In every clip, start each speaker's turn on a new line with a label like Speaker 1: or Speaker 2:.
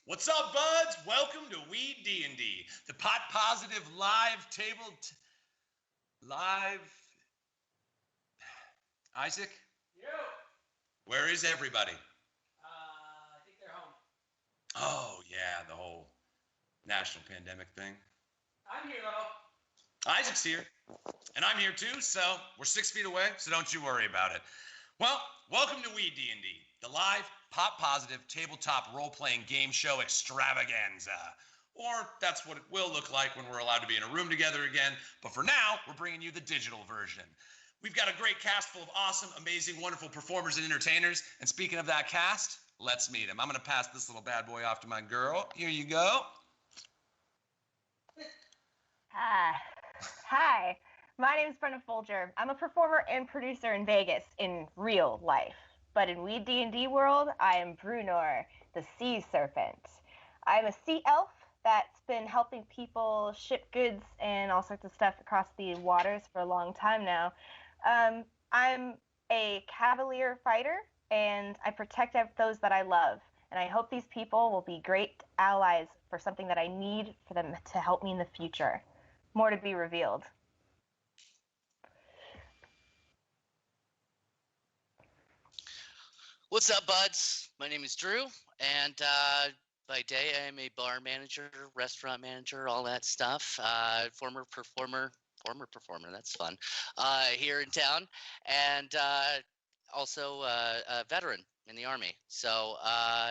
Speaker 1: What's up, buds? Welcome to WeeD&D, the pot positive live table. Live. Isaac?
Speaker 2: Yo.
Speaker 1: Where is everybody?
Speaker 2: I think they're home.
Speaker 1: Oh, yeah, the whole national pandemic thing.
Speaker 2: I'm here, though.
Speaker 1: Isaac's here, and I'm here too, so we're 6 feet away, so don't you worry about it. Well, welcome to WeeD&D, the live, pop-positive, tabletop role-playing game show extravaganza. Or that's what it will look like when we're allowed to be in a room together again, but for now, we're bringing you the digital version. We've got a great cast full of awesome, amazing, wonderful performers and entertainers, and speaking of that cast, let's meet them. I'm going to pass this little bad boy off to my girl. Here you go.
Speaker 3: Hi, my name is Brenna Folger. I'm a performer and producer in Vegas in real life. But in WeeD&D world, I am Brunor, the sea serpent. I'm a sea elf that's been helping people ship goods and all sorts of stuff across the waters for a long time now. I'm a cavalier fighter, and I protect those that I love. And I hope these people will be great allies for something that I need for them to help me in the future. More to be revealed.
Speaker 4: What's up, buds? My name is Drew, and by day I am a bar manager, restaurant manager, all that stuff. Former performer, that's fun, here in town, and also a veteran in the Army. So,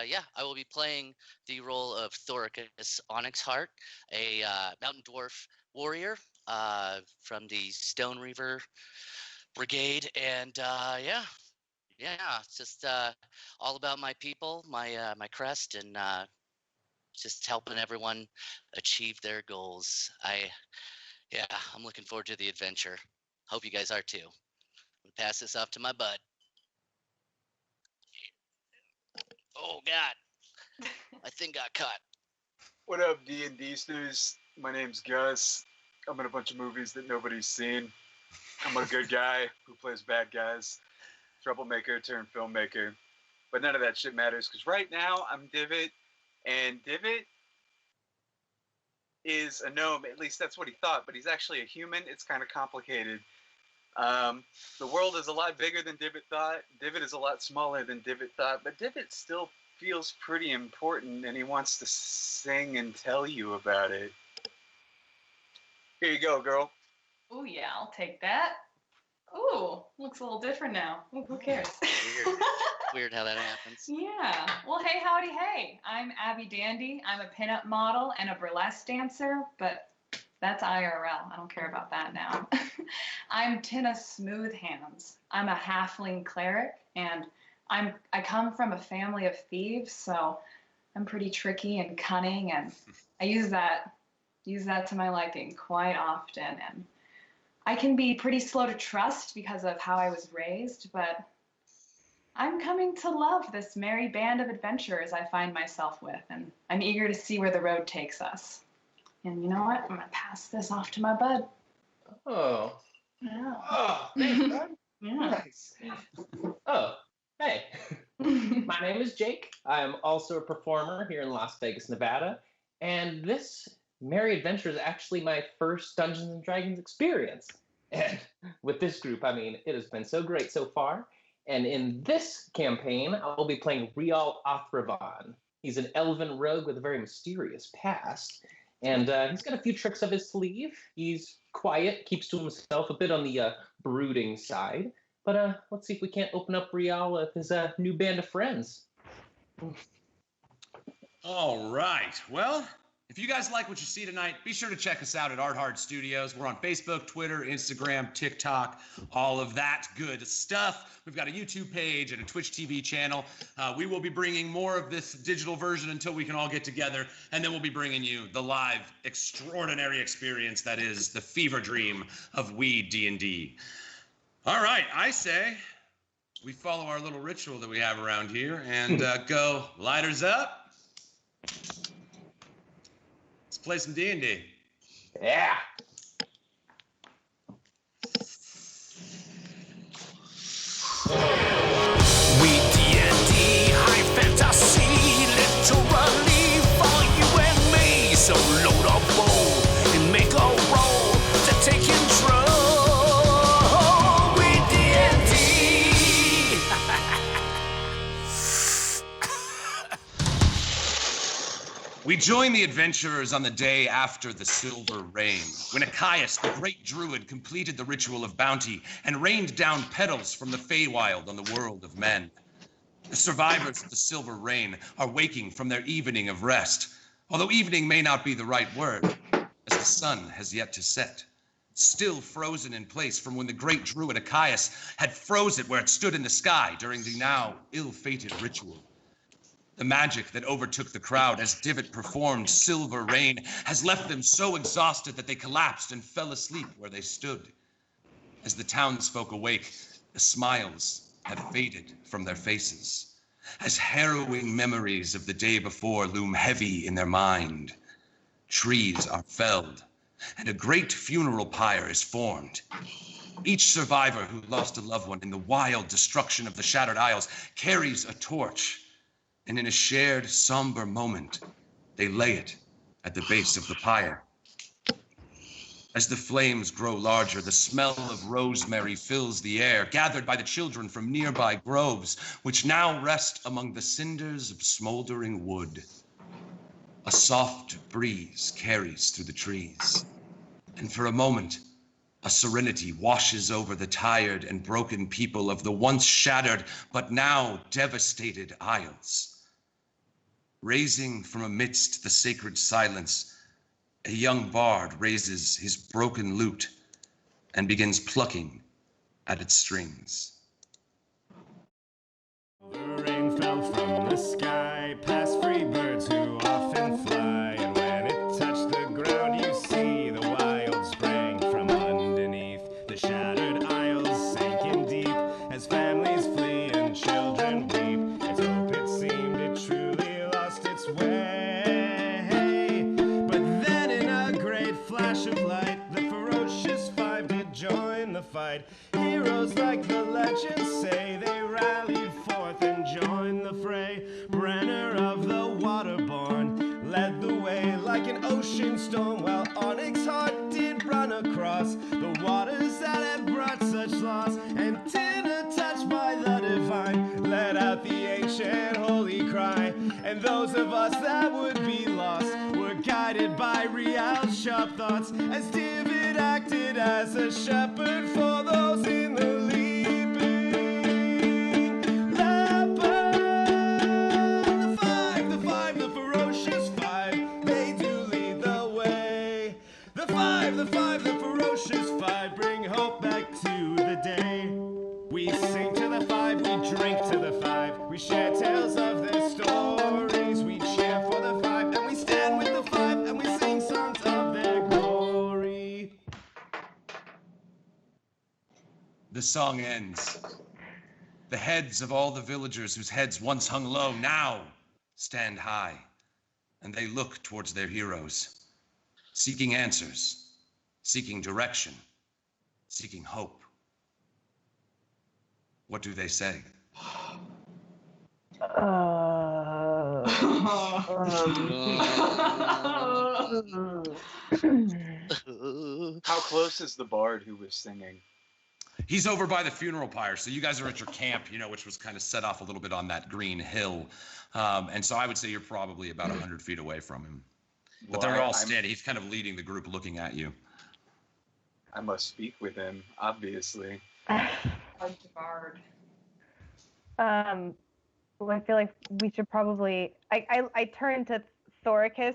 Speaker 4: yeah, I will be playing the role of Thoricus Onyxheart, a mountain dwarf warrior from the Stone Reaver Brigade, and yeah, it's just all about my people, my crest, and just helping everyone achieve their goals. I'm looking forward to the adventure. Hope you guys are too. I'm gonna pass this off to my bud. Oh God, my thing got cut.
Speaker 5: What up, D&D Snooze? My name's Gus. I'm in a bunch of movies that nobody's seen. I'm a good guy who plays bad guys. Troublemaker turned filmmaker. But none of that shit matters, because right now I'm Divot, and Divot is a gnome. At least that's what he thought, but he's actually a human. It's kind of complicated. The world is a lot bigger than Divot thought. Divot is a lot smaller than Divot thought, but Divot still feels pretty important, and he wants to sing and tell you about it. Here you go, girl.
Speaker 6: Oh yeah, I'll take that. Ooh, looks a little different now. Ooh, who cares?
Speaker 4: Weird how that happens.
Speaker 6: Yeah. Well, hey, howdy, hey. I'm Abby Dandy. I'm a pinup model and a burlesque dancer, but that's IRL. I don't care about that now. I'm Tina Smoothhands. I'm a halfling cleric, and I come from a family of thieves, so I'm pretty tricky and cunning, and I use that to my liking quite often, and I can be pretty slow to trust because of how I was raised, but I'm coming to love this merry band of adventurers I find myself with, and I'm eager to see where the road takes us. And you know what? I'm going to pass this off to my bud.
Speaker 2: Oh.
Speaker 6: Yeah.
Speaker 2: Oh, thanks, bud.
Speaker 6: Yeah.
Speaker 2: Nice. Oh, hey. My name is Jake. I'm also a performer here in Las Vegas, Nevada, and this Merry Adventure is actually my first Dungeons and Dragons experience. And with this group, I mean, it has been so great so far. And in this campaign, I'll be playing Rial Othravan. He's an elven rogue with a very mysterious past. And he's got a few tricks up his sleeve. He's quiet, keeps to himself, a bit on the brooding side. But let's see if we can't open up Rial with his new band of friends.
Speaker 1: All right. Well, if you guys like what you see tonight, be sure to check us out at Art Hard Studios. We're on Facebook, Twitter, Instagram, TikTok, all of that good stuff. We've got a YouTube page and a Twitch TV channel. We will be bringing more of this digital version until we can all get together, and then we'll be bringing you the live, extraordinary experience that is the fever dream of WeeD&D. All right, I say we follow our little ritual that we have around here and go lighters up. Play some D&D.
Speaker 2: Yeah.
Speaker 7: WeeD&D, high fantasy, literally
Speaker 1: We join the adventurers on the day after the Silver Rain, when Achaeus, the great druid, completed the ritual of bounty and rained down petals from the Feywild on the world of men. The survivors of the Silver Rain are waking from their evening of rest, although evening may not be the right word, as the sun has yet to set, still frozen in place from when the great druid Achaeus had froze it where it stood in the sky during the now ill-fated ritual. The magic that overtook the crowd as Divot performed Silver Rain has left them so exhausted that they collapsed and fell asleep where they stood. As the townsfolk awake, the smiles have faded from their faces, as harrowing memories of the day before loom heavy in their mind. Trees are felled, and a great funeral pyre is formed. Each survivor who lost a loved one in the wild destruction of the Shattered Isles carries a torch, and in a shared, somber moment, they lay it at the base of the pyre. As the flames grow larger, the smell of rosemary fills the air, gathered by the children from nearby groves, which now rest among the cinders of smoldering wood. A soft breeze carries through the trees, and for a moment, a serenity washes over the tired and broken people of the once shattered but now devastated Isles. Raising from amidst the sacred silence, a young bard raises his broken lute and begins plucking at its strings.
Speaker 7: The rain fell from the sky past free birds who often fly, and when it touched the ground you see the wild sprang from underneath. The shattered isles sank in deep as families flee and children weep. Its hope it seemed it truly lost its way, but then in a great flash of light the Ferocious Five did join the fight. Heroes like the legends say, they rallied forth and joined the fray. Brenna of the Waterborn led the way like an ocean storm, while Onyx Heart did run across the waters that had brought such loss. And Tina, touched by the divine, let out the ancient holy cry. And those of us that would be lost were guided by real sharp thoughts, as David acted as a shepherd for those in the leaping leopard. The Ferocious Five, they do lead the way. The five, the Ferocious Five, bring hope back to the day. We sing to the five, we drink to the five, we share tales of their stories. We cheer for the five, and we stand with the five, and we sing songs of their glory.
Speaker 1: The song ends. The heads of all the villagers whose heads once hung low now stand high, and they look towards their heroes, seeking answers, seeking direction, seeking hope. What do they say?
Speaker 5: How close is the bard who was singing?
Speaker 1: He's over by the funeral pyre, so you guys are at your camp, which was kind of set off a little bit on that green hill. And so I would say you're probably about 100 feet away from him. But
Speaker 5: Well,
Speaker 1: they're all steady. He's kind of leading the group looking at you.
Speaker 5: I must speak with him, obviously.
Speaker 6: Bard to bard.
Speaker 3: Well, I feel like we should probably. I turn to Thoricus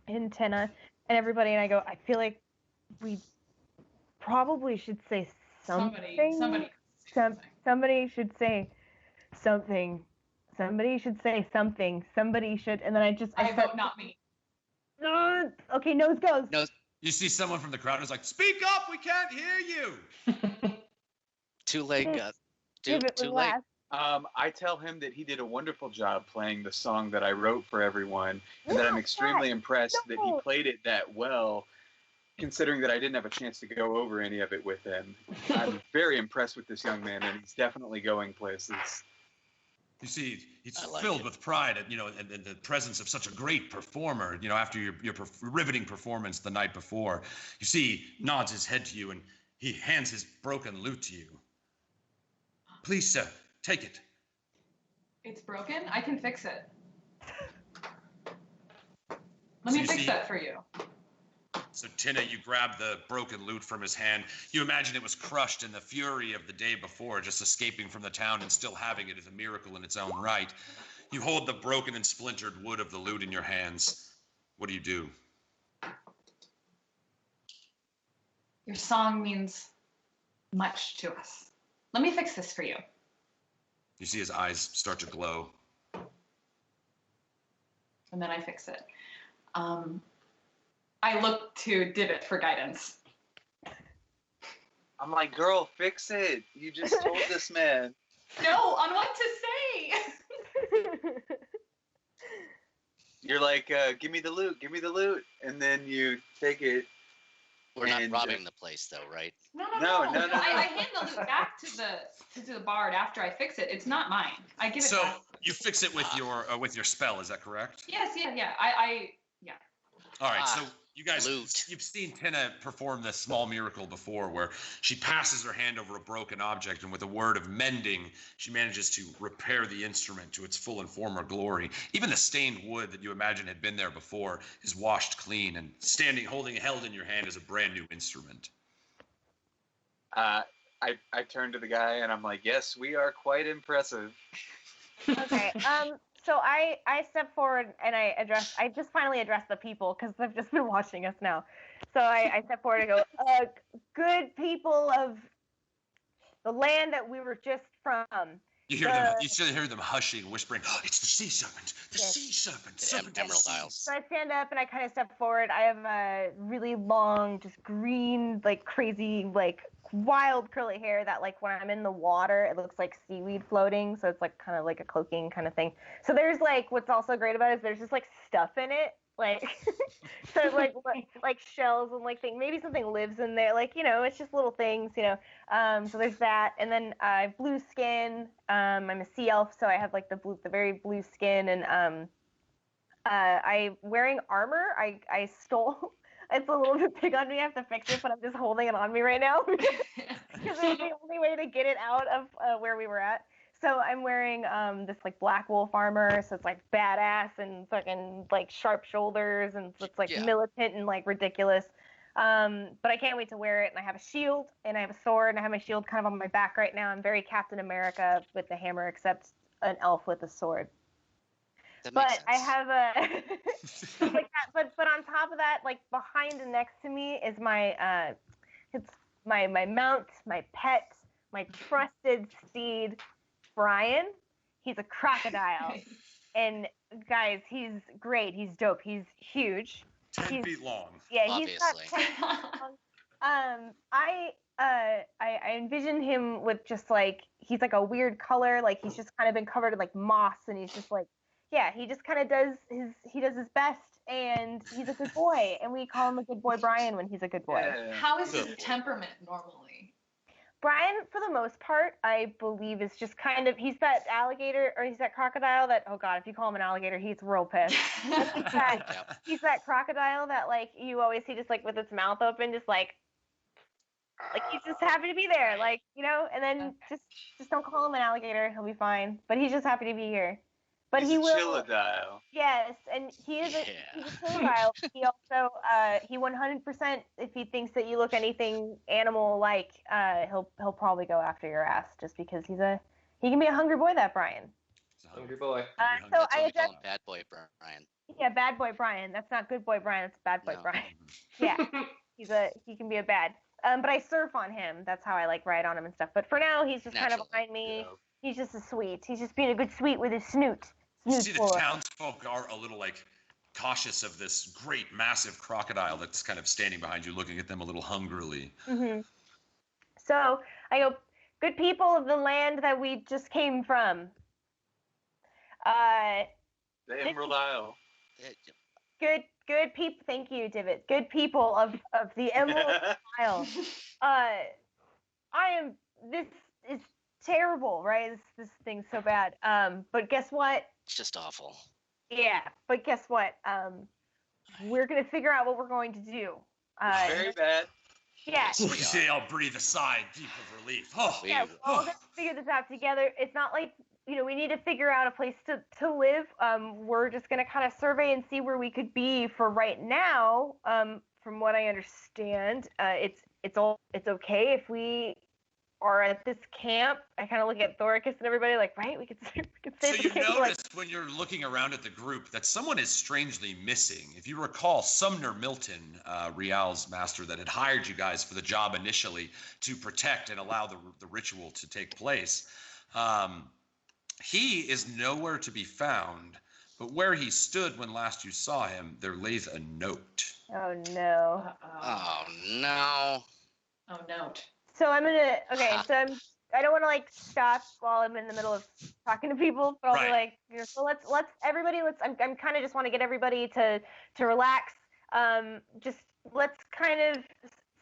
Speaker 3: and Tenna and everybody, and I go, I feel like we probably should say something. Somebody should say something. Somebody should say something. Somebody should, and then I
Speaker 6: vote not me.
Speaker 3: Okay, nose goes.
Speaker 4: No,
Speaker 1: You see someone from the crowd who's like, "Speak up, we can't hear you."
Speaker 4: too late, Gus. Too
Speaker 3: Give it
Speaker 4: late.
Speaker 3: last.
Speaker 5: I tell him that he did a wonderful job playing the song that I wrote for everyone, and that I'm extremely impressed that he played it that well, considering that I didn't have a chance to go over any of it with him. I'm very impressed with this young man, and he's definitely going places.
Speaker 1: You see, he's
Speaker 4: I like
Speaker 1: filled
Speaker 4: it.
Speaker 1: with pride at, and the presence of such a great performer, after your riveting performance the night before. You see, nods his head to you, and he hands his broken lute to you. Please, sir, take it.
Speaker 6: It's broken? I can fix it. Let
Speaker 1: So
Speaker 6: me
Speaker 1: you
Speaker 6: fix
Speaker 1: see-
Speaker 6: that for you.
Speaker 1: So Tina, you grab the broken loot from his hand. You imagine it was crushed in the fury of the day before, just escaping from the town and still having it is a miracle in its own right. You hold the broken and splintered wood of the loot in your hands. What do you do?
Speaker 6: Your song means much to us. Let me fix this for you.
Speaker 1: You see his eyes start to glow.
Speaker 6: And then I fix it. I look to Divot for guidance.
Speaker 5: I'm like, girl, fix it. You just told this man.
Speaker 6: No, on what to say.
Speaker 5: You're like, give me the loot, and then you take it.
Speaker 4: We're not
Speaker 5: And,
Speaker 4: robbing the place, though, right?
Speaker 6: No.
Speaker 5: No.
Speaker 6: I hand the loot back to the bard after I fix it. It's not mine. I give it
Speaker 1: So
Speaker 6: back.
Speaker 1: you fix it with your spell, is that correct?
Speaker 6: Yes, yeah. Yeah.
Speaker 1: All right, so you guys,
Speaker 4: Loot.
Speaker 1: you've seen Tina perform this small miracle before where she passes her hand over a broken object and with a word of mending, she manages to repair the instrument to its full and former glory. Even the stained wood that you imagine had been there before is washed clean and held in your hand as a brand new instrument.
Speaker 5: I turn to the guy and I'm like, yes, we are quite impressive.
Speaker 3: Okay. So I step forward and I just finally address the people because they've just been watching us now. So I step forward and go, good people of the land that we were just from.
Speaker 1: You hear them hushing, whispering, oh, it's the sea serpent, the
Speaker 3: Yes.
Speaker 1: sea serpent.
Speaker 4: The
Speaker 1: serpent of the
Speaker 4: Emerald
Speaker 1: sea."
Speaker 4: Isles.
Speaker 3: So I stand up and I kind of step forward. I have a really long, just green, like crazy, like wild curly hair that like when I'm in the water, it looks like seaweed floating. So it's like kind of like a cloaking kind of thing. So there's like, what's also great about it is there's just like stuff in it. Like, so like shells and like things, maybe something lives in there. Like, it's just little things, So there's that. And then I have blue skin. I'm a sea elf, so I have like the very blue skin and, I'm wearing armor. I stole. It's a little bit big on me. I have to fix it, but I'm just holding it on me right now because it's the only way to get it out of where we were at. So I'm wearing this like black wolf armor, so it's like badass and fucking like sharp shoulders, and so it's like militant and like ridiculous. But I can't wait to wear it. And I have a shield, and I have a sword, and I have my shield kind of on my back right now. I'm very Captain America with the hammer, except an elf with a sword. But I have a like that. But on top of that, like behind and next to me is my it's my mount, my pet, my trusted steed, Brian. He's a crocodile, and guys, he's great. He's dope. He's huge.
Speaker 1: 10 feet long.
Speaker 3: Yeah,
Speaker 4: Obviously.
Speaker 3: he's got 10 feet long. I envision him with just like he's like a weird color, like he's just kind of been covered in like moss, and he's just like. Yeah, he just kind of does his best, and he's a good boy, and we call him a good boy Brian when he's a good boy.
Speaker 5: Yeah.
Speaker 6: How is his temperament normally?
Speaker 3: Brian, for the most part, I believe is just kind of, he's that alligator, or he's that crocodile that, oh god, if you call him an alligator, he's real pissed. He's that crocodile that, like, you always see just, like, with its mouth open, just, like he's just happy to be there, like, and then just don't call him an alligator, he'll be fine. But he's just happy to be here. But
Speaker 5: He's
Speaker 3: he
Speaker 5: a
Speaker 3: will.
Speaker 5: chilladile.
Speaker 3: Yes, and he's a chilladile. He also, he 100%, if he thinks that you look anything animal-like, he'll probably go after your ass just because he can be a hungry boy, that Brian.
Speaker 2: Hungry boy.
Speaker 3: So
Speaker 4: That's
Speaker 3: I
Speaker 4: what we
Speaker 3: address,
Speaker 4: call him, Bad Boy Brian.
Speaker 3: yeah, bad boy Brian. That's not good boy Brian. That's bad boy
Speaker 4: No.
Speaker 3: Brian. Yeah, he can be a bad. But I surf on him. That's how I like ride on him and stuff. But for now, he's just kind of
Speaker 4: Naturally.
Speaker 3: behind me.
Speaker 5: Yeah.
Speaker 3: He's just a sweet. He's just being a good sweet with his snoot.
Speaker 1: You see the townsfolk are a little like cautious of this great massive crocodile that's kind of standing behind you, looking at them a little hungrily.
Speaker 3: Mm-hmm. So I go, good people of the land that we just came from.
Speaker 5: The Emerald Isle.
Speaker 3: Good people. Thank you, Divot. Good people of the Emerald Isle. This is terrible, right? This thing's so bad. But guess what?
Speaker 4: It's just awful.
Speaker 3: Yeah, but guess what? We're gonna figure out what we're going to do.
Speaker 5: Very bad.
Speaker 3: Yeah.
Speaker 1: We say I'll breathe a sigh deep of relief. Oh,
Speaker 3: Yeah, we're all gonna figure this out together. It's not like we need to figure out a place to live. We're just gonna kind of survey and see where we could be for right now. From what I understand, it's okay if we are at this camp. I kind of look at Thoricus and everybody like, right? We could stay
Speaker 1: So
Speaker 3: at the
Speaker 1: you
Speaker 3: camp.
Speaker 1: noticed when you're looking around at the group that someone is strangely missing. If you recall, Sumner Milton, Rial's master that had hired you guys for the job initially to protect and allow the ritual to take place, he is nowhere to be found. But where he stood when last you saw him, there lays a note.
Speaker 3: Oh no.
Speaker 4: Oh no.
Speaker 6: Oh no.
Speaker 3: So I'm gonna I don't want to like stop while I'm in the middle of talking to people, but I'll be like, so let's I'm kind of just want to get everybody to relax. Just let's kind of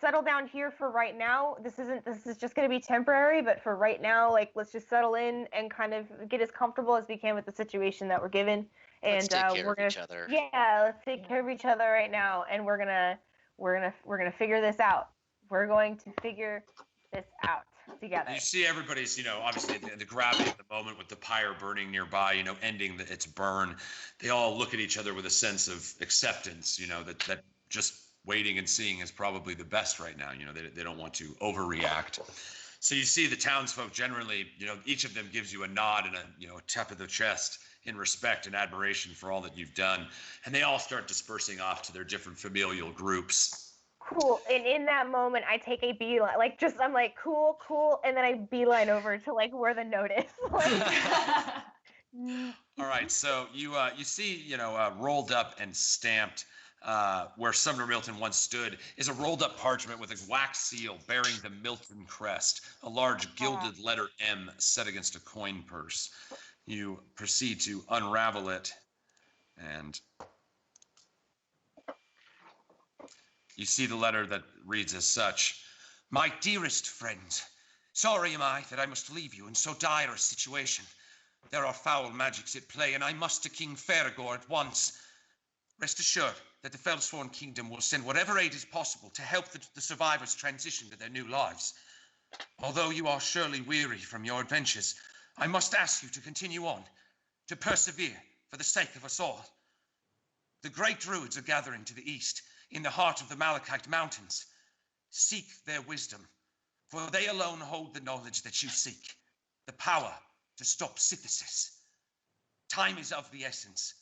Speaker 3: settle down here for right now. This is just going to be temporary, but for right now, like let's just settle in and kind of get as comfortable as we can with the situation that we're given. And
Speaker 4: Let's take care of each other.
Speaker 3: Yeah, let's take care of each other right now, and we're gonna figure this out. We're going to figure this out together.
Speaker 1: You see everybody's, obviously the gravity at the moment with the pyre burning nearby, ending its burn. They all look at each other with a sense of acceptance, that just waiting and seeing is probably the best right now. They don't want to overreact. So you see the townsfolk generally, each of them gives you a nod and a tap of the chest in respect and admiration for all that you've done. And they all start dispersing off to their different familial groups.
Speaker 3: Cool. And in that moment, I take a beeline. I'm like, cool. And then I beeline over to like where the note is.
Speaker 1: All right. So you see, rolled up and stamped where Sumner Milton once stood is a rolled up parchment with a wax seal bearing the Milton crest, a large gilded letter M set against a coin purse. You proceed to unravel it, and you see the letter that reads as such: "My dearest friend, sorry am I that I must leave you in so dire a situation. There are foul magics at play, and I must to King Feragor at once. Rest assured that the Fellsworn Kingdom will send whatever aid is possible to help the survivors transition to their new lives. Although you are surely weary from your adventures, I must ask you to continue on, to persevere for the sake of us all. The great druids are gathering to the east, in the heart of the Malachite Mountains. Seek their wisdom, for they alone hold the knowledge that you seek, the power to stop synthesis. Time is of the essence.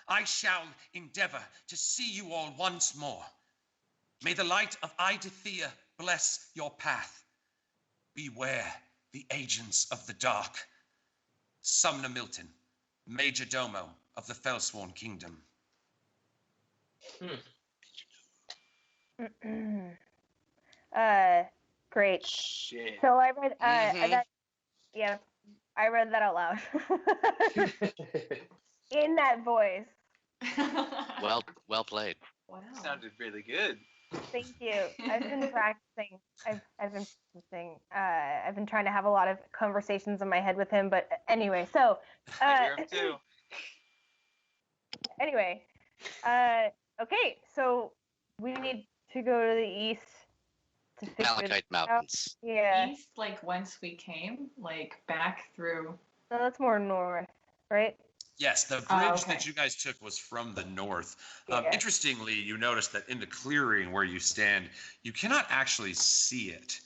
Speaker 1: I shall endeavor to see you all once more. May the light of Idethea bless your path. Beware the agents of the dark. Sumner Milton, Major Domo of the Fellsworn Kingdom."
Speaker 3: Great.
Speaker 5: Shit.
Speaker 3: So I read I read that out loud. In that voice.
Speaker 4: Well played.
Speaker 6: Wow.
Speaker 5: Sounded really good.
Speaker 3: Thank you. I've been practicing. I've been practicing. I've been trying to have a lot of conversations in my head with him. But anyway, so.
Speaker 5: I hear him too.
Speaker 3: Anyway, okay. So we need to go to the east to figure
Speaker 4: Malachite
Speaker 3: this
Speaker 4: Mountains.
Speaker 3: out. Yeah.
Speaker 6: East, like whence we came, like back through.
Speaker 3: So that's more north, right?
Speaker 1: Yes, the bridge that you guys took was from the north. Interestingly, you notice that in the clearing where you stand, you cannot actually see it.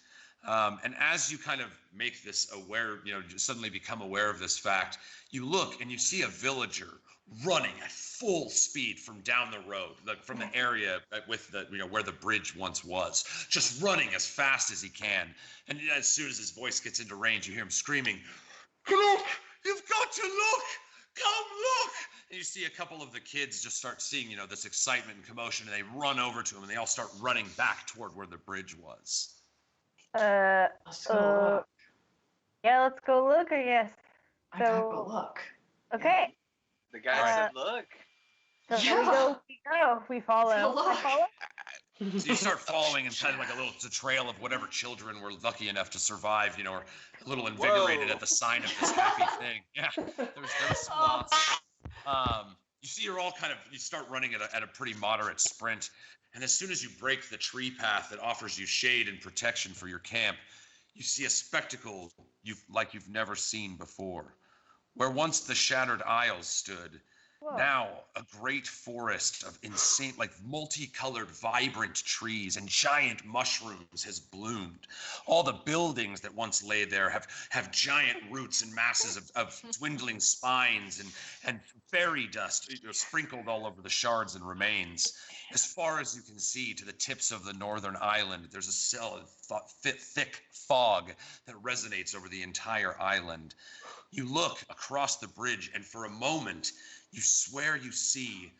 Speaker 1: And as you kind of make this aware, suddenly become aware of this fact, you look and you see a villager running at full speed from down the road, like from the area with the, where the bridge once was, just running as fast as he can. And as soon as his voice gets into range, you hear him screaming, "Look! You've got to look! Come look!" And you see a couple of the kids just start seeing, this excitement and commotion, and they run over to him, and they all start running back toward where the bridge was.
Speaker 6: Let's go look.
Speaker 3: Yeah, let's go look, I guess.
Speaker 6: I gotta go look.
Speaker 3: Okay.
Speaker 5: The guy said, "Look."
Speaker 3: So we follow.
Speaker 6: Look.
Speaker 3: I follow.
Speaker 1: So you start following and kind of like it's a trail of whatever children were lucky enough to survive, or a little invigorated at the sign of this happy thing. Yeah, there's some lots. You see, you start running at a pretty moderate sprint, and as soon as you break the tree path that offers you shade and protection for your camp, you see a spectacle you've never seen before. Where once the Shattered Isles stood,
Speaker 3: Whoa.
Speaker 1: now a great forest of insane, like multicolored, vibrant trees and giant mushrooms has bloomed. All the buildings that once lay there have giant roots and masses of dwindling spines and fairy dust sprinkled all over the shards and remains. As far as you can see to the tips of the northern island, there's a thick fog that resonates over the entire island. You look across the bridge, and for a moment, you swear you see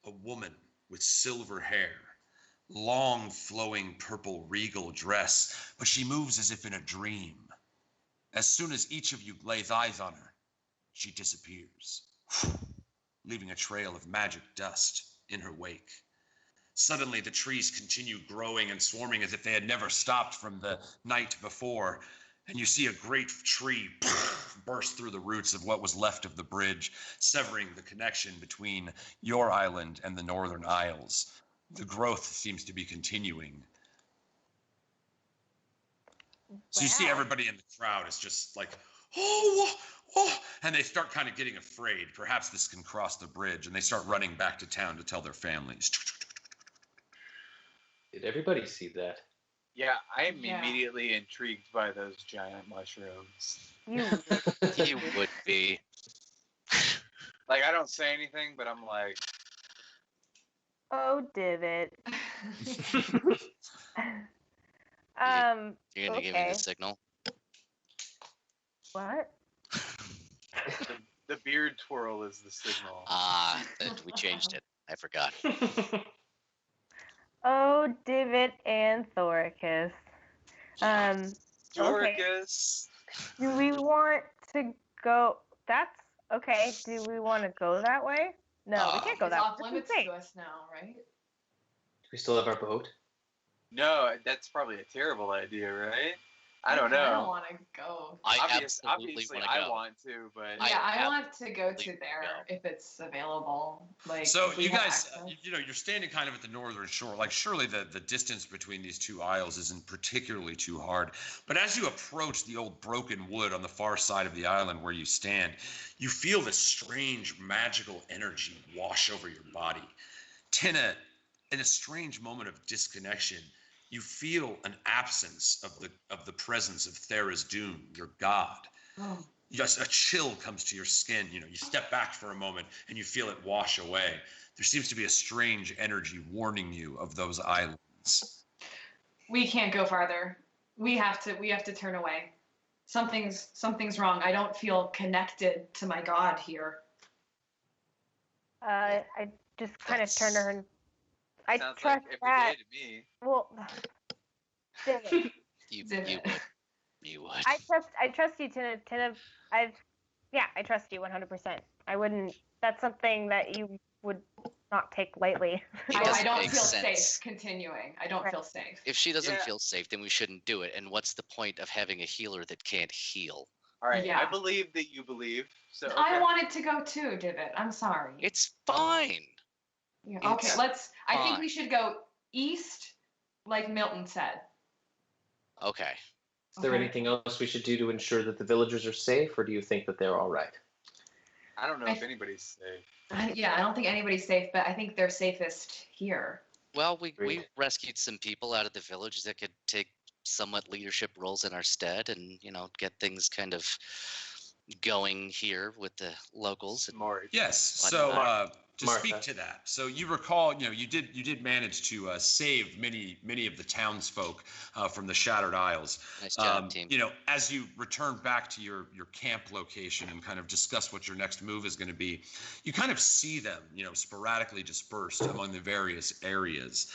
Speaker 1: a woman with silver hair, long flowing purple regal dress, but she moves as if in a dream. As soon as each of you lays eyes on her, she disappears, leaving a trail of magic dust in her wake. Suddenly, the trees continue growing and swarming as if they had never stopped from the night before. And you see a great tree burst through the roots of what was left of the bridge, severing the connection between your island and the Northern Isles. The growth seems to be continuing. So you see everybody in the crowd is just like, oh, and they start kind of getting afraid. Perhaps this can cross the bridge, and they start running back to town to tell their families.
Speaker 2: Did everybody see that?
Speaker 5: Yeah, I am immediately intrigued by those giant mushrooms.
Speaker 4: You would be.
Speaker 5: Like, I don't say anything, but I'm like,
Speaker 3: Oh, divot.
Speaker 4: You're gonna give me the signal.
Speaker 3: What?
Speaker 5: the beard twirl is the signal.
Speaker 4: We changed it. I forgot.
Speaker 3: Oh, divot and Thoricus. Okay.
Speaker 5: Dorcas.
Speaker 3: Do we want to go? That's okay. Do we want to go that way? No, we can't go
Speaker 6: It's
Speaker 3: that
Speaker 6: off
Speaker 3: way.
Speaker 6: limits to us now, right?
Speaker 2: Do we still have our boat?
Speaker 5: No, that's probably a terrible idea, right? I don't know.
Speaker 6: I don't want to go.
Speaker 5: Obviously,
Speaker 4: wanna go.
Speaker 5: I want to, but
Speaker 6: Yeah, I want to go to
Speaker 4: absolutely
Speaker 6: there
Speaker 4: go.
Speaker 6: if it's available. Like,
Speaker 1: So
Speaker 6: if we
Speaker 1: you
Speaker 6: have
Speaker 1: guys,
Speaker 6: access.
Speaker 1: you're standing kind of at the northern shore. Like surely the distance between these two isles isn't particularly too hard. But as you approach the old broken wood on the far side of the island where you stand, you feel this strange magical energy wash over your body. Tina, in a strange moment of disconnection, you feel an absence of the presence of Thera's Doom, your god.
Speaker 6: Oh.
Speaker 1: Just a chill comes to your skin. You step back for a moment and you feel it wash away. There seems to be a strange energy warning you of those islands.
Speaker 6: We can't go farther. We have to turn away. Something's wrong. I don't feel connected to my god here.
Speaker 3: I just kind of turn to her and I
Speaker 5: sounds
Speaker 3: trust
Speaker 5: like every
Speaker 3: that.
Speaker 5: day to me.
Speaker 3: Well, divot.
Speaker 4: You would.
Speaker 3: I trust you, Tina. I trust you 100%. I wouldn't. That's something that you would not take lightly.
Speaker 6: I don't
Speaker 4: make
Speaker 6: feel
Speaker 4: sense.
Speaker 6: safe continuing. I don't feel safe.
Speaker 4: If she doesn't
Speaker 5: Yeah.
Speaker 4: feel safe, then we shouldn't do it. And what's the point of having a healer that can't heal?
Speaker 5: All right,
Speaker 6: Yeah.
Speaker 5: I believe that you believe. So
Speaker 6: I wanted to go too, Divot. I'm sorry.
Speaker 4: It's fine.
Speaker 6: Yeah,
Speaker 4: it's
Speaker 6: okay, I think
Speaker 4: fine.
Speaker 6: we should go east, like Milton said.
Speaker 4: Okay.
Speaker 2: Is there
Speaker 6: Okay.
Speaker 2: anything else we should do to ensure that the villagers are safe, or do you think that they're all right?
Speaker 5: I don't know
Speaker 6: I-
Speaker 5: if anybody's safe.
Speaker 6: Yeah, I don't think anybody's safe, but I think they're safest here.
Speaker 4: Well, we
Speaker 2: Agreed.
Speaker 4: rescued some people out of the village that could take somewhat leadership roles in our stead and, get things kind of going here with the locals.
Speaker 5: Smart.
Speaker 1: Yes. So to speak to that, so you recall, you did manage to save many of the townsfolk from the Shattered Isles.
Speaker 4: Nice job, team.
Speaker 1: As you return back to your camp location and kind of discuss what your next move is going to be, you kind of see them, sporadically dispersed among the various areas.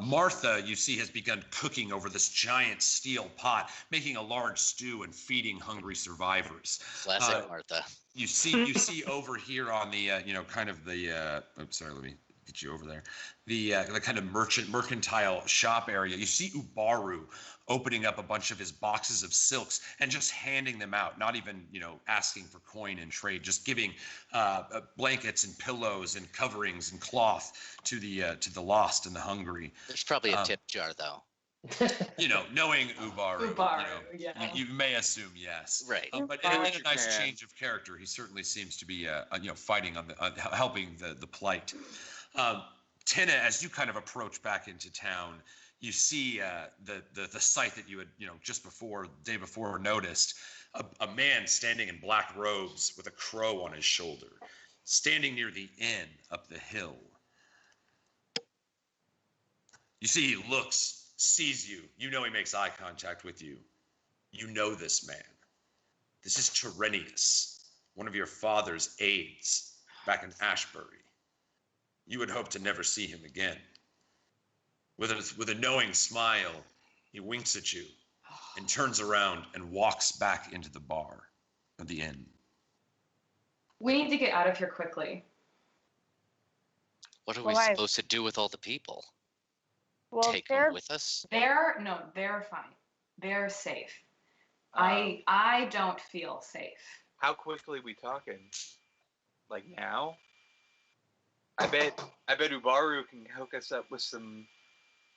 Speaker 1: Martha, you see, has begun cooking over this giant steel pot, making a large stew and feeding hungry survivors.
Speaker 4: Classic Martha.
Speaker 1: You see over here on the kind of the sorry, let me get you over there. The kind of mercantile shop area. You see Ubaru opening up a bunch of his boxes of silks and just handing them out, not even asking for coin and trade, just giving blankets and pillows and coverings and cloth to the lost and the hungry.
Speaker 4: There's probably a tip jar, though.
Speaker 1: You know, knowing Ubaru,
Speaker 6: yeah.
Speaker 1: you may assume yes.
Speaker 4: Right.
Speaker 1: But in a nice change of character, he certainly seems to be, fighting on helping the plight. Tina, as you kind of approach back into town, you see the sight that you had, just before, the day before, noticed. A man standing in black robes with a crow on his shoulder, standing near the inn up the hill. You see, he looks, sees you. You know he makes eye contact with you. You know this man. This is Terenius, one of your father's aides back in Ashbury. You would hope to never see him again. With a knowing smile, he winks at you and turns around and walks back into the bar of the inn.
Speaker 6: We need to get out of here quickly.
Speaker 4: What are we supposed to do with all the people?
Speaker 3: Well,
Speaker 4: Take them with us?
Speaker 6: They're fine. They're safe. I don't feel safe.
Speaker 5: How quickly we talking? Like now? I bet Ubaru can hook us up with some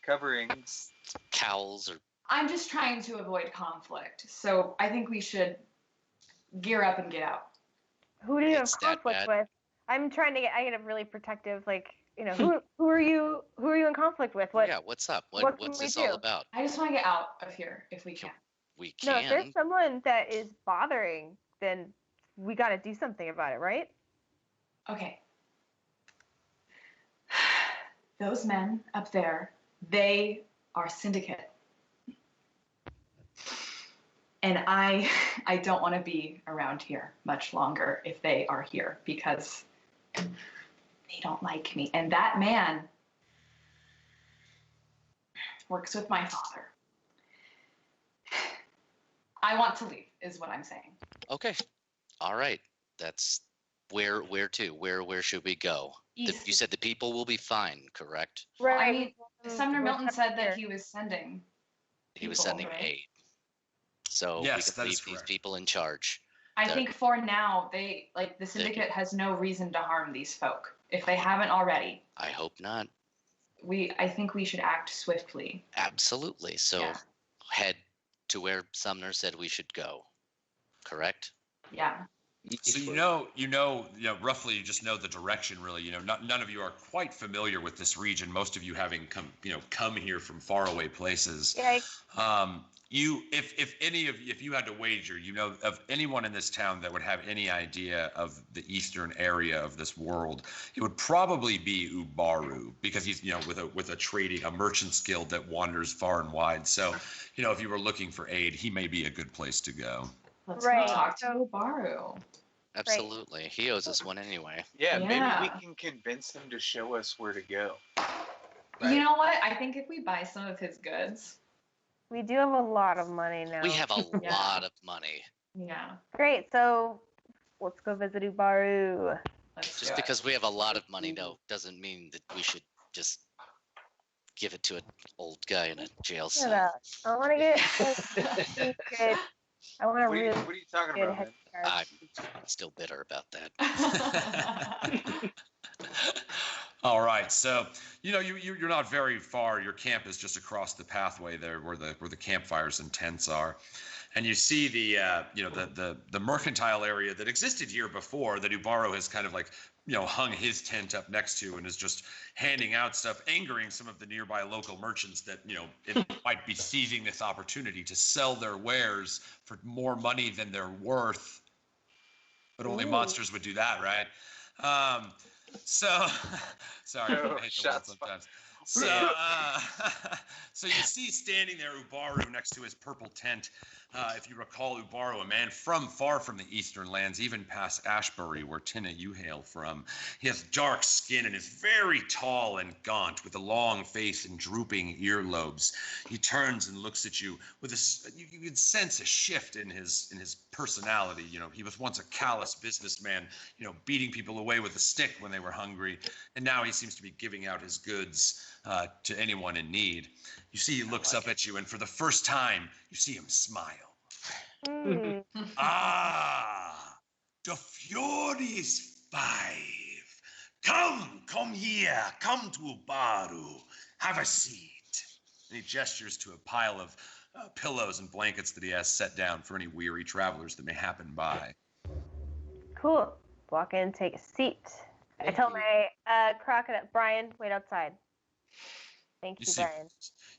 Speaker 5: coverings.
Speaker 4: Cowls or...
Speaker 6: I'm just trying to avoid conflict, so I think we should gear up and get out.
Speaker 3: Who do you have conflict with? I'm trying to I get a really protective, who are you in conflict with?
Speaker 4: Yeah, what's up? What's this all about?
Speaker 6: I just want to get out of here if we can.
Speaker 4: We can.
Speaker 3: No, if there's someone that is bothering, then we got to do something about it, right?
Speaker 6: Okay. Those men up there, they are syndicate. And I don't want to be around here much longer if they are here because they don't like me. And that man works with my father. I want to leave, is what I'm saying.
Speaker 4: Okay. All right. That's where to? Where should we go? You said the people will be fine, correct?
Speaker 6: Right. I mean, Sumner Milton said that he was sending.
Speaker 4: He was sending aid. So
Speaker 1: yes,
Speaker 4: we can leave these people in charge.
Speaker 6: I think for now, the syndicate has no reason to harm these folk if they haven't already.
Speaker 4: I hope not.
Speaker 6: I think we should act swiftly.
Speaker 4: Absolutely. So head to where Sumner said we should go. Correct?
Speaker 6: Yeah.
Speaker 1: So roughly you just know the direction really. None of you are quite familiar with this region. Most of you having come here from faraway places.
Speaker 3: Yeah.
Speaker 1: If you had to wager, of anyone in this town that would have any idea of the eastern area of this world, it would probably be Ubaru because he's with a merchant's guild that wanders far and wide. So, if you were looking for aid, he may be a good place to go.
Speaker 6: Let's go talk to Ubaru.
Speaker 4: Absolutely. He owes us one anyway.
Speaker 5: Yeah, maybe we can convince him to show us where to go.
Speaker 6: Right? You know what? I think if we buy some of his goods.
Speaker 3: We do have a lot of money now.
Speaker 4: We have a lot of money.
Speaker 6: Yeah.
Speaker 3: Great. So let's go visit Ubaru.
Speaker 4: Just because we have a lot of money, doesn't mean that we should just give it to an old guy in a jail cell.
Speaker 3: I want to get good. I want to really.
Speaker 5: What are you talking about, man?
Speaker 4: I'm still bitter about that.
Speaker 1: All right, so you're not very far. Your camp is just across the pathway there, where the campfires and tents are, and you see the mercantile area that existed here before that Ubaru has kind of hung his tent up next to and is just handing out stuff, angering some of the nearby local merchants that it might be seizing this opportunity to sell their wares for more money than they're worth. But only monsters would do that, right? So, sorry, I hate the word sometimes. So you see standing there Ubaru next to his purple tent. If you recall, Ubaru, a man far from the eastern lands, even past Ashbury, where Tina, you hail from. He has dark skin and is very tall and gaunt, with a long face and drooping earlobes. He turns and looks at you with you can sense a shift in his personality. He was once a callous businessman, beating people away with a stick when they were hungry, and now he seems to be giving out his goods to anyone in need. You see, he looks up at you, and for the first time, you see him smile. The Ferocious Five. Come here. Come to Ubaru. Have a seat. And he gestures to a pile of pillows and blankets that he has set down for any weary travelers that may happen by.
Speaker 3: Cool. Walk in, take a seat. I tell my crocodile, Brian, wait outside. Thank you, Brian.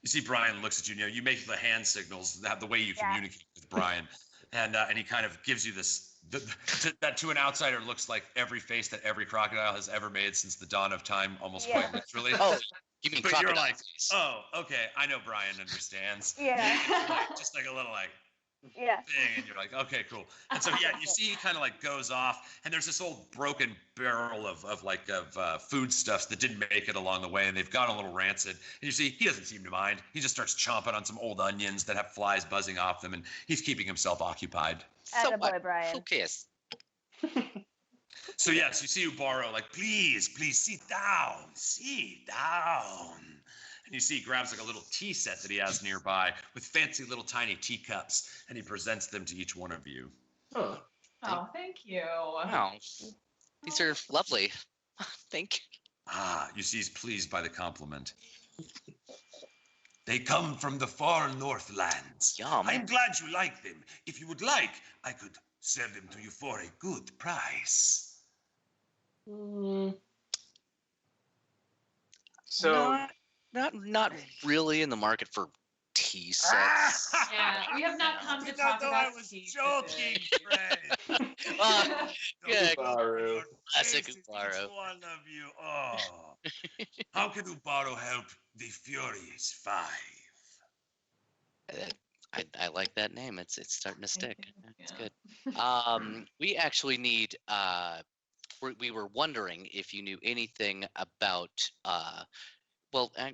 Speaker 1: You see Brian looks at you, you make the hand signals, the way you communicate with Brian. And he kind of gives you this, that to an outsider looks like every face that every crocodile has ever made since the dawn of time, almost quite literally.
Speaker 4: Oh, you mean
Speaker 1: but
Speaker 4: crocodile
Speaker 1: you're like,
Speaker 4: face.
Speaker 1: oh, okay, I know Brian understands.
Speaker 3: Yeah.
Speaker 1: Just like a little thing,
Speaker 3: Yeah.
Speaker 1: and you're like, okay, cool. And so you see he kind of like goes off, and there's this old broken barrel of foodstuffs that didn't make it along the way, and they've gone a little rancid. And you see he doesn't seem to mind. He just starts chomping on some old onions that have flies buzzing off them, and he's keeping himself occupied.
Speaker 3: Attaboy, Brian.
Speaker 4: Who cares?
Speaker 1: So yes, you see Ubaro like, please sit down. And you see he grabs like a little tea set that he has nearby with fancy little tiny teacups, and he presents them to each one of you.
Speaker 2: Oh,
Speaker 6: thank you.
Speaker 4: Wow. These are lovely. Thank you.
Speaker 1: You see he's pleased by the compliment. They come from the far Northlands.
Speaker 4: Yum.
Speaker 1: I'm glad you like them. If you would like, I could sell them to you for a good price.
Speaker 5: So
Speaker 4: Not really in the market for tea sets.
Speaker 6: Yeah, we have not come to
Speaker 1: You
Speaker 6: talk
Speaker 1: know,
Speaker 6: about
Speaker 1: I was
Speaker 6: tea
Speaker 1: joking, Fred.
Speaker 4: Good.
Speaker 5: Ubaru.
Speaker 4: Classic
Speaker 1: Faces,
Speaker 4: Ubaro.
Speaker 1: each one of you. Oh. How can Ubaro help the Furious Five?
Speaker 4: I like that name. It's starting to stick. It's
Speaker 6: Yeah.
Speaker 4: good. We actually need. We were wondering if you knew anything about.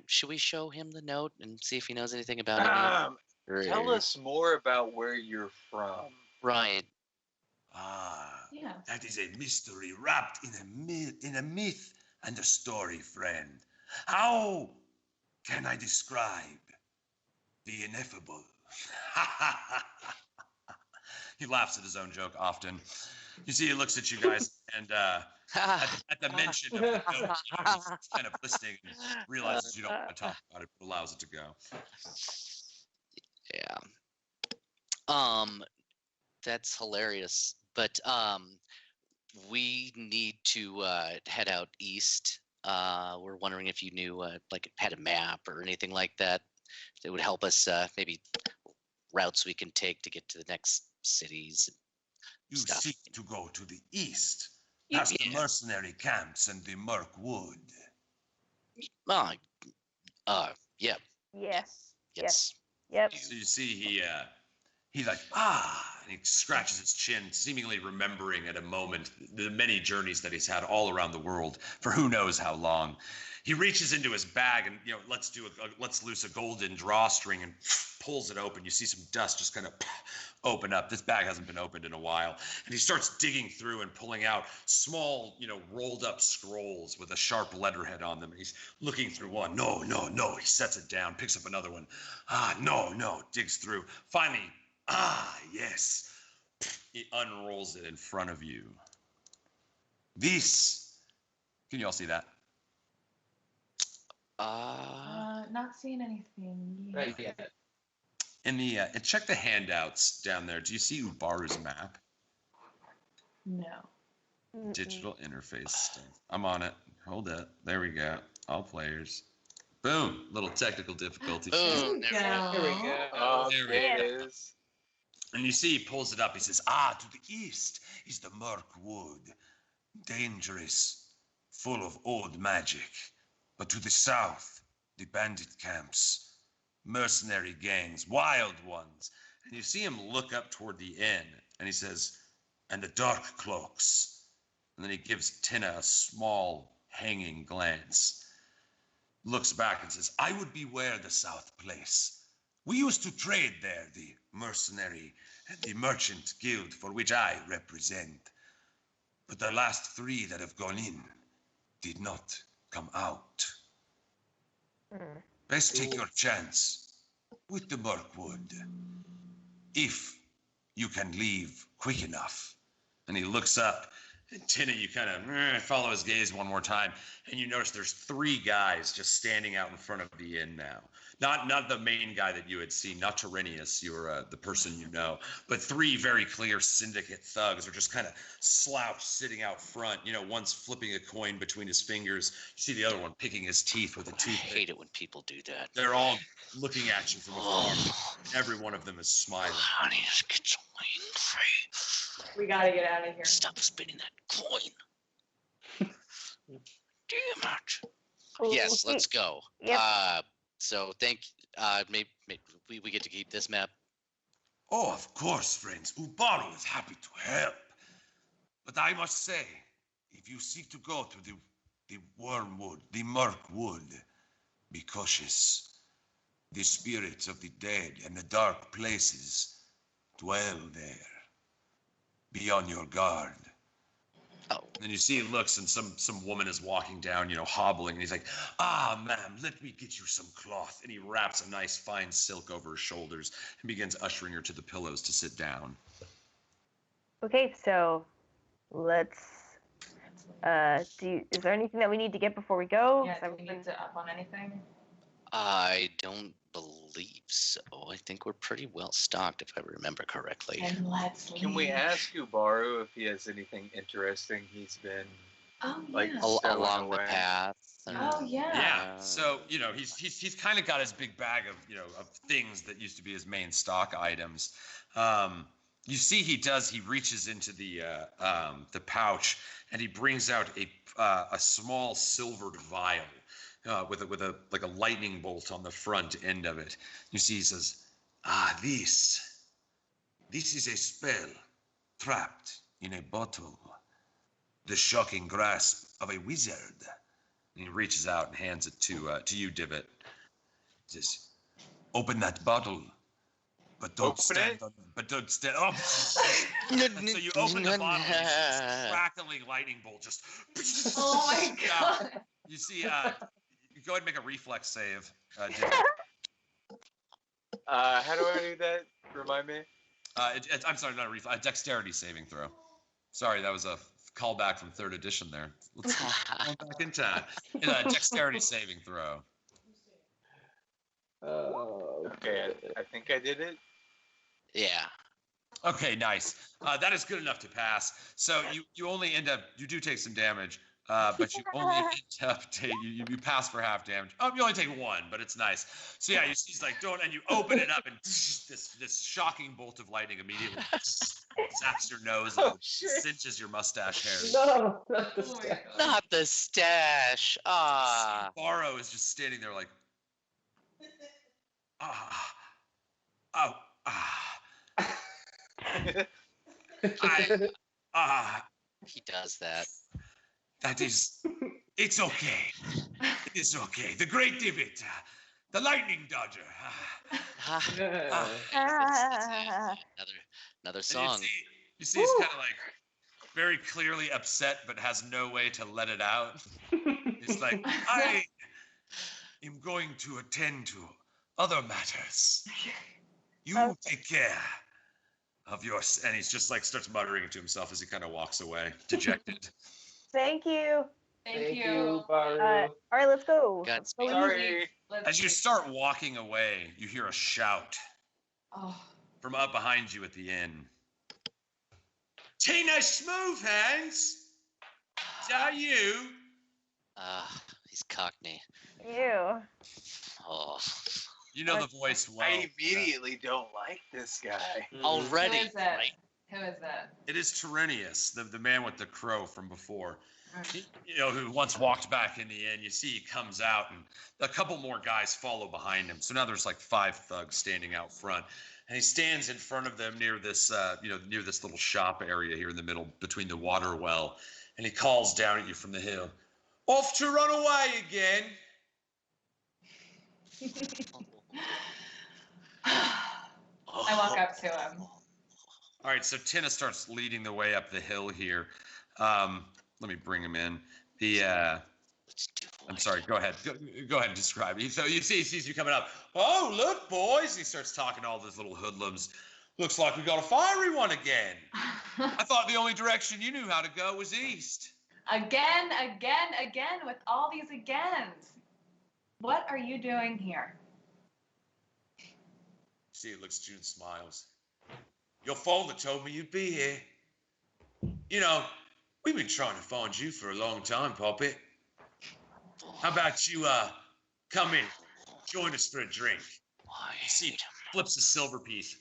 Speaker 4: Should we show him the note and see if he knows anything about it?
Speaker 5: Tell us more about where you're from.
Speaker 4: Right.
Speaker 6: Yeah.
Speaker 1: That is a mystery wrapped in a myth and a story, friend. How can I describe the ineffable? He laughs at his own joke often. You see, he looks at you guys, and at the mention of the note, he's kind of listening and realizes you don't want to talk about it, but allows it to go.
Speaker 4: Yeah. That's hilarious. But we need to head out east. We're wondering if you knew, had a map or anything like that that would help us, maybe routes we can take to get to the next cities.
Speaker 1: You
Speaker 4: Stuff.
Speaker 1: seek to go to the east, past the mercenary camps and the Murk Wood.
Speaker 4: Yeah.
Speaker 3: Yes.
Speaker 4: Yes.
Speaker 3: Yep.
Speaker 1: So you see he's like, and he scratches his chin, seemingly remembering at a moment the many journeys that he's had all around the world for who knows how long. He reaches into his bag and lets loose a golden drawstring and pulls it open. You see some dust just kind of open up. This bag hasn't been opened in a while. And he starts digging through and pulling out small, rolled up scrolls with a sharp letterhead on them. And he's looking through one. No. He sets it down, picks up another one. No. Digs through. Finally, yes. He unrolls it in front of you. This, can you all see that?
Speaker 6: Not seeing anything.
Speaker 2: right, yeah.
Speaker 1: In the check the handouts down there. Do you see Ubaru's map?
Speaker 6: No.
Speaker 1: Digital interface stuff. I'm on it. Hold it. There we go. All players. Boom. Little technical difficulty.
Speaker 4: Boom.
Speaker 2: Here we go.
Speaker 5: Oh,
Speaker 1: There we
Speaker 5: there
Speaker 1: go.
Speaker 5: it is.
Speaker 1: And you see he pulls it up. He says, to the east is the Murk Wood. Dangerous, full of old magic. But to the south, the bandit camps, mercenary gangs, wild ones. And you see him look up toward the inn, and he says, and the dark cloaks. And then he gives Tina a small, hanging glance. Looks back and says, I would beware the south place. We used to trade there, the mercenary and the merchant guild for which I represent. But the last 3 that have gone in did not come out. Best take your chance with the Mirkwood. If you can leave quick enough. And he looks up And Tina, you kind of follow his gaze one more time, and you notice there's 3 guys just standing out in front of the inn now. Not the main guy that you had seen, not Tyrenius, you're the person you know, but 3 very clear syndicate thugs are just kind of slouched sitting out front. You know, one's flipping a coin between his fingers. You see the other one picking his teeth with a
Speaker 4: I
Speaker 1: toothpick.
Speaker 4: hate it when people do that.
Speaker 1: They're all looking at you from afar. Every one of them is smiling.
Speaker 4: Honey, just get some wine free.
Speaker 6: We gotta get out of here.
Speaker 4: Stop spinning that coin. Damn it.
Speaker 3: Ooh,
Speaker 4: Yes, let's go.
Speaker 3: Yep.
Speaker 4: So maybe we get to keep this map.
Speaker 1: Oh, of course, friends. Ubaru is happy to help. But I must say, if you seek to go to the wormwood, the murk wood, be cautious. The spirits of the dead and the dark places dwell there. Be on your guard.
Speaker 4: Oh.
Speaker 1: And you see he looks, and some woman is walking down, you know, hobbling, and he's like, "Ah, ma'am, let me get you some cloth." And he wraps a nice fine silk over his shoulders and begins ushering her to the pillows to sit down.
Speaker 3: Okay, so let's. Is there anything that we need to get before we go?
Speaker 6: Yeah, do we need to up on anything?
Speaker 4: I don't believe so. I think we're pretty well stocked, if I remember correctly.
Speaker 6: And let's leave.
Speaker 5: Can we ask Ubaru if he has anything interesting he's been
Speaker 6: Oh, yeah.
Speaker 5: like
Speaker 4: Along the
Speaker 5: away?
Speaker 4: path.
Speaker 6: Oh, yeah.
Speaker 1: Yeah. So you know he's kind of got his big bag of of things that used to be his main stock items. You see he reaches into the pouch and he brings out a small silvered vial. With a like a lightning bolt on the front end of it. You see, he says, this is a spell trapped in a bottle. The shocking grasp of a wizard." And he reaches out and hands it to you, Divot. He says, "Open that bottle, but don't stand on them. But don't stand. Oh, so you open the bottle, and you see this crackling lightning bolt just.
Speaker 6: Oh my god.
Speaker 1: You see, go ahead and make a reflex save. Divot.
Speaker 5: How do I do that? Remind me.
Speaker 1: I'm sorry, not a reflex. A dexterity saving throw. Sorry, that was a callback from 3rd edition there. Let's go back in time. Dexterity saving throw.
Speaker 5: Okay, I think I did it.
Speaker 4: Yeah.
Speaker 1: Okay, nice. That is good enough to pass. So you only end up, you do take some damage, but you only end up you pass for half damage. Oh, you only take 1, but it's nice. So yeah, he's like, don't, and you open it up, and this shocking bolt of lightning immediately zaps your nose and cinches your mustache hairs.
Speaker 2: No, not the
Speaker 6: Oh my
Speaker 2: stash.
Speaker 6: God.
Speaker 4: Not the stash.
Speaker 1: Barrow is just standing there like, oh,
Speaker 4: He does that.
Speaker 1: It's okay. It is okay. The great Divot, the lightning dodger.
Speaker 4: Another
Speaker 1: And
Speaker 4: song.
Speaker 1: You see he's kind of like very clearly upset, but has no way to let it out. It's like, I am going to attend to other matters. You take care of yours. And he's just like starts muttering to himself as he kind of walks away, dejected.
Speaker 3: Thank you.
Speaker 6: Thank you.
Speaker 2: Baru.
Speaker 3: All right, let's go.
Speaker 4: Godspeed.
Speaker 3: Let's go easy.
Speaker 5: Sorry.
Speaker 1: As you start walking away, you hear a shout
Speaker 6: Oh.
Speaker 1: from up behind you at the inn. Tina Smoothhands! Is that you?
Speaker 4: He's Cockney.
Speaker 3: Ew.
Speaker 4: Oh.
Speaker 1: You know the voice well.
Speaker 5: I immediately don't like this guy.
Speaker 4: Already,
Speaker 6: Who is that?
Speaker 4: right?
Speaker 6: Who is that?
Speaker 1: It is Tyrenius, the man with the crow from before. Who once walked back in the inn. You see he comes out, and a couple more guys follow behind him. So now there's like 5 thugs standing out front, and he stands in front of them near this, near this little shop area here in the middle between the water well, and he calls down at you from the hill, "Off to run away again."
Speaker 6: I walk up to him.
Speaker 1: All right, so Tina starts leading the way up the hill here. Let me bring him in. I'm sorry. Go ahead. Go ahead and describe it. So he sees you coming up. "Oh, look, boys!" He starts talking to all those little hoodlums. Looks like we got a fiery one again. I thought the only direction you knew how to go was east.
Speaker 6: Again, with all these agains. What are you doing here?
Speaker 1: See, it looks at you and smiles. Your father told me you'd be here. You know, we've been trying to find you for a long time, Poppet. How about you, come in, join us for a drink? See, flips a silver piece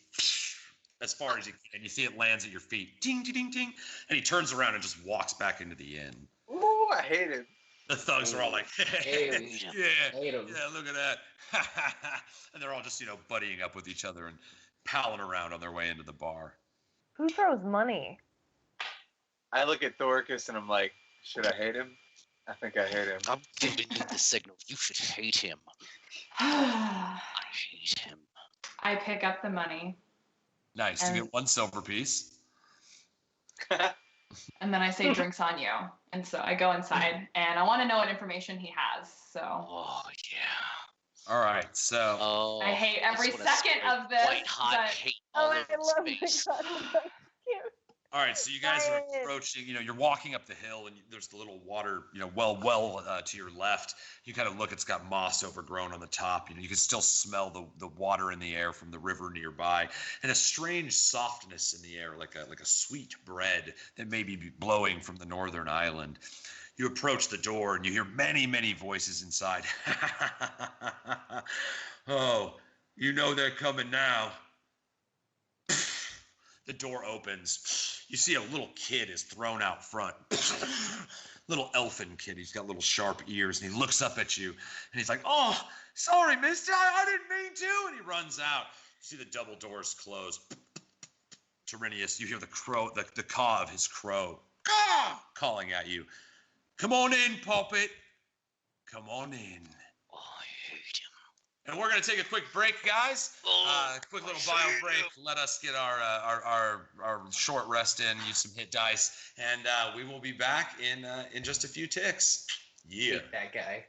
Speaker 1: as far as he can. You see it lands at your feet. Ding, ding, ding, ding. And he turns around and just walks back into the inn.
Speaker 5: Ooh, I hate him.
Speaker 1: The thugs are all like,
Speaker 2: Hate him.
Speaker 1: yeah, look at that. And they're all just, buddying up with each other and palling around on their way into the bar.
Speaker 3: Who throws money?
Speaker 5: I look at Thorcus and I'm like, should I hate him? I think I hate him.
Speaker 4: I'm giving you the signal. You should hate him. I hate him.
Speaker 6: I pick up the money.
Speaker 1: Nice. You get one silver piece.
Speaker 6: And then I say, drinks on you. And so I go inside, and I want to know what information he has. So.
Speaker 4: Oh, yeah.
Speaker 1: All right, so.
Speaker 4: Oh,
Speaker 6: I hate every second of this.
Speaker 4: White hot
Speaker 6: but...
Speaker 4: hate all
Speaker 3: I
Speaker 4: over
Speaker 3: love
Speaker 4: space.
Speaker 3: the cute.
Speaker 1: All right, so you guys are approaching, you're walking up the hill, and there's the little water, well to your left. You kind of look, it's got moss overgrown on the top. You can still smell the water in the air from the river nearby, and a strange softness in the air, like a sweet bread that may be blowing from the northern island. You approach the door, and you hear many, many voices inside. Oh, you know they're coming now. The door opens. You see a little kid is thrown out front. Little elfin kid. He's got little sharp ears, and he looks up at you, and he's like, "Oh, sorry, mister. I didn't mean to." And he runs out. You see the double doors close. Tyrrhenius, you hear the crow, the caw of his crow, calling at you. "Come on in, Poppet. Come on in."
Speaker 4: Oh, I hate him.
Speaker 1: And we're going to take a quick break, guys. Quick little bio break. Let us get our short rest in, use some hit dice, and we will be back in just a few ticks. Yeah.
Speaker 2: Hate that guy.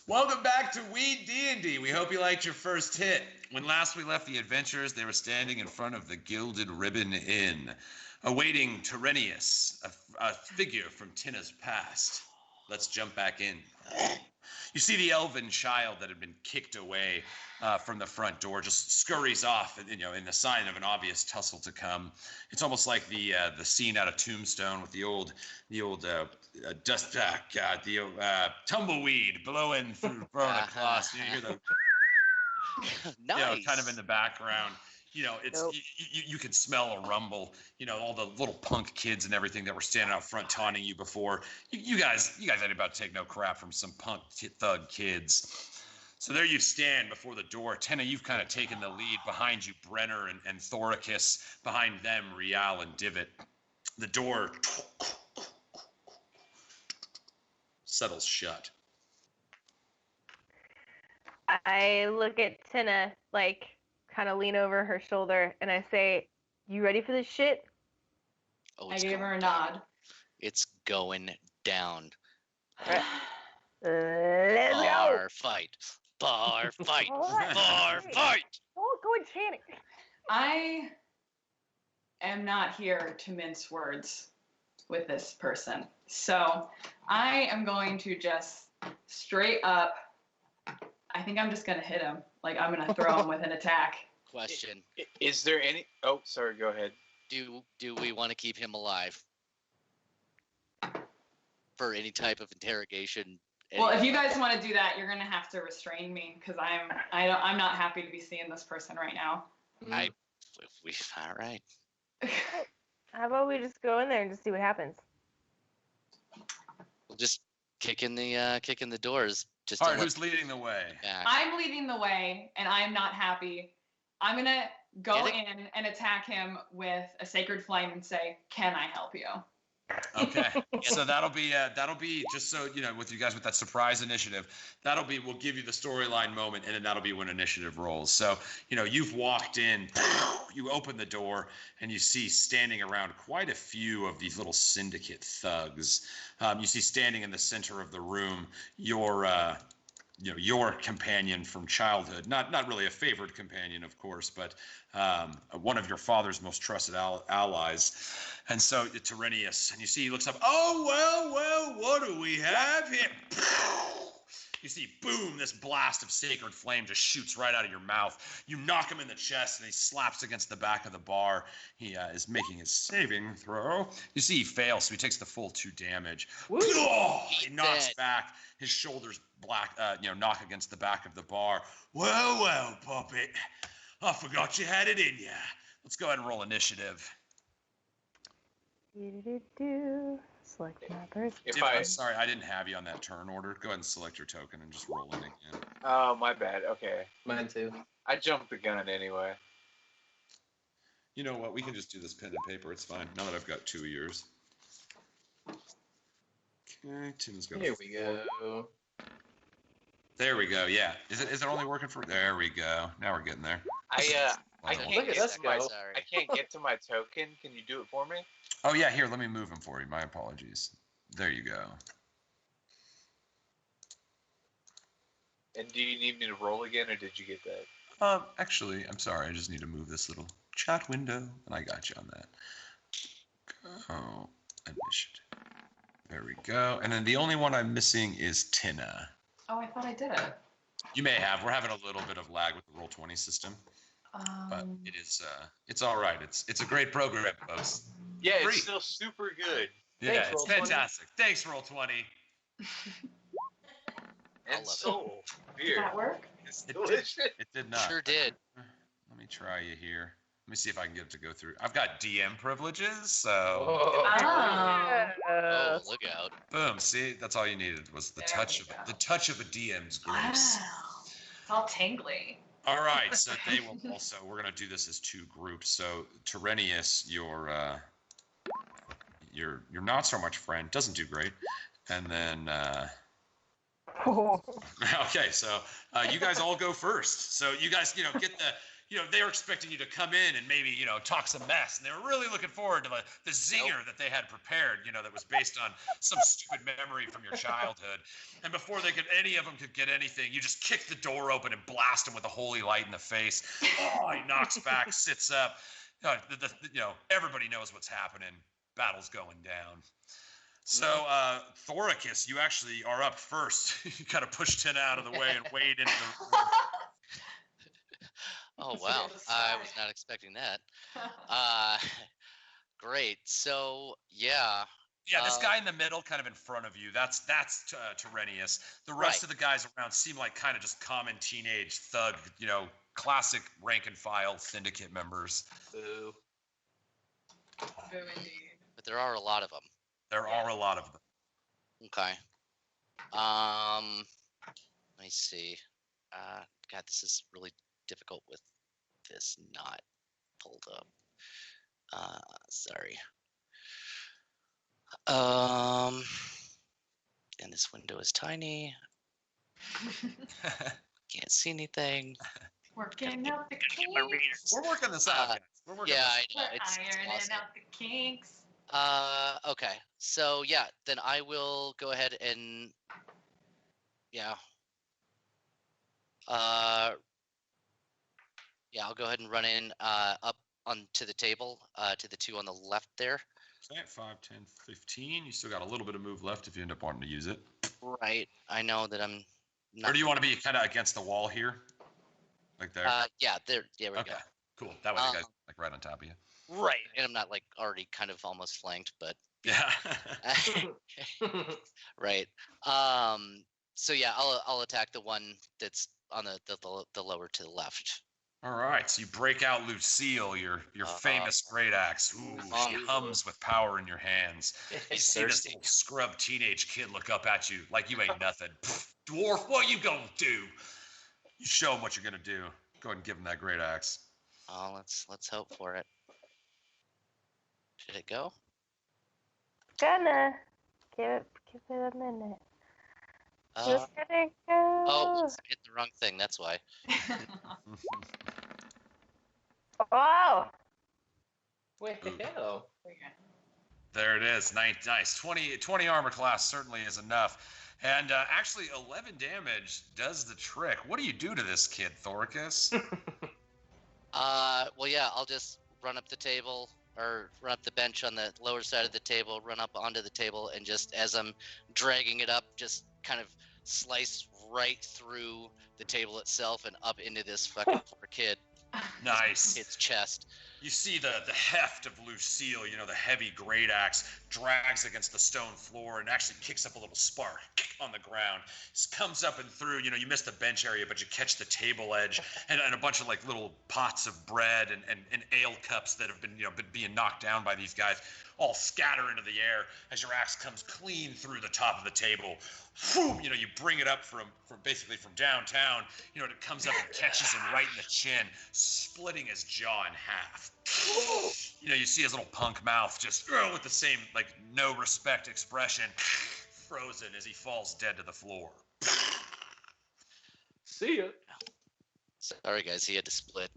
Speaker 1: Welcome back to WeeD&D. We hope you liked your first hit. When last we left the adventurers, they were standing in front of the Gilded Ribbon Inn, awaiting Terenius, a figure from Tina's past. Let's jump back in. You see the elven child that had been kicked away from the front door just scurries off, in a sign of an obvious tussle to come. It's almost like the scene out of Tombstone with the old dust tumbleweed blowing through across. You hear the
Speaker 4: Nice.
Speaker 1: kind of in the background. It's you can smell a rumble. All the little punk kids and everything that were standing out front taunting you before. You guys ain't about to take no crap from some punk thug kids. So there you stand before the door. Tenna, you've kind of taken the lead. Behind you, Brenner and Thoricus. Behind them, Rial and Divot. The door settles shut.
Speaker 3: I look at Tina, kind of lean over her shoulder, and I say, "You ready for this shit?"
Speaker 4: Oh,
Speaker 6: I
Speaker 4: it's
Speaker 6: gave her a
Speaker 4: going down.
Speaker 6: nod.
Speaker 4: It's going down.
Speaker 3: Let's go.
Speaker 4: Bar fight. Bar fight.
Speaker 3: Alright.
Speaker 4: Bar fight.
Speaker 3: Go and chant it.
Speaker 6: I am not here to mince words with this person. So I am going to just straight up, I think I'm just going to hit him. I'm going to throw him with an attack.
Speaker 4: Question.
Speaker 5: Is there any? Oh, sorry. Go ahead.
Speaker 4: Do we want to keep him alive for any type of interrogation?
Speaker 6: Well, if you guys want to do that, you're going to have to restrain me because I'm not happy to be seeing this person right now.
Speaker 4: All right.
Speaker 3: How about we just go in there and just see what happens?
Speaker 4: We'll just kick in the doors. Just
Speaker 1: All
Speaker 4: to
Speaker 1: right,
Speaker 4: let
Speaker 1: who's leading the way?
Speaker 4: back.
Speaker 6: I'm leading the way, and I'm not happy. I'm going to go
Speaker 4: Get it?
Speaker 6: in and attack him with a sacred flame and say, "Can I help you?"
Speaker 1: Okay, so that'll be just so with you guys with that surprise initiative. We'll give you the storyline moment, and then that'll be when initiative rolls. So you've walked in, you open the door, and you see standing around quite a few of these little syndicate thugs. You see standing in the center of the room your companion from childhood, not really a favored companion, of course, but one of your father's most trusted allies. And so Terenius, and you see he looks up, "Oh, well, what do we have here?" You see, boom, this blast of sacred flame just shoots right out of your mouth. You knock him in the chest, and he slaps against the back of the bar. He is making his saving throw. You see he fails, so he takes the full 2 damage. He knocks back. His shoulders knock against the back of the bar. Well, puppet. I forgot you had it in ya. Let's go ahead and roll initiative.
Speaker 3: Select my person.
Speaker 1: I'm sorry, I didn't have you on that turn order. Go ahead and select your token and just roll it again.
Speaker 5: Oh, my bad. Okay.
Speaker 2: Mine too.
Speaker 5: I jumped the gun anyway.
Speaker 1: You know what? We can just do this pen and paper. It's fine. Now that I've got 2 of yours. Okay, Tim's got.
Speaker 2: Here we go.
Speaker 1: There we go. Yeah. Is it only working for? There we go. Now we're getting there.
Speaker 5: I
Speaker 1: Look
Speaker 5: can't
Speaker 2: at
Speaker 5: get
Speaker 2: us
Speaker 5: to my.
Speaker 2: go.
Speaker 4: Sorry.
Speaker 5: I can't get to my token. Can you do it for me?
Speaker 1: Oh yeah, here. Let me move them for you. My apologies. There you go.
Speaker 5: And do you need me to roll again, or did you get that?
Speaker 1: Actually, I'm sorry. I just need to move this little chat window, and I got you on that. Go initiative. There we go. And then the only one I'm missing is Tina.
Speaker 6: Oh, I thought I did it.
Speaker 1: You may have. We're having a little bit of lag with the Roll20 system, but it is. It's all right. It's a great program, folks.
Speaker 5: Yeah,
Speaker 1: Free.
Speaker 5: it's still super good.
Speaker 1: Yeah,
Speaker 2: Thanks,
Speaker 1: it's
Speaker 2: Roll20.
Speaker 1: fantastic. Thanks, Roll20.
Speaker 5: And
Speaker 4: love
Speaker 5: so
Speaker 6: Did
Speaker 5: weird.
Speaker 6: that work?
Speaker 5: It's
Speaker 1: It
Speaker 5: delicious.
Speaker 1: did. It did not.
Speaker 4: Sure did.
Speaker 1: Let me try you here. Let me see if I can get it to go through. I've got DM privileges, so
Speaker 2: Oh,
Speaker 4: Oh, look out.
Speaker 1: boom. See, that's all you needed was the
Speaker 6: There
Speaker 1: touch
Speaker 6: we
Speaker 1: of
Speaker 6: go.
Speaker 1: the touch of a DM's grace.
Speaker 6: Wow. It's all tingly.
Speaker 1: All right, so they will also. We're gonna do this as 2 groups. So Terenius, your not so much friend doesn't do great, and then okay, so you guys all go first. So you guys, get they were expecting you to come in and maybe, talk some mess. And they were really looking forward to the zinger that they had prepared, that was based on some stupid memory from your childhood. And before any of them could get anything, you just kick the door open and blast him with a holy light in the face. Oh, he knocks back, sits up. Everybody knows what's happening. Battle's going down. So, Thoricus, you actually are up first. You kind of push Tina out of the way and wade into the room.
Speaker 4: Oh, wow. I was not expecting that. Great. So, yeah.
Speaker 1: Yeah, this guy in the middle, kind of in front of you, that's Terenius. The rest of the guys around seem like kind of just common teenage thug, classic rank and file syndicate members.
Speaker 4: Boo.
Speaker 6: Boo indeed.
Speaker 4: But there are a lot of them.
Speaker 1: There are a lot of them.
Speaker 4: Okay. Let me see. God, this is really difficult with this not pulled up. Sorry. And this window is tiny. Can't see anything.
Speaker 6: Working out the kinks.
Speaker 1: We're working this out, guys. We're working
Speaker 4: Yeah,
Speaker 1: this
Speaker 4: I know.
Speaker 6: We're
Speaker 4: It's
Speaker 6: ironing
Speaker 4: awesome.
Speaker 6: out the kinks.
Speaker 4: Okay. So yeah, then I will go ahead and I'll go ahead and run in up onto the table to the two on the left there.
Speaker 1: Okay, 5, 10, 15. You still got a little bit of move left if you end up wanting to use it.
Speaker 4: Right. I know that I'm not.
Speaker 1: Or do you want to be kind of against the wall here? Like there?
Speaker 4: Yeah, there. Yeah, we
Speaker 1: Okay,
Speaker 4: go.
Speaker 1: cool. That way the guy's like right on top of you.
Speaker 4: Right. And I'm not like already kind of almost flanked, but
Speaker 1: Yeah.
Speaker 4: right. So yeah, I'll attack the one that's on the lower to the left.
Speaker 1: All right, so you break out Lucille, your famous great axe. Ooh, she hums with power in your hands. You see this little scrub teenage kid look up at you like you ain't nothing. Pfft, dwarf, what you gonna do? You show him what you're gonna do. Go ahead and give him that great axe.
Speaker 4: Oh, let's hope for it. Did it go?
Speaker 3: Gonna give it a minute. Just gonna go.
Speaker 4: Oh, I hit the wrong thing. That's why.
Speaker 3: Wow.
Speaker 2: Well,
Speaker 1: There it is. Nice. 20 armor class certainly is enough. And actually, 11 damage does the trick. What do you do to this kid, Thoricus?
Speaker 4: Well, yeah, I'll just run up the table or run up the bench on the lower side of the table, run up onto the table, and just as I'm dragging it up, just kind of slice right through the table itself and up into this fucking poor kid.
Speaker 1: Nice.
Speaker 4: Kid's chest.
Speaker 1: You see the heft of Lucille, the heavy great axe, drags against the stone floor and actually kicks up a little spark on the ground. Just comes up and through, you miss the bench area, but you catch the table edge and a bunch of like little pots of bread and ale cups that have been, been being knocked down by these guys all scatter into the air as your axe comes clean through the top of the table. Boom, you bring it up from basically from downtown, and it comes up and catches him right in the chin, splitting his jaw in half. You see his little punk mouth just with the same like no respect expression, frozen as he falls dead to the floor.
Speaker 2: see ya.
Speaker 4: Sorry, guys, he had to split.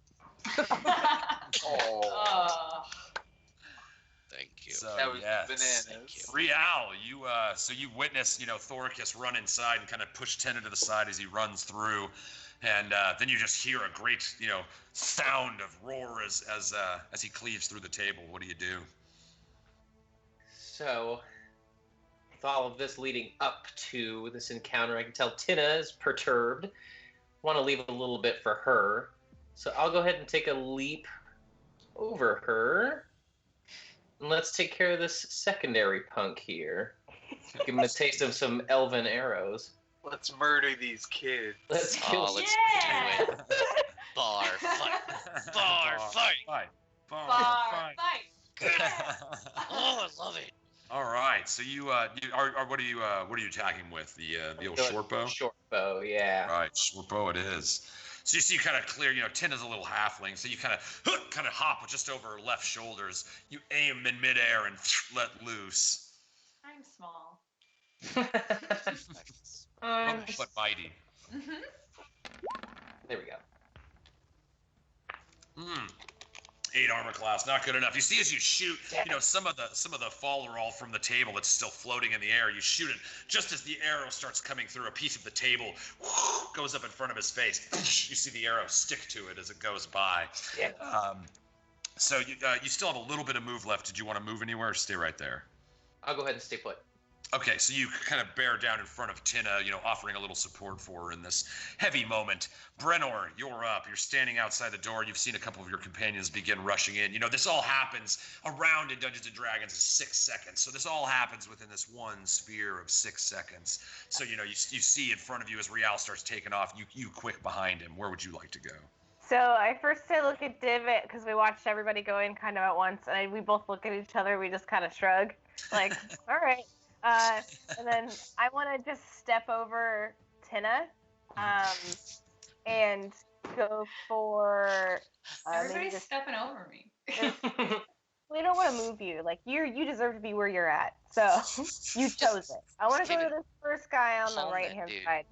Speaker 2: Oh.
Speaker 4: Thank you.
Speaker 1: So
Speaker 5: That was
Speaker 1: yes.
Speaker 5: bananas.
Speaker 4: Thank you.
Speaker 1: Rial, you witness, Thoricus run inside and kind of push Tena to the side as he runs through, and then you just hear a great, sound of roar as he cleaves through the table. What do you do?
Speaker 2: So, with all of this leading up to this encounter, I can tell Tina is perturbed. Want to leave a little bit for her. So I'll go ahead and take a leap over her. And let's take care of this secondary punk here. Give him a taste of some elven arrows.
Speaker 5: Let's murder these kids.
Speaker 2: Let's kill
Speaker 4: Oh, let's
Speaker 6: Yeah.
Speaker 4: do it. Bar fight. Bar fight.
Speaker 1: Bar
Speaker 6: Bar
Speaker 1: fight.
Speaker 6: fight.
Speaker 4: Oh, I love it.
Speaker 1: All right, so you what are you attacking with? The old short bow?
Speaker 2: Short bow, yeah.
Speaker 1: Right, short bow it is. So you see, kind of clear. Tina's a little halfling, so you kind of hop just over her left shoulders. You aim in midair and let loose.
Speaker 6: I'm small.
Speaker 1: But mighty.
Speaker 6: Mm-hmm.
Speaker 2: There we go.
Speaker 1: Hmm. 8 armor class, not good enough. You see, as you shoot, some of the folderol from the table that's still floating in the air. You shoot it just as the arrow starts coming through. A piece of the table goes up in front of his face. You see the arrow stick to it as it goes by.
Speaker 2: Yeah.
Speaker 1: So you still have a little bit of move left. Did you want to move anywhere or stay right there?
Speaker 2: I'll go ahead and stay put.
Speaker 1: Okay, so you kind of bear down in front of Tina, offering a little support for her in this heavy moment. Brennor, you're up. You're standing outside the door. You've seen a couple of your companions begin rushing in. This all happens around in Dungeons & Dragons in 6 seconds. So this all happens within this one sphere of 6 seconds. So, you see in front of you as Rial starts taking off, you quick behind him. Where would you like to go?
Speaker 3: So I first say look at Divot because we watched everybody go in kind of at once, and we both look at each other. We just kind of shrug, like, all right. And then I want to just step over Tina, and go for.
Speaker 6: Everybody's stepping over me.
Speaker 3: We don't want to move you. Like you deserve to be where you're at. So you chose it. I want to go to this first guy on the right-hand side,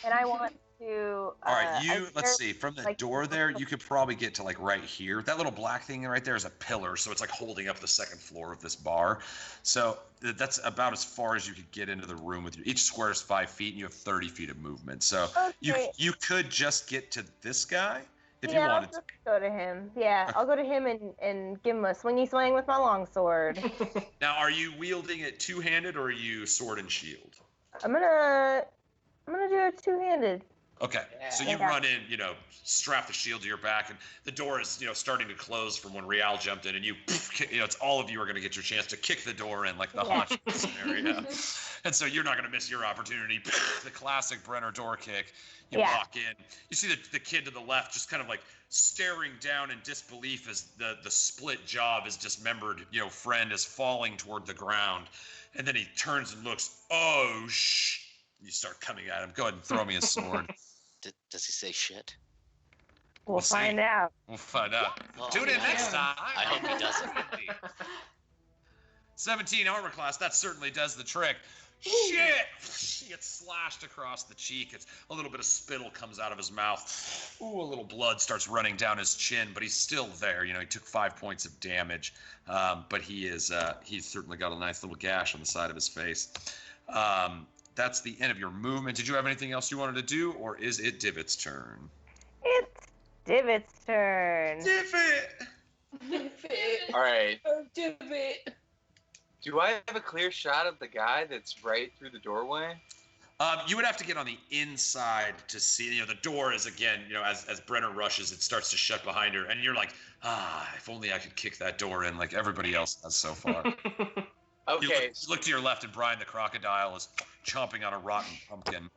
Speaker 3: and I want to.
Speaker 1: All right, let's see. From the door there, you could probably get to like right here. That little black thing right there is a pillar, so it's like holding up the second floor of this bar. So that's about as far as you could get into the room with you. Each square is 5 feet, and you have 30 feet of movement. So you could just get to this guy if you wanted
Speaker 3: I'll just go to him. Yeah, I'll go to him and give him a swingy swing with my longsword.
Speaker 1: Now, are you wielding it two-handed or are you sword and shield?
Speaker 3: I'm gonna do it two-handed.
Speaker 1: Okay, so you run in, strap the shield to your back, and the door is, starting to close from when Rial jumped in, and it's all of you are going to get your chance to kick the door in like the haunted scenario. And so you're not going to miss your opportunity. The classic Brenner door kick. You walk in. You see the kid to the left just kind of like staring down in disbelief as the split jaw of his dismembered, friend is falling toward the ground. And then he turns and looks, you start coming at him. Go ahead and throw me a sword.
Speaker 4: Does he say shit?
Speaker 3: We'll find out.
Speaker 1: We'll find out.
Speaker 4: Well,
Speaker 1: Tune in next time.
Speaker 4: I hope he doesn't.
Speaker 1: 17 armor class. That certainly does the trick. Shit! He gets slashed across the cheek. It's a little bit of spittle comes out of his mouth. Ooh, a little blood starts running down his chin, but he's still there. He took 5 points of damage, but he's certainly got a nice little gash on the side of his face. That's the end of your movement. Did you have anything else you wanted to do, or is it Divot's turn?
Speaker 3: It's Divot's turn.
Speaker 1: Divot!
Speaker 5: All right.
Speaker 2: Oh, Divot.
Speaker 5: Do I have a clear shot of the guy that's right through the doorway?
Speaker 1: You would have to get on the inside to see. The door is again, as Brenner rushes, it starts to shut behind her, and you're like, if only I could kick that door in like everybody else has so far.
Speaker 5: Okay.
Speaker 1: You look to your left, and Brian the crocodile is chomping on a rotten pumpkin.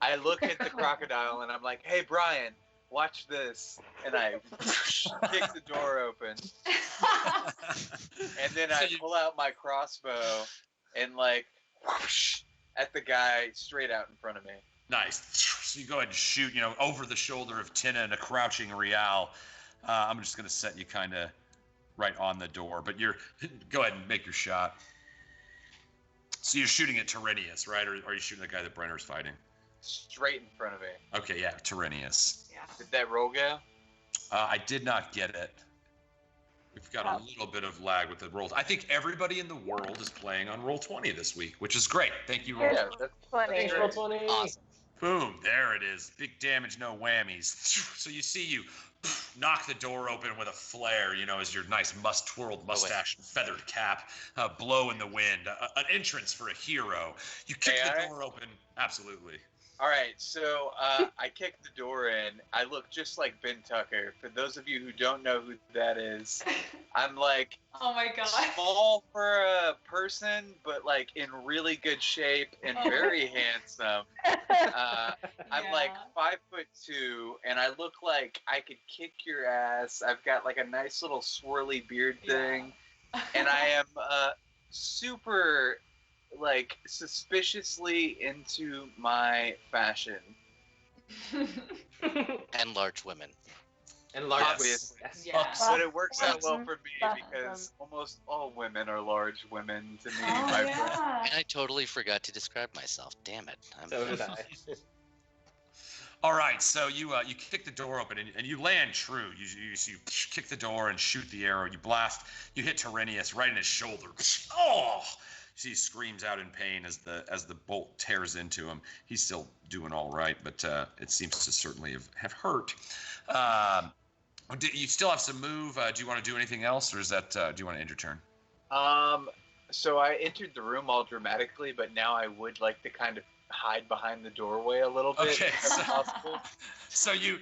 Speaker 5: I look at the crocodile, and I'm like, hey, Brian, watch this. And I kick the door open. And then I pull out my crossbow and, like, whoosh, at the guy straight out in front of me.
Speaker 1: Nice. So you go ahead and shoot, over the shoulder of Tina and a crouching Rial. I'm just going to set you kind of right on the door. But go ahead and make your shot. So you're shooting at Tyrenius, right? Or are you shooting the guy that Brenner's fighting?
Speaker 5: Straight in front of me.
Speaker 1: Okay, yeah, Tyrenius.
Speaker 6: Yeah.
Speaker 5: Did that roll go?
Speaker 1: I did not get it. We've got a little bit of lag with the rolls. I think everybody in the world is playing on Roll20 this week, which is great. Thank you, Roll.
Speaker 5: Yeah, that's
Speaker 3: Funny.
Speaker 5: great.
Speaker 2: Roll20.
Speaker 4: Awesome.
Speaker 1: Boom, there it is. Big damage, no whammies. So you see you knock the door open with a flare, as your nice twirled mustache and feathered cap blow in the wind. An entrance for a hero. You kick the door open. Absolutely.
Speaker 5: All right, so I kick the door in. I look just like Ben Tucker. For those of you who don't know who that is, I'm like
Speaker 6: Oh my god.
Speaker 5: small for a person, but like in really good shape and very handsome. I'm like 5'2", and I look like I could kick your ass. I've got like a nice little swirly beard thing, and I am super like suspiciously into my fashion.
Speaker 4: And large women.
Speaker 2: And large
Speaker 5: Obviously.
Speaker 2: Yes.
Speaker 6: Yeah.
Speaker 5: But it works out well for me
Speaker 3: Awesome.
Speaker 5: because almost all women are large women to me,
Speaker 6: Oh
Speaker 5: my friend.
Speaker 6: yeah.
Speaker 4: And I totally forgot to describe myself. Damn it.
Speaker 2: So did I.
Speaker 1: All right, so you kick the door open and you land true. You kick the door and shoot the arrow. You blast. You hit Tyrrhenius right in his shoulder. Oh! You see, he screams out in pain as the bolt tears into him. He's still doing all right, but it seems to certainly have hurt. You still have some move. Do you want to do anything else, or is that? Do you want to end your turn?
Speaker 5: So I entered the room all dramatically, but now I would like to kind of hide behind the doorway a little bit,
Speaker 1: Okay,
Speaker 5: if possible.
Speaker 1: So you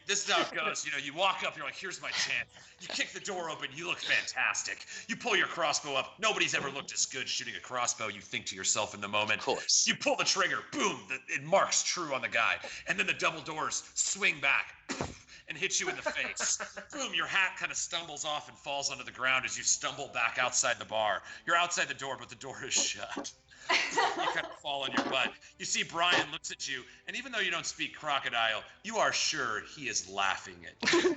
Speaker 1: this is how it goes. You walk up, you're like, here's my chance. You kick the door open, you look fantastic. You pull your crossbow up. Nobody's ever looked as good shooting a crossbow, you think to yourself in the moment.
Speaker 4: Of course.
Speaker 1: You pull the trigger, boom, it marks true on the guy. And then the double doors swing back and hit you in the face. Boom, your hat kind of stumbles off and falls onto the ground as you stumble back outside the bar. You're outside the door, but the door is shut. You kind of fall on your butt. You see Brian looks at you, and even though you don't speak crocodile, you are sure he is laughing at you.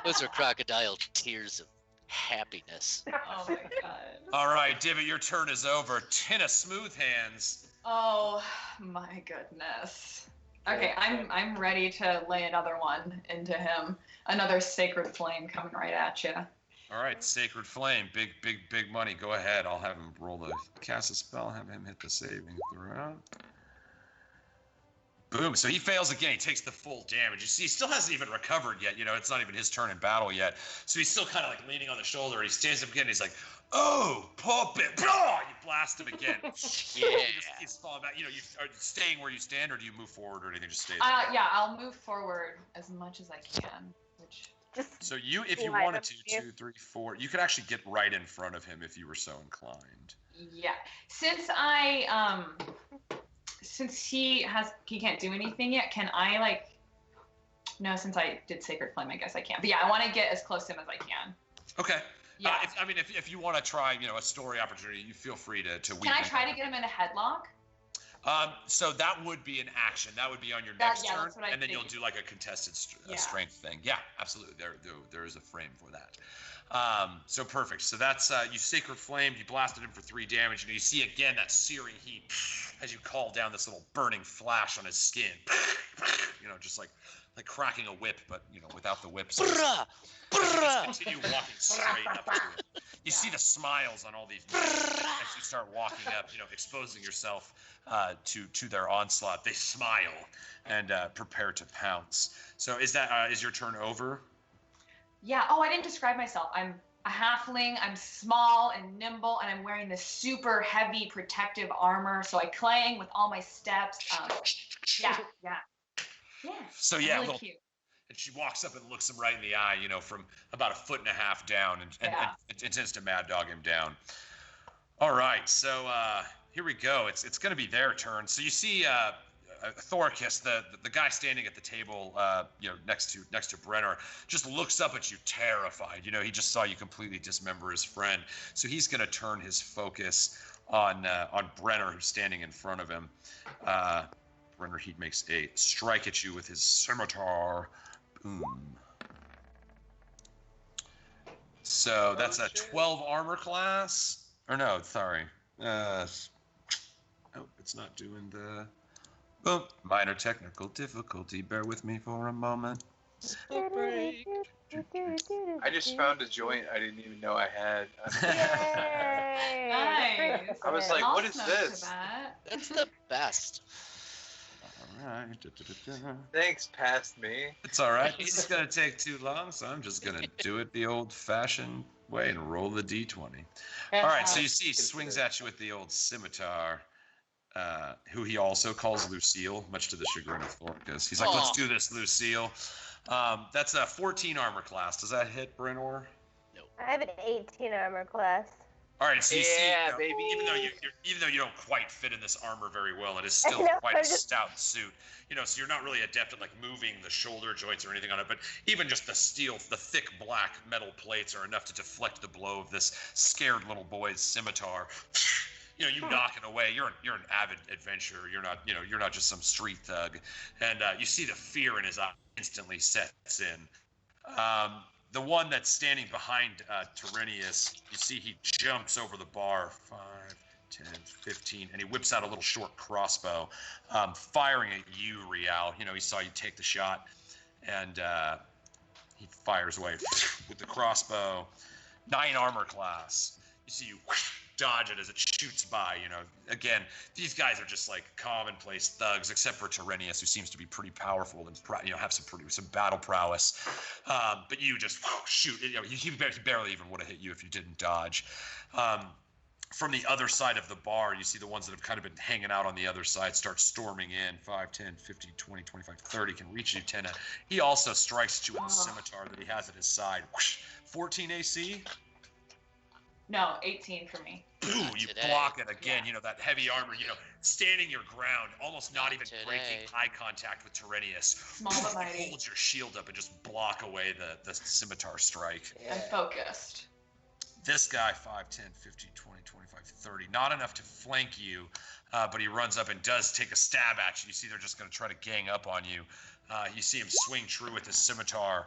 Speaker 4: Those are crocodile tears of happiness.
Speaker 6: Oh my god.
Speaker 1: All right, Divot, your turn is over. Tina Smoothhands.
Speaker 6: Oh my goodness. Okay, I'm ready to lay another one into him. Another sacred flame coming right at you.
Speaker 1: All right, Sacred Flame, big money. Go ahead. I'll have him roll the cast a spell, have him hit the saving throw. Boom. So he fails again. He takes the full damage. You see, he still hasn't even recovered yet. It's not even his turn in battle yet. So he's still kind of like leaning on the shoulder. He stands up again. And he's like, "Oh, pop it!" Oh, you blast him again.
Speaker 4: Yeah.
Speaker 1: He's falling back. You are staying where you stand, or do you move forward, or anything? Just stay.
Speaker 6: Yeah, I'll move forward as much as I can.
Speaker 1: So if you wanted to, 2, 3, 4, you could actually get right in front of him if you were so inclined.
Speaker 6: Yeah, since he can't do anything yet, can I no, since I did Sacred Flame, I guess I can't. But yeah, I want to get as close to him as I can.
Speaker 1: Okay.
Speaker 6: Yeah.
Speaker 1: If you want to try, a story opportunity, you feel free to.
Speaker 6: Can I try to get him in a headlock?
Speaker 1: So that would be an action. That would be on your next turn, and then you'll do like a contested strength thing. Yeah, absolutely. There is a frame for that. So perfect. So that's you Sacred Flame. You blasted him for 3 damage, and you see again that searing heat as you call down this little burning flash on his skin. Just like cracking a whip, but without the whip. So just continue walking straight up to him. You see the smiles on all these as you start walking up, exposing yourself to their onslaught. They smile and prepare to pounce. So is your turn over?
Speaker 6: Yeah. Oh, I didn't describe myself. I'm a halfling. I'm small and nimble, and I'm wearing this super heavy protective armor. So I clang with all my steps. Yeah.
Speaker 1: So
Speaker 6: really cute.
Speaker 1: And she walks up and looks him right in the eye, from about 1.5 feet down, and intends to mad dog him down. All right, so here we go. It's going to be their turn. So you see Thorkis, the guy standing at the table, next to Brenner, just looks up at you terrified. He just saw you completely dismember his friend. So he's going to turn his focus on Brenner, who's standing in front of him. Brenner, he makes a strike at you with his scimitar. Boom. So that's a 12 armor class. Or no, sorry. It's not doing the... Oh, minor technical difficulty. Bear with me for a moment.
Speaker 5: I just found a joint I didn't even know I had.
Speaker 6: Nice.
Speaker 5: I was like, what is this?
Speaker 4: That's the best.
Speaker 1: All right.
Speaker 5: Thanks, past me.
Speaker 1: It's all right. This is going to take too long, so I'm just going to do it the old-fashioned way and roll the d20. All right, so you see he swings at you with the old scimitar, who he also calls Lucille, much to the chagrin of Thorkis. He's like, let's do this, Lucille. That's a 14 armor class. Does that hit, Brenor?
Speaker 4: No.
Speaker 3: I have an 18 armor class.
Speaker 1: All right, so you see,
Speaker 5: baby.
Speaker 1: even though you don't quite fit in this armor very well, it is still quite a stout suit. So you're not really adept at moving the shoulder joints or anything on it, but even just the steel, the thick black metal plates are enough to deflect the blow of this scared little boy's scimitar. You knock it away. You're an avid adventurer. You're not just some street thug. And you see the fear in his eye instantly sets in. The one that's standing behind Tyrrhenius, you see he jumps over the bar. 5, 10, 15, and he whips out a little short crossbow, firing at you, Rial. You know, he saw you take the shot, and he fires away with the crossbow. 9 armor class. You see you dodge it as it shoots by. You know, again, these guys are just like commonplace thugs, except for Tyrenius, who seems to be pretty powerful and have some battle prowess. But you just shoot. You know, he barely even would have hit you if you didn't dodge. From the other side of the bar, you see the ones that have kind of been hanging out on the other side start storming in. 5, 10, 15, 20, 25, 30 can reach you, Tina. He also strikes at you with the scimitar that he has at his side. 14 AC?
Speaker 6: No, 18 for me.
Speaker 1: Ooh, you block it again. You know, that heavy armor, you know, standing your ground, almost not even breaking eye contact with Tyrenius.
Speaker 6: Small but mighty.
Speaker 1: Hold your shield up and just block away the scimitar strike.
Speaker 6: I'm focused.
Speaker 1: This guy, 5, 10, 15, 20, 25, 30. Not enough to flank you, but he runs up and does take a stab at you. You see they're just going to try to gang up on you. You see him swing true with his scimitar,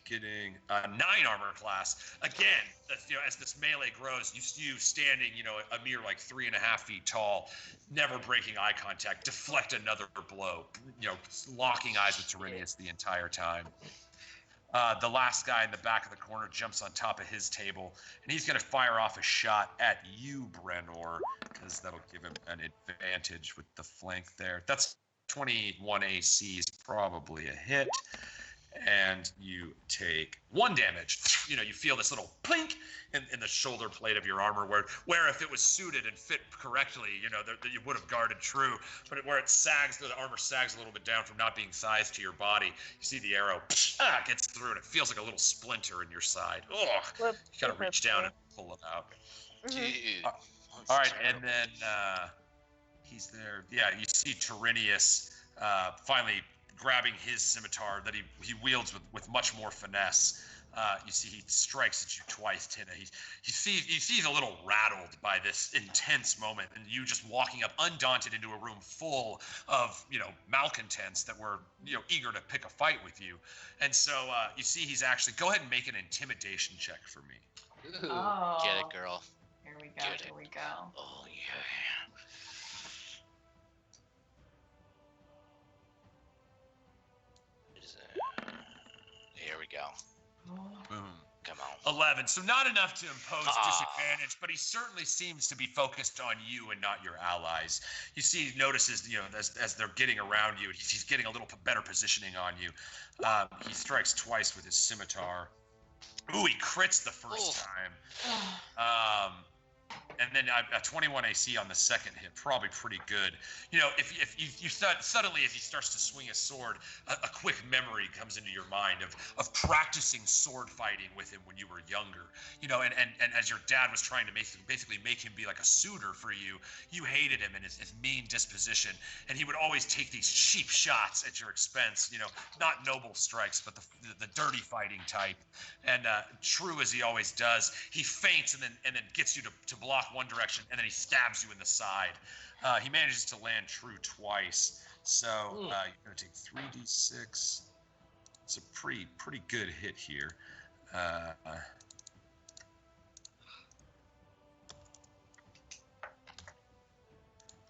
Speaker 1: getting 9 armor class. Again, you know, as this melee grows, you standing, you know, a mere like 3.5 feet tall, never breaking eye contact, deflect another blow, you know, locking eyes with Tyrenius the entire time. The last guy in the back of the corner jumps on top of his table, and he's going to fire off a shot at you, Brennor, because that'll give him an advantage with the flank there. That's 21 AC is probably a hit, and you take 1 damage. You know, you feel this little plink in the shoulder plate of your armor, where if it was suited and fit correctly, you know, you would have guarded true. But where it sags, the armor sags a little bit down from not being sized to your body. You see the arrow gets through, and it feels like a little splinter in your side. Oh, you gotta reach down and pull it out.
Speaker 4: Dude.
Speaker 1: All right, and then he's there. Yeah, you see Tyrenius finally grabbing his scimitar that he wields with much more finesse. You see he strikes at you twice, Tina. He sees a little rattled by this intense moment, and you just walking up undaunted into a room full of, you know, malcontents that were, you know, eager to pick a fight with you. And so you see he's actually, go ahead and make an intimidation check for me.
Speaker 4: Ooh,
Speaker 6: Oh.
Speaker 4: get it, girl.
Speaker 6: Here we go.
Speaker 4: Get
Speaker 6: Here
Speaker 4: it.
Speaker 6: we go.
Speaker 4: Oh, yeah. Here we go.
Speaker 1: Boom.
Speaker 4: Come on.
Speaker 1: 11. So not enough to impose disadvantage, but he certainly seems to be focused on you and not your allies. You see, he notices, you know, as they're getting around you, he's getting a little better positioning on you. He strikes twice with his scimitar. Ooh, he crits the first time. And then a 21 AC on the second hit, probably pretty good. You know, if you suddenly, as he starts to swing his sword, a quick memory comes into your mind of practicing sword fighting with him when you were younger. You know, and as your dad was trying to basically make him be like a suitor for you, you hated him and his mean disposition, and he would always take these cheap shots at your expense. You know, not noble strikes, but the dirty fighting type. And true as he always does, he feints and then gets you to block one direction, and then he stabs you in the side. He manages to land true twice. So you're gonna take 3d6. It's a pretty good hit here.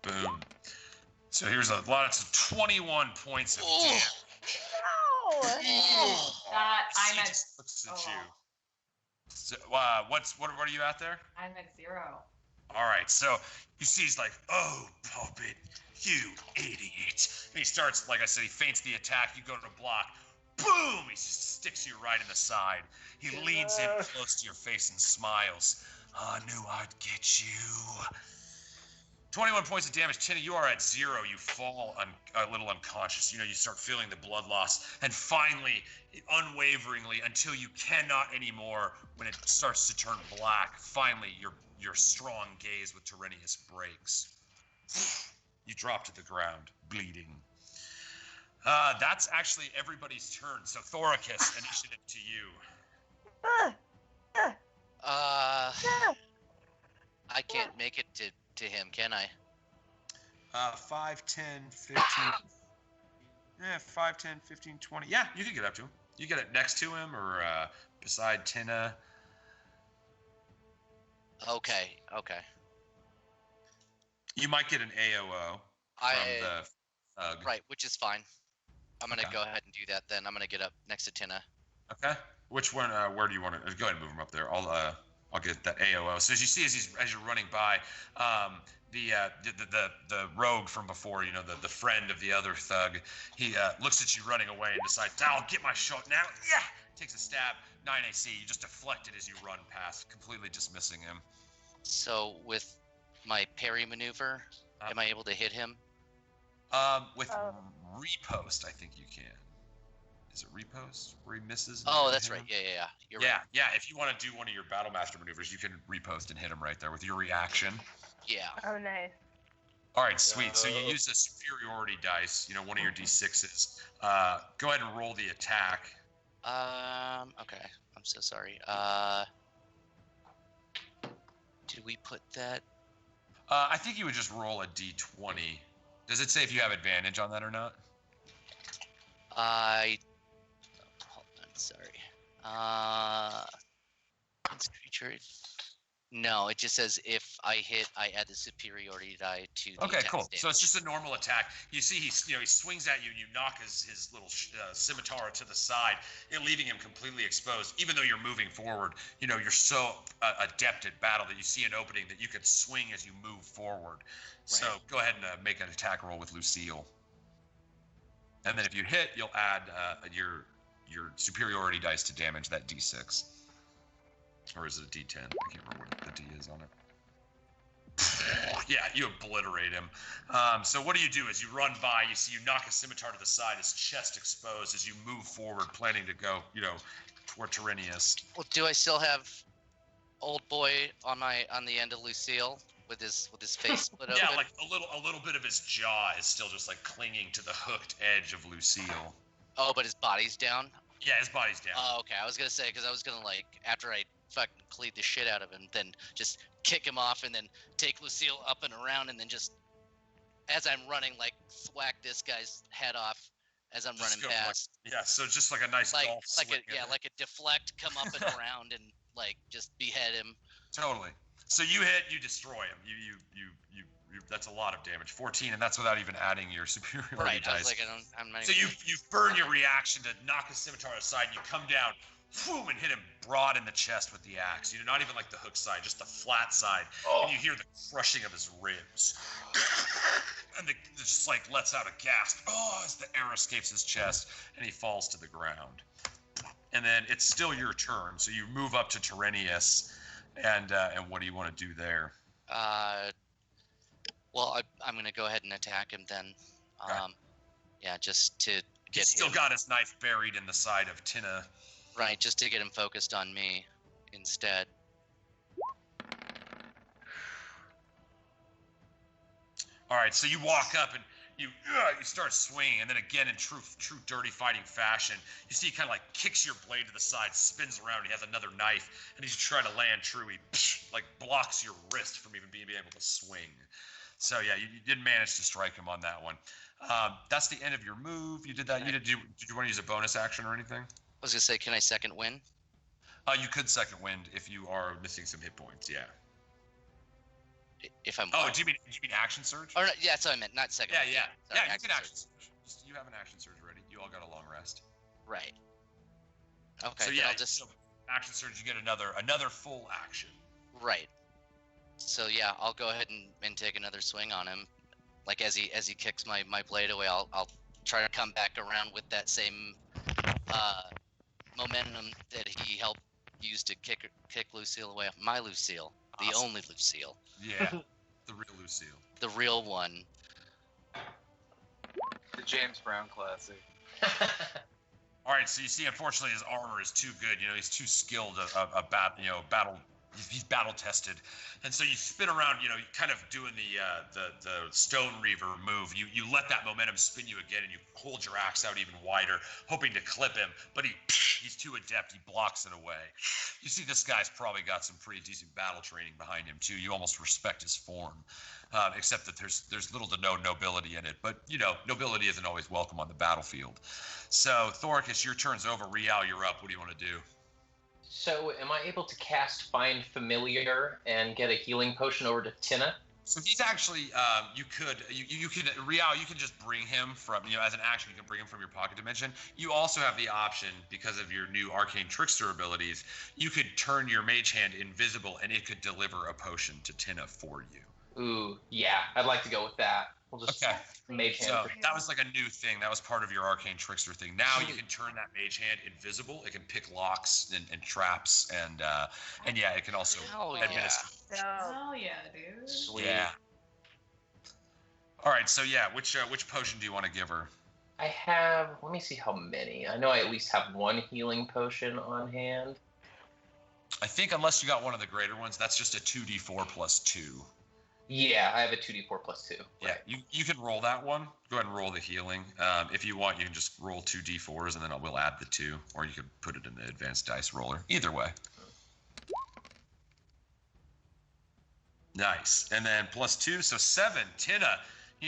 Speaker 1: Boom. So here's a lot of 21 points of damage.
Speaker 3: No!
Speaker 6: I'm
Speaker 1: He
Speaker 6: at.
Speaker 1: just looks at
Speaker 6: oh,
Speaker 1: you. So, what are you at there?
Speaker 6: I'm at 0.
Speaker 1: All right, so you see he's like, "Oh, puppet, you idiot!" And he starts, like I said, he feints the attack. You go to block, boom! He just sticks you right in the side. He leans in close to your face and smiles. I knew I'd get you. 21 points of damage. Tina, you are at 0. You fall a little unconscious. You know, you start feeling the blood loss. And finally, unwaveringly, until you cannot anymore, when it starts to turn black, finally, your strong gaze with Tyrenius breaks. You drop to the ground, bleeding. That's actually everybody's turn. So, Thoricus, initiative to you.
Speaker 4: I can't make it to him, can I?
Speaker 1: 5, 10, 15. 5, 10, 15, 20. Yeah, you can get up to him. You get it next to him or beside Tina.
Speaker 4: Okay.
Speaker 1: You might get an AOO from the thug.
Speaker 4: Right, which is fine. I'm gonna
Speaker 1: Okay.
Speaker 4: go ahead and do that then. I'm gonna get up next to Tina.
Speaker 1: Okay. Which one? Where do you want to go ahead and move him up there? I'll get that AOO. So as you see, as you're running by, the rogue from before, the friend of the other thug, he looks at you running away and decides, I'll get my shot now. Yeah. Takes a stab. 9 AC. You just deflect it as you run past, completely dismissing him.
Speaker 4: So with my parry maneuver, am I able to hit him?
Speaker 1: With repost, I think you can. Is it repost where he misses?
Speaker 4: Oh, that's right. Yeah. You're right.
Speaker 1: Yeah. If you want to do one of your battle master maneuvers, you can repost and hit him right there with your reaction.
Speaker 4: Yeah.
Speaker 3: Oh, nice.
Speaker 1: All right, sweet. So you use the superiority dice, one of your d6s. Go ahead and roll the attack.
Speaker 4: Okay. I'm so sorry. Did we put that?
Speaker 1: I think you would just roll a d20. Does it say if you have advantage on that or not?
Speaker 4: Hold on, sorry. This creature. No, it just says if I hit, I add the superiority die to the
Speaker 1: Okay, cool.
Speaker 4: damage.
Speaker 1: So it's just a normal attack. You see, he swings at you, and you knock his little scimitar to the side, leaving him completely exposed. Even though you're moving forward, you're so adept at battle that you see an opening that you can swing as you move forward. So go ahead and make an attack roll with Lucille. And then if you hit, you'll add your superiority dice to damage that d6. Or is it a d10? I can't remember what the d is on it. Yeah, you obliterate him. So what do? As you run by, you knock a scimitar to the side, his chest exposed as you move forward, planning to go, toward Tyrrhenius.
Speaker 4: Well, do I still have old boy on the end of Lucille with his face split open?
Speaker 1: Yeah, like a little bit of his jaw is still just like clinging to the hooked edge of Lucille.
Speaker 4: Oh, but his body's down?
Speaker 1: Yeah, his body's down.
Speaker 4: Oh, okay. I was gonna say, because I was gonna after I fucking cleed the shit out of him, then just kick him off and then take Lucille up and around and then just, as I'm running, thwack this guy's head off as I'm running past.
Speaker 1: So just like a nice golf swing.
Speaker 4: Like a deflect, come up and around and just behead him.
Speaker 1: Totally. So you hit, you destroy him. You that's a lot of damage. 14, and that's without even adding your superiority dice.
Speaker 4: I was like, I'm not
Speaker 1: so
Speaker 4: even...
Speaker 1: you burn your reaction to knock his scimitar aside. You come down, boom, and hit him broad in the chest with the axe. Not even like the hook side, just the flat side. Oh. And you hear the crushing of his ribs. And it just lets out a gasp. Oh, as the air escapes his chest, and he falls to the ground. And then it's still your turn. So you move up to Tyrrhenius, and what do you want to do there?
Speaker 4: Well, I'm going to go ahead and attack him then.
Speaker 1: Okay.
Speaker 4: Yeah, just to get
Speaker 1: He's still got his knife buried in the side of Tina.
Speaker 4: Right, just to get him focused on me instead.
Speaker 1: All right, so you walk up and you start swinging, and then again in true dirty fighting fashion, you see he kind of kicks your blade to the side, spins around, he has another knife, and he's trying to land true. He blocks your wrist from even being able to swing. So yeah, you didn't manage to strike him on that one. That's the end of your move. You did that. Did you want to use a bonus action or anything?
Speaker 4: I was gonna say, can I second wind?
Speaker 1: You could second wind if you are missing some hit points. Yeah.
Speaker 4: If I'm.
Speaker 1: Oh, do you mean action surge?
Speaker 4: Or yeah, that's what I meant. Not second.
Speaker 1: Yeah.
Speaker 4: Sorry,
Speaker 1: You can action surge. You have an action surge ready. You all got a long rest.
Speaker 4: Right. Okay.
Speaker 1: So yeah,
Speaker 4: I'll just
Speaker 1: action surge. You get another full action.
Speaker 4: Right. So yeah, I'll go ahead and take another swing on him. As he kicks my blade away, I'll try to come back around with that same momentum that he helped use to kick Lucille away. My Lucille, the only Lucille.
Speaker 1: Yeah, the real Lucille.
Speaker 4: The real one.
Speaker 5: The James Brown classic.
Speaker 1: All right, so you see, unfortunately, his armor is too good. He's too skilled battle. He's battle tested, and so you spin around. You kind of doing the Stone Reaver move. You let that momentum spin you again, and you hold your axe out even wider, hoping to clip him. But he's too adept. He blocks it away. You see, this guy's probably got some pretty decent battle training behind him too. You almost respect his form, except that there's little to no nobility in it. But nobility isn't always welcome on the battlefield. So Thoricus, your turn's over. Rial, you're up. What do you want to do?
Speaker 2: So, am I able to cast Find Familiar and get a healing potion over to Tina?
Speaker 1: So he's actually, you could Rial, you can just bring him from, as an action, you can bring him from your pocket dimension. You also have the option, because of your new Arcane Trickster abilities, you could turn your mage hand invisible and it could deliver a potion to Tina for you.
Speaker 2: Ooh, yeah, I'd like to go with that. We'll just mage hand.
Speaker 1: So that was like a new thing. That was part of your Arcane Trickster thing. Now you can turn that mage hand invisible. It can pick locks and traps and yeah, it can also administer.
Speaker 6: Hell yeah, dude.
Speaker 2: Sweet.
Speaker 1: Yeah. All right, so yeah, which potion do you want to give her?
Speaker 2: I have, let me see how many. I know I at least have one healing potion on hand.
Speaker 1: I think unless you got one of the greater ones, that's just a 2d4 plus 2.
Speaker 2: Yeah, I have a 2d4 plus 2.
Speaker 1: Yeah, you can roll that one. Go ahead and roll the healing. If you want, you can just roll 2 d4s and then we'll add the 2, or you could put it in the advanced dice roller. Either way. Nice. And then plus 2, so 7. Tina,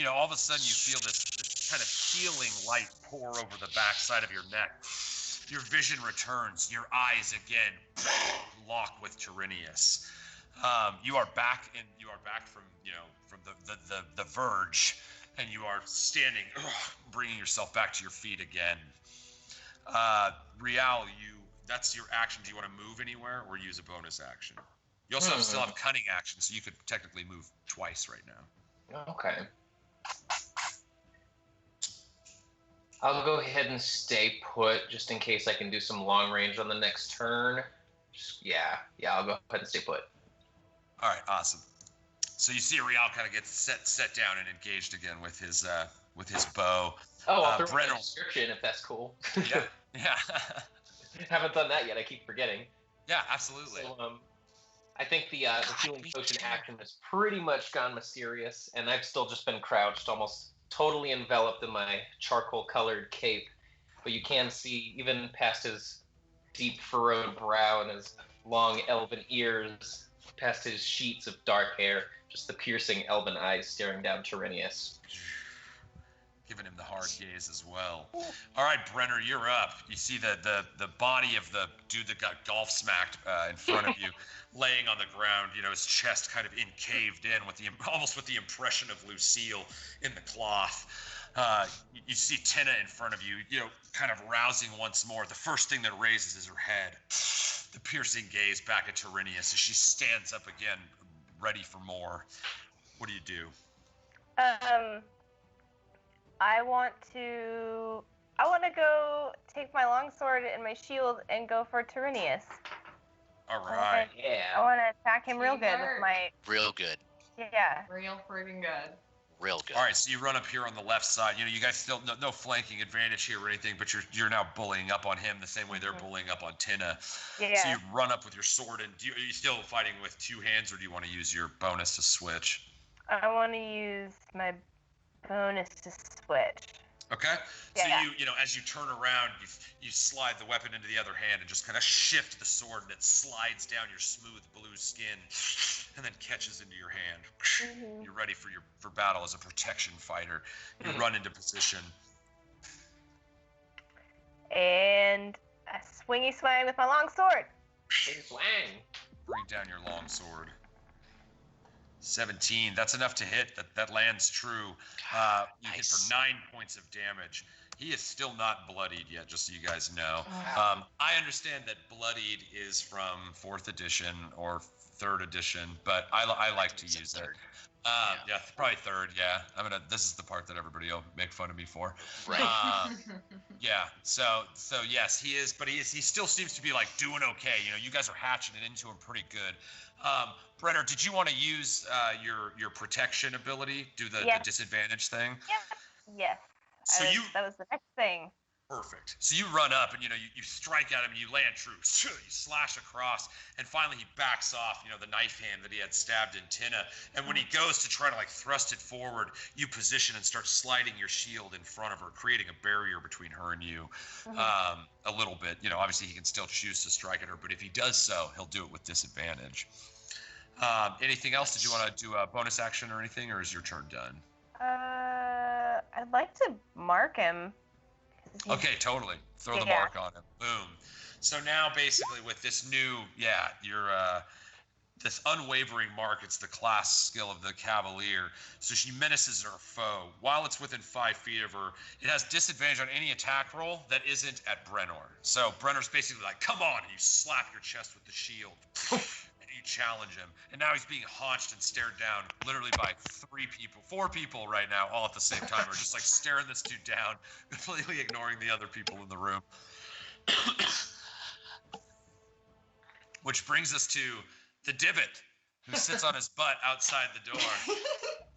Speaker 1: all of a sudden you feel this kind of healing light pour over the backside of your neck. Your vision returns. Your eyes again lock with Tyrannius. You are back from the verge, and you are standing, bringing yourself back to your feet again. Rial, that's your action. Do you want to move anywhere or use a bonus action? You also still have cunning action, so you could technically move twice right now.
Speaker 2: Okay. I'll go ahead and stay put just in case I can do some long range on the next turn. I'll go ahead and stay put.
Speaker 1: All right, awesome. So you see Rial kind of gets set down and engaged again with his bow.
Speaker 2: Oh, I'll throw
Speaker 1: Brenna,
Speaker 2: a description if that's cool.
Speaker 1: Yeah.
Speaker 2: Haven't done that yet. I keep forgetting.
Speaker 1: Yeah, absolutely.
Speaker 2: So, I think the healing potion action has pretty much gone mysterious, and I've still just been crouched, almost totally enveloped in my charcoal-colored cape. But you can see, even past his deep furrowed brow and his long elven ears, past his sheets of dark hair, just the piercing elven eyes staring down Tyrannius.
Speaker 1: Giving him the hard gaze as well. All right, Brenner, you're up. You see the body of the dude that got golf smacked in front of you, laying on the ground. His chest kind of caved in with almost with the impression of Lucille in the cloth. You see Tina in front of you, kind of rousing once more. The first thing that raises is her head. The piercing gaze back at Tyrannius as she stands up again, ready for more. What do you do?
Speaker 3: I want to go take my longsword and my shield and go for Tyrannius.
Speaker 1: All right.
Speaker 3: I want to attack him real good with my...
Speaker 4: Real good.
Speaker 3: Yeah.
Speaker 6: Real friggin' good.
Speaker 4: Real good.
Speaker 1: All right, so you run up here on the left side. You guys still no flanking advantage here or anything, but you're now bullying up on him the same way they're bullying up on Tina.
Speaker 3: Yeah.
Speaker 1: So you run up with your sword, and are you still fighting with 2 hands, or do you want to use your bonus to switch?
Speaker 3: I want to use my bonus to switch.
Speaker 1: Okay.
Speaker 3: Yeah.
Speaker 1: So as you turn around, you slide the weapon into the other hand and just kind of shift the sword, and it slides down your smooth blue skin, and then catches into your hand. Mm-hmm. You're ready for battle as a protection fighter. You run into position.
Speaker 3: And a swingy swang with my longsword.
Speaker 2: Swing swang.
Speaker 1: Bring down your longsword. 17. That's enough to hit. That lands true. You hit for 9 points of damage. He is still not bloodied yet, just so you guys know. I understand that bloodied is from 4th edition or 3rd edition, but I like to use it. Yeah, probably 3rd. Yeah, this is the part that everybody will make fun of me for.
Speaker 4: Right.
Speaker 1: Yeah. So yes, he is, but he still seems to be like doing okay. You guys are hatching it into him pretty good. Brenner, did you want to use your protection ability? Do the disadvantage thing?
Speaker 3: Yeah. Yes.
Speaker 1: So
Speaker 3: that was the next thing.
Speaker 1: Perfect. So you run up and you strike at him and you land true. You slash across, and finally he backs off. The knife hand that he had stabbed in Tina. And when he goes to try to thrust it forward, you position and start sliding your shield in front of her, creating a barrier between her and you. A little bit. Obviously he can still choose to strike at her, but if he does so, he'll do it with disadvantage. Anything else? Did you want to do a bonus action or anything, or is your turn done?
Speaker 3: I'd like to mark him.
Speaker 1: Okay, totally. Throw the mark on him. Boom. So now basically with this new, this unwavering mark. It's the class skill of the Cavalier. So she menaces her foe. While it's within 5 feet of her, it has disadvantage on any attack roll that isn't at Brennor. So Brennor's basically like, come on, and you slap your chest with the shield. And you challenge him. And now he's being haunched and stared down literally by 4 people right now, all at the same time. Are just like staring this dude down, completely ignoring the other people in the room. Which brings us to the Divot, who sits on his butt outside the door.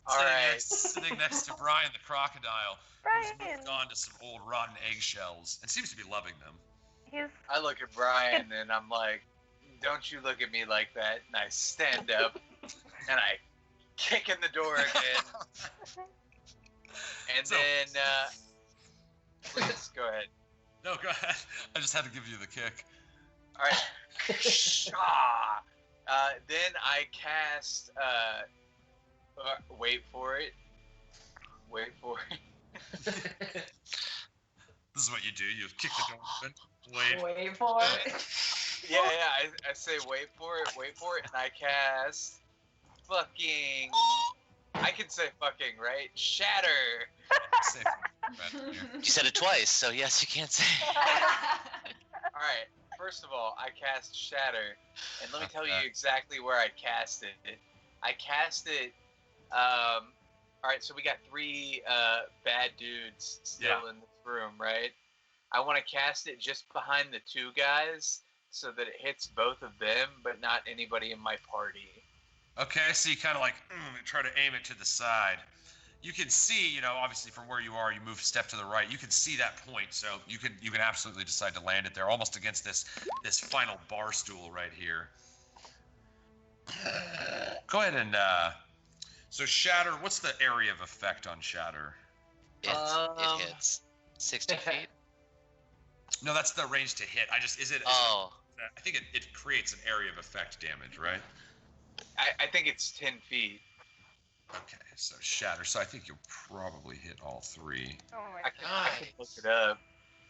Speaker 5: All right.
Speaker 1: Sitting next to Brian the crocodile,
Speaker 3: Brian.
Speaker 1: who's moved on to some old rotten eggshells and seems to be loving them.
Speaker 5: I look at Brian and I'm like, don't you look at me like that. And I stand up and I kick in the door again. And
Speaker 1: So-
Speaker 5: then, please, go ahead.
Speaker 1: No, go ahead. I just had to give you the kick.
Speaker 5: All right. Then I cast, wait for it.
Speaker 1: This is what you do. You kick the door open. Wait.
Speaker 6: Wait for it.
Speaker 5: Yeah, I say wait for it, and I cast fucking, I can say fucking, right? Shatter.
Speaker 1: Say-
Speaker 4: You said it twice, so yes, you can't say.
Speaker 5: All right. First of all, I cast Shatter, and let me tell you
Speaker 1: Okay.
Speaker 5: exactly where I cast it. I cast it. All right, so we got 3 bad dudes still in this room, right? I want to cast it just behind the 2 guys, so that it hits both of them, but not anybody in my party.
Speaker 1: Okay, so you kind of like try to aim it to the side. You can see, obviously from where you are, you move a step to the right. You can see that point, so you can absolutely decide to land it there, almost against this final bar stool right here. Go ahead and so Shatter. What's the area of effect on Shatter?
Speaker 4: It hits 60 feet.
Speaker 1: No, that's the range to hit. I think it creates an area of effect damage, right?
Speaker 5: I think it's 10 feet.
Speaker 1: Okay, so Shatter. So I think you'll probably hit all 3.
Speaker 3: Oh my
Speaker 5: I can look it up.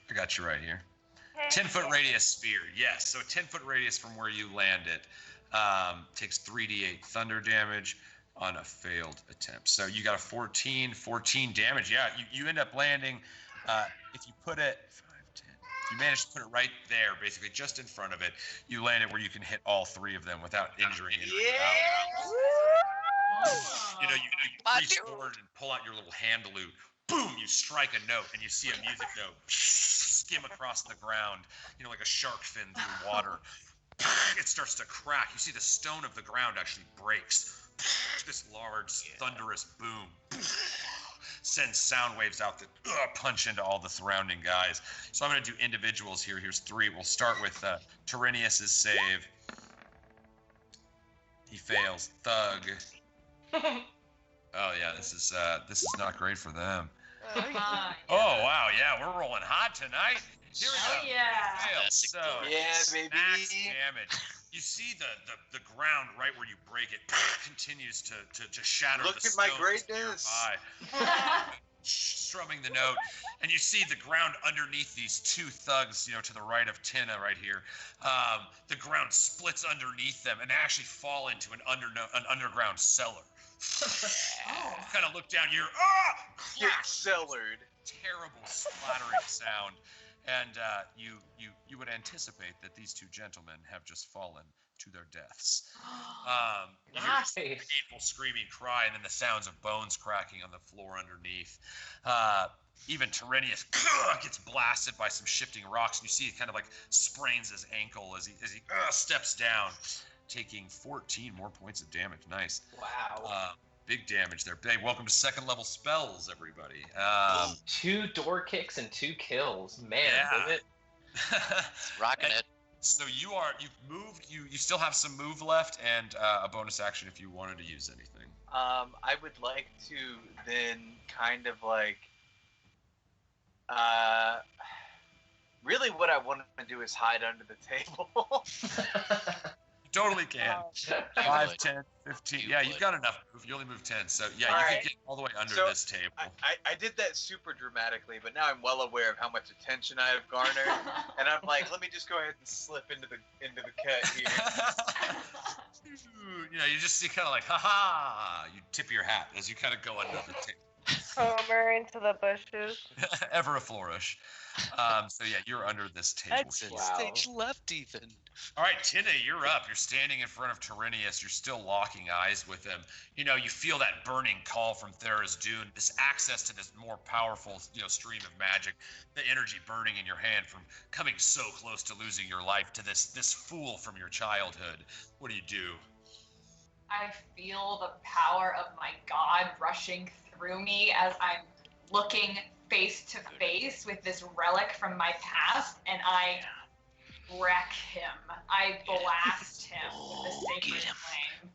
Speaker 1: I got you right here.
Speaker 3: God.
Speaker 1: 10-foot radius sphere, yes. So a 10-foot radius from where you land it takes 3d8 thunder damage on a failed attempt. So you got a 14 damage. Yeah, you end up landing, if you put it, 5, 10, if you manage to put it right there, basically just in front of it, you land it where you can hit all 3 of them without injuring anybody else. You reach forward and pull out your little hand loop. Boom! You strike a note, and you see a music note skim across the ground. Like a shark fin through water. It starts to crack. You see the stone of the ground actually breaks. This large, thunderous boom sends sound waves out that punch into all the surrounding guys. So I'm going to do individuals here. Here's 3. We'll start with Tyrrhenius's save. He fails. Thug. Oh yeah, this is not great for them.
Speaker 6: Yeah.
Speaker 1: Oh wow, yeah, we're rolling hot tonight. Here we
Speaker 6: Oh
Speaker 1: go.
Speaker 6: yeah.
Speaker 1: Fail. So
Speaker 5: Yeah, baby.
Speaker 1: max damage. You see the ground right where you break it continues to shatter.
Speaker 5: Look
Speaker 1: the
Speaker 5: at my
Speaker 1: stones
Speaker 5: greatness.
Speaker 1: nearby. Strumming the note, and you see the ground underneath these 2 thugs, to the right of Tina right here. The ground splits underneath them, and they actually fall into an underground cellar. Kind of look down here.
Speaker 5: Get cellared.
Speaker 1: Terrible splattering sound, and you would anticipate that these 2 gentlemen have just fallen to their deaths. You hear
Speaker 2: Nice.
Speaker 1: a painful screaming cry, and then the sounds of bones cracking on the floor underneath. Even Tyrrhenius gets blasted by some shifting rocks, and you see he kind of like sprains his ankle as he steps down, taking 14 more points of damage. Nice.
Speaker 2: Wow.
Speaker 1: Big damage there. Hey, welcome to 2nd level spells, everybody.
Speaker 2: 2 door kicks and 2 kills. Man,
Speaker 1: Yeah.
Speaker 2: David.
Speaker 4: Rocking it.
Speaker 1: So you've moved. You still have some move left and a bonus action if you wanted to use anything.
Speaker 5: I would like to then kind of like, really what I want to do is hide under the table.
Speaker 1: Totally can.
Speaker 3: Oh,
Speaker 1: 5,
Speaker 4: would.
Speaker 1: 10, 15.
Speaker 4: You
Speaker 1: Yeah, you've
Speaker 4: would.
Speaker 1: got enough move. You only moved 10. So yeah,
Speaker 5: All
Speaker 1: you
Speaker 5: right.
Speaker 1: can get all the way under
Speaker 5: So,
Speaker 1: this table.
Speaker 5: I did that super dramatically, but now I'm well aware of how much attention I have garnered, and I'm like, let me just go ahead and slip into the cut here.
Speaker 1: just see kind of like, ha! You tip your hat as you kind of go under the table.
Speaker 3: Homer into the bushes.
Speaker 1: Ever a flourish. So yeah, you're under this table.
Speaker 4: That's stage left, even.
Speaker 1: All right, Tina, you're up. You're standing in front of Tyrrhenius. You're still locking eyes with him. You know, you feel that burning call from Thera's Dune, this access to this more powerful, stream of magic, the energy burning in your hand from coming so close to losing your life to this fool from your childhood. What do you do?
Speaker 6: I feel the power of my god rushing through me as I'm looking face to face with this relic from my past, and I wreck him. I blast him with the sacred flame.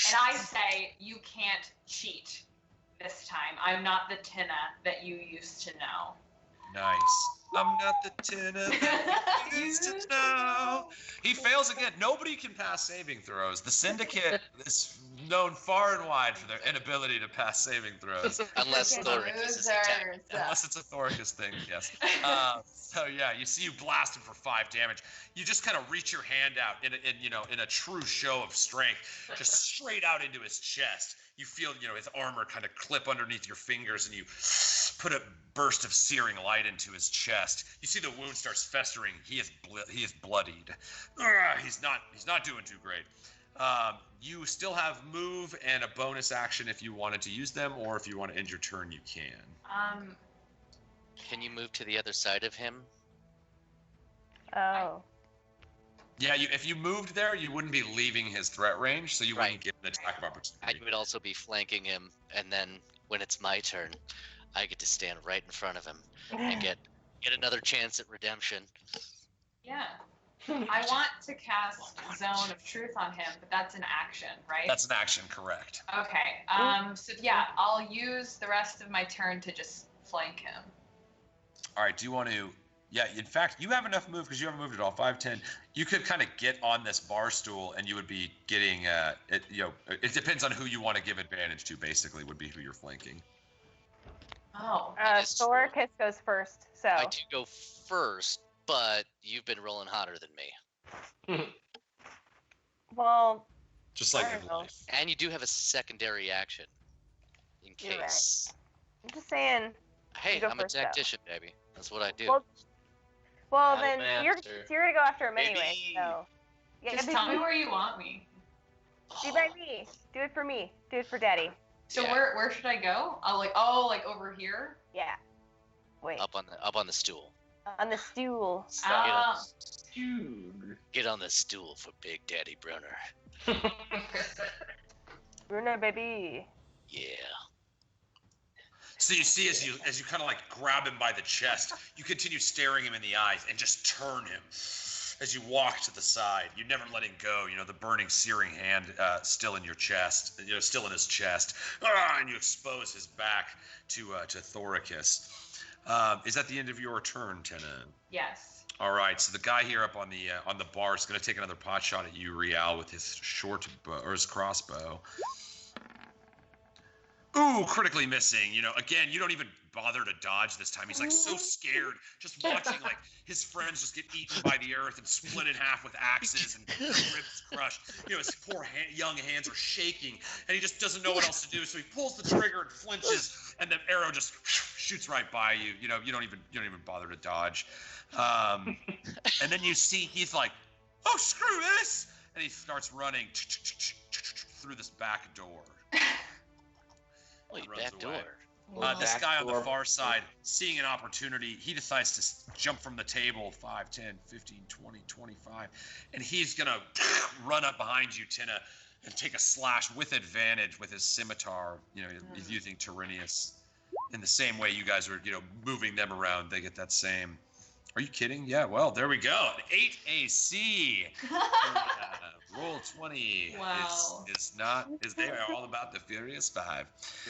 Speaker 6: And I say, you can't cheat this time. I'm not the Tina that you used to know.
Speaker 1: Nice. I'm not the Tina that you used to know. He fails again. Nobody can pass saving throws. The Syndicate is known far and wide for their inability to pass saving throws.
Speaker 4: Unless Thoricus is attacked.
Speaker 1: Unless it's a Thoricus thing, yes. So yeah, you see you blast him for 5 damage. You just kind of reach your hand out in a true show of strength, just straight out into his chest. You feel, his armor kind of clip underneath your fingers, and you put a burst of searing light into his chest. You see the wound starts festering. He is bloodied. He's not doing too great. You still have move and a bonus action if you wanted to use them, or if you want to end your turn, you can.
Speaker 4: Can you move to the other side of him?
Speaker 3: Oh.
Speaker 1: Yeah, if you moved there, you wouldn't be leaving his threat range, so you wouldn't get an attack of opportunity.
Speaker 4: I would also be flanking him, and then when it's my turn, I get to stand right in front of him and get another chance at redemption.
Speaker 6: Yeah. I want to cast Zone of Truth on him, but that's an action, right?
Speaker 1: That's an action, correct.
Speaker 6: Okay. So yeah, I'll use the rest of my turn to just flank him.
Speaker 1: All right, do you want to... Yeah, in fact, you have enough move because you haven't moved at all. 5, 10. You could kind of get on this bar stool, and you would be getting. It depends on who you want to give advantage to. Basically, would be who you're flanking.
Speaker 6: Oh.
Speaker 3: Thoricus goes first. So
Speaker 4: I do go first, but you've been rolling hotter than me.
Speaker 3: Well.
Speaker 1: Just like in life.
Speaker 4: And you do have a secondary action, in case.
Speaker 3: Right. I'm just saying.
Speaker 4: Hey, I'm a tactician, baby. That's what I do.
Speaker 3: Well, then you're gonna go after him anyway. So
Speaker 6: yeah, just tell me where you want me.
Speaker 3: Be by me. Do it for me. Do it for Daddy.
Speaker 6: So where should I go? Like over here.
Speaker 3: Yeah. Wait.
Speaker 4: Up on the stool.
Speaker 3: On the stool.
Speaker 4: Get on the stool for Big Daddy Brunner.
Speaker 3: Brunner, baby.
Speaker 4: Yeah.
Speaker 1: So you see, as you kind of like grab him by the chest, you continue staring him in the eyes and just turn him as you walk to the side. You're never letting go. The burning, searing hand still in your chest. Still in his chest. And you expose his back to Thoricus. Is that the end of your turn, Tina?
Speaker 6: Yes.
Speaker 1: All right. So the guy here up on the bar is going to take another pot shot at you, Rial, with his his crossbow. Ooh, critically missing. Again, you don't even bother to dodge this time. He's like so scared, just watching like his friends just get eaten by the earth and split in half with axes and ribs crushed. His poor young hands are shaking, and he just doesn't know what else to do. So he pulls the trigger and flinches, and the arrow just shoots right by you. You don't even bother to dodge. And then you see he's like, "Oh, screw this!" and he starts running through this back door.
Speaker 4: Back door.
Speaker 1: This guy on the far side, seeing an opportunity, he decides to jump from the table 5, 10, 15, 20, 25, and he's going to run up behind you, Tina, and take a slash with advantage with his scimitar, using Tyrrhenius. In the same way you guys are, moving them around, they get that same. Are you kidding? Yeah, well, there we go. An 8 AC. Roll 20 is they are all about the Furious Five.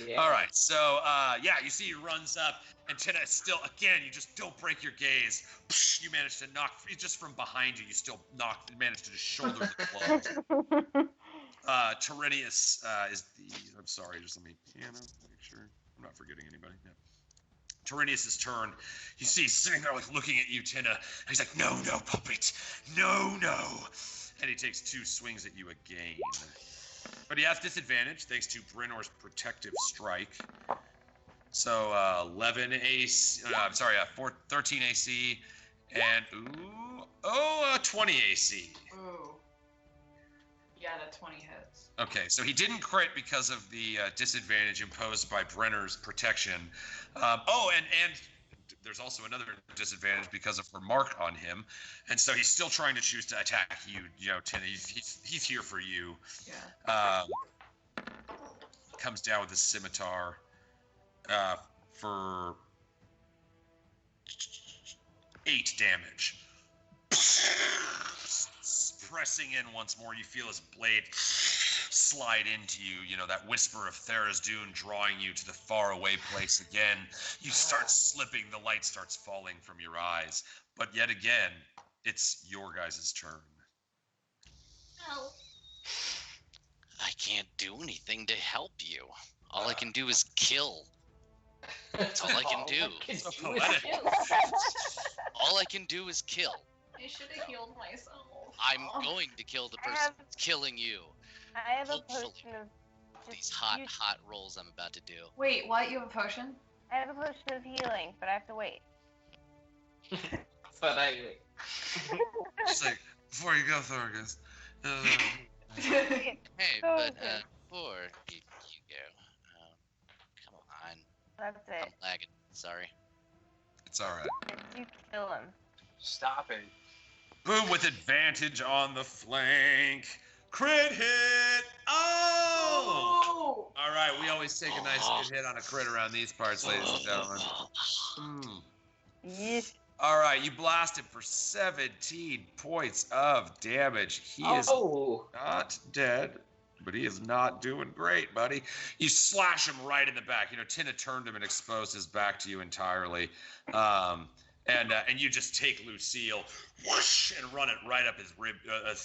Speaker 1: Yeah. All right, so you see he runs up, and Tina is still, again, you just don't break your gaze. You manage to knock, just from behind you, you still manage to just shoulder the blow. Tyrrhenius I'm sorry, just let me, make sure I'm not forgetting anybody. Yeah. Tyrrhenius' turn. You see he's sitting there like looking at you, Tina. And he's like, no, puppet. No. and he takes 2 swings at you again. But he has disadvantage thanks to Brennor's protective strike. So 11 AC, 13 AC, and 20 AC.
Speaker 6: Ooh. Yeah, that 20 hits.
Speaker 1: Okay, so he didn't crit because of the disadvantage imposed by Brenner's protection. And there's also another disadvantage because of her mark on him, and so he's still trying to choose to attack you. Tina, he's here for you.
Speaker 6: Yeah.
Speaker 1: Comes down with his scimitar for 8 damage. Pressing in once more, you feel his blade slide into you. That whisper of Tharizdun drawing you to the faraway place again. You start slipping, the light starts falling from your eyes. But yet again, it's your guys' turn.
Speaker 6: Ow.
Speaker 4: I can't do anything to help you. All I can do is kill. That's all I can do. All I can do is kill.
Speaker 6: I should have healed myself.
Speaker 4: I'm going to kill the person that's killing you.
Speaker 3: I have
Speaker 4: Hopefully.
Speaker 3: a potion of
Speaker 4: These hot rolls I'm about to do.
Speaker 6: Wait, what? You have a potion?
Speaker 3: I have a potion of healing, but I have to wait.
Speaker 2: But I.
Speaker 1: Just like, before you go, Thorgus.
Speaker 4: Hey, but before you go, come on.
Speaker 3: That's
Speaker 4: I'm
Speaker 3: it.
Speaker 4: lagging. Sorry.
Speaker 1: It's all right.
Speaker 3: You kill him.
Speaker 5: Stop it.
Speaker 1: Boom with advantage on the flank. Crit hit! Oh! All right, we always take a nice good hit on a crit around these parts, ladies and gentlemen.
Speaker 3: Yes.
Speaker 1: All right, you blast him for 17 points of damage. He is not dead, but he is not doing great, buddy. You slash him right in the back. Tina turned him and exposed his back to you entirely. And you just take Lucille, whoosh, and run it right up his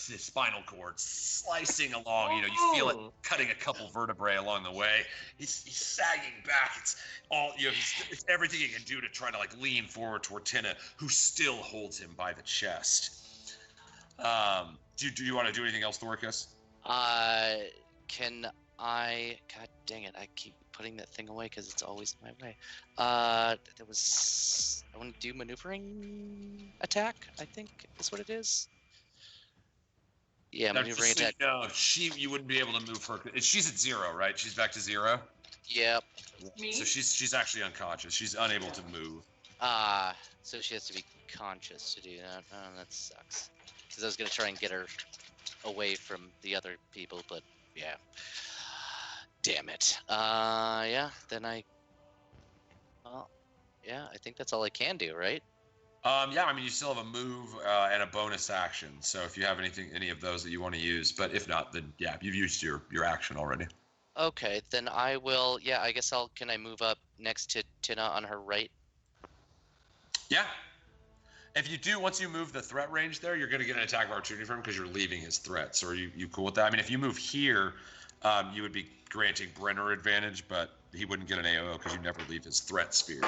Speaker 1: his spinal cord, slicing along. You feel it cutting a couple vertebrae along the way. He's sagging back. It's all it's everything he can do to try to lean forward toward Tina, who still holds him by the chest. Do you want to do anything else, Thorkus?
Speaker 4: Can I? God dang it! I keep putting that thing away because it's always my way. I want to do maneuvering attack. I think is what it is. Yeah, maneuvering attack.
Speaker 1: No, you wouldn't be able to move her. She's at 0, right? She's back to 0.
Speaker 4: Yep.
Speaker 6: Me?
Speaker 1: So she's actually unconscious. She's unable to move.
Speaker 4: So she has to be conscious to do that. Oh, that sucks. Because I was gonna try and get her away from the other people, but yeah. Damn it. Yeah, then I think that's all I can do, right?
Speaker 1: Yeah, I mean, you still have a move and a bonus action. So if you have any of those that you want to use, but if not, then yeah, you've used your action already.
Speaker 4: Okay, then I will. Yeah, I guess can I move up next to Tina on her right?
Speaker 1: Yeah. If you do, once you move the threat range there, you're going to get an attack of opportunity from him because you're leaving his threat. So are you cool with that? I mean, if you move here, you would be granting Brenner advantage, but he wouldn't get an AOO because you never leave his threat sphere.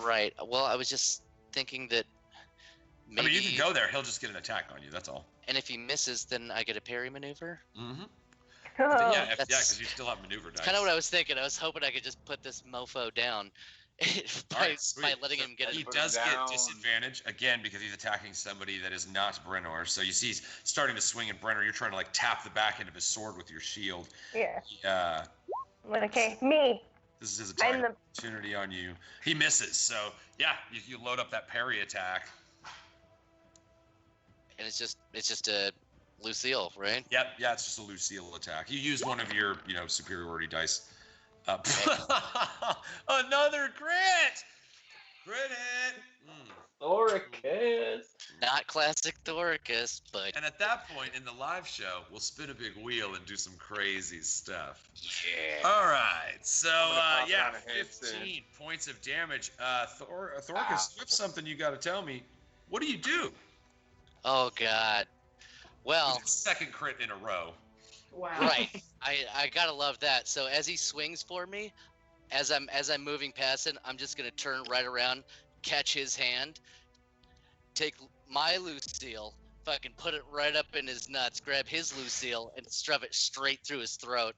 Speaker 4: Right. Well, I was just thinking that maybe...
Speaker 1: I mean, you can go there. He'll just get an attack on you. That's all.
Speaker 4: And if he misses, then I get a parry maneuver?
Speaker 1: Mm-hmm.
Speaker 3: Oh.
Speaker 1: Yeah, because you still have maneuver dice.
Speaker 4: Kind of what I was thinking. I was hoping I could just put this mofo down by letting him get it.
Speaker 1: He does get disadvantage, again, because he's attacking somebody that is not Brenner. So you see he's starting to swing at Brenner. You're trying to tap the back end of his sword with your shield.
Speaker 3: Yeah. Okay, me.
Speaker 1: This is his attack opportunity on you. He misses, so yeah, you load up that parry attack.
Speaker 4: And it's just a Lucille, right?
Speaker 1: Yep, yeah, it's just a Lucille attack. You use one of your, superiority dice. Another crit! Crit hit!
Speaker 2: Thoricus!
Speaker 4: Not classic Thoricus, but...
Speaker 1: And at that point in the live show, we'll spin a big wheel and do some crazy stuff.
Speaker 4: Yeah.
Speaker 1: All right, so, 15
Speaker 5: soon.
Speaker 1: points of damage. Thoricus, you have something you got to tell me. What do you do?
Speaker 4: Oh, God. Well...
Speaker 1: Second crit in a row.
Speaker 6: Wow.
Speaker 4: Right. I gotta love that. So as he swings for me, as I'm moving past him, I'm just gonna turn right around, catch his hand, take my Lucille, fucking put it right up in his nuts, grab his Lucille, and shove it straight through his throat.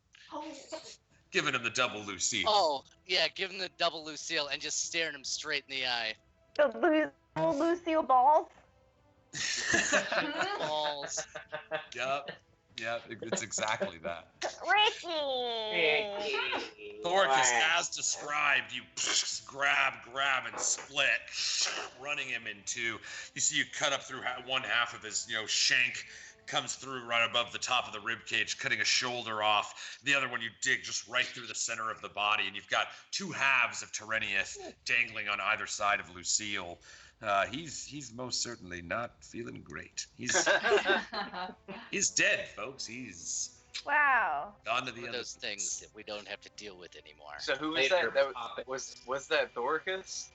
Speaker 1: Giving him the double Lucille.
Speaker 4: Oh, yeah, give him the double Lucille and just staring him straight in the eye.
Speaker 3: The Lucille balls.
Speaker 4: Balls.
Speaker 1: Yep. Yep, it's exactly that.
Speaker 3: Ricky!
Speaker 1: Thorcus, as described, you grab, and split, running him in two. You see you cut up through one half of his, shank, comes through right above the top of the rib cage, cutting a shoulder off. The other one you dig just right through the center of the body, and you've got two halves of Tyrrhenius dangling on either side of Lucille. He's most certainly not feeling great. He's dead, folks. He's on to the
Speaker 4: One of
Speaker 1: other
Speaker 4: those things that we don't have to deal with anymore.
Speaker 5: So who was that? Was that Thorcus?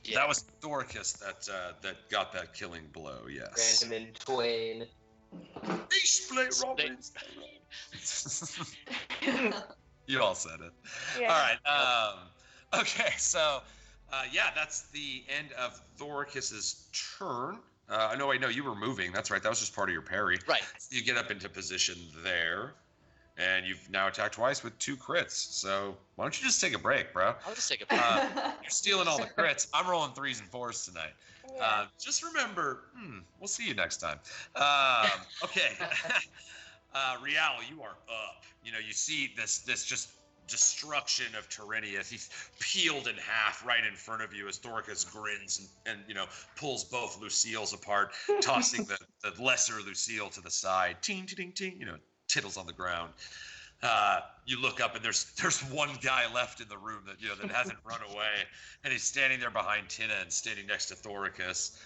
Speaker 4: Yeah.
Speaker 1: That was Thorcus that got that killing blow. Yes.
Speaker 2: Random in twain.
Speaker 1: They split Robbins. You all said it.
Speaker 3: Yeah.
Speaker 1: All right. Okay. So, that's the end of Thorcus's turn. No, you were moving. That's right. That was just part of your parry.
Speaker 4: Right.
Speaker 1: You get up into position there, and you've now attacked twice with 2 crits. So why don't you just take a break, bro?
Speaker 4: I'll just take a break.
Speaker 1: You're stealing all the crits. I'm rolling 3s and 4s tonight.
Speaker 3: Yeah.
Speaker 1: Just remember, we'll see you next time. Okay. Real, you are up. You see this just destruction of Tyrrhenius. He's peeled in half right in front of you as Thorcus grins and pulls both Lucille's apart, tossing the lesser Lucille to the side. Ting, ting, ting, tittles on the ground. You look up and there's one guy left in the room that hasn't run away, and he's standing there behind Tina and standing next to Thorcus.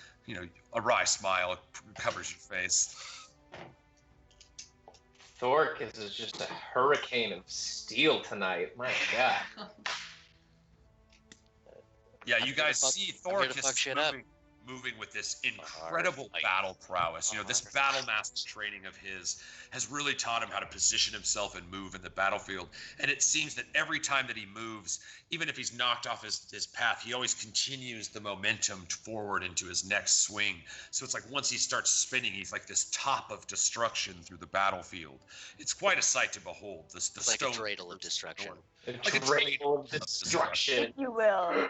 Speaker 1: A wry smile covers your face.
Speaker 2: Thorcus is just a hurricane of steel tonight. My God.
Speaker 1: Yeah, you guys see Thorcus moving with this incredible battle prowess. This battle master training of his has really taught him how to position himself and move in the battlefield. And it seems that every time that he moves, even if he's knocked off his path, he always continues the momentum forward into his next swing. So it's like once he starts spinning, he's like this top of destruction through the battlefield. It's quite a sight to behold. Like
Speaker 4: a dreidel of destruction.
Speaker 2: Like a dreidel of destruction.
Speaker 3: If you will.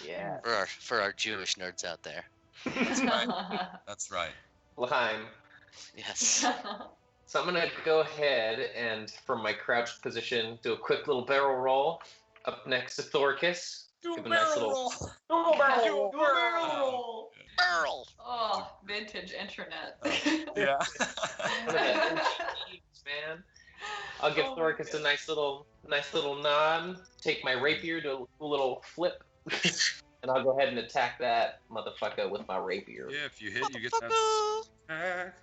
Speaker 3: Yeah.
Speaker 4: For our Jewish nerds out there.
Speaker 1: That's right. That's right.
Speaker 2: Lime.
Speaker 4: Yes.
Speaker 2: So I'm gonna go ahead and, from my crouched position, do a quick little barrel roll up next to Thorcus. Give a nice little
Speaker 6: barrel roll.
Speaker 4: Barrel.
Speaker 6: Oh, vintage internet.
Speaker 1: Yeah.
Speaker 2: Man. I'll give Thorcus a nice little nod. Take my rapier, do a little flip. And I'll go ahead and attack that motherfucker with my rapier.
Speaker 1: Yeah, if you hit, you get that attack.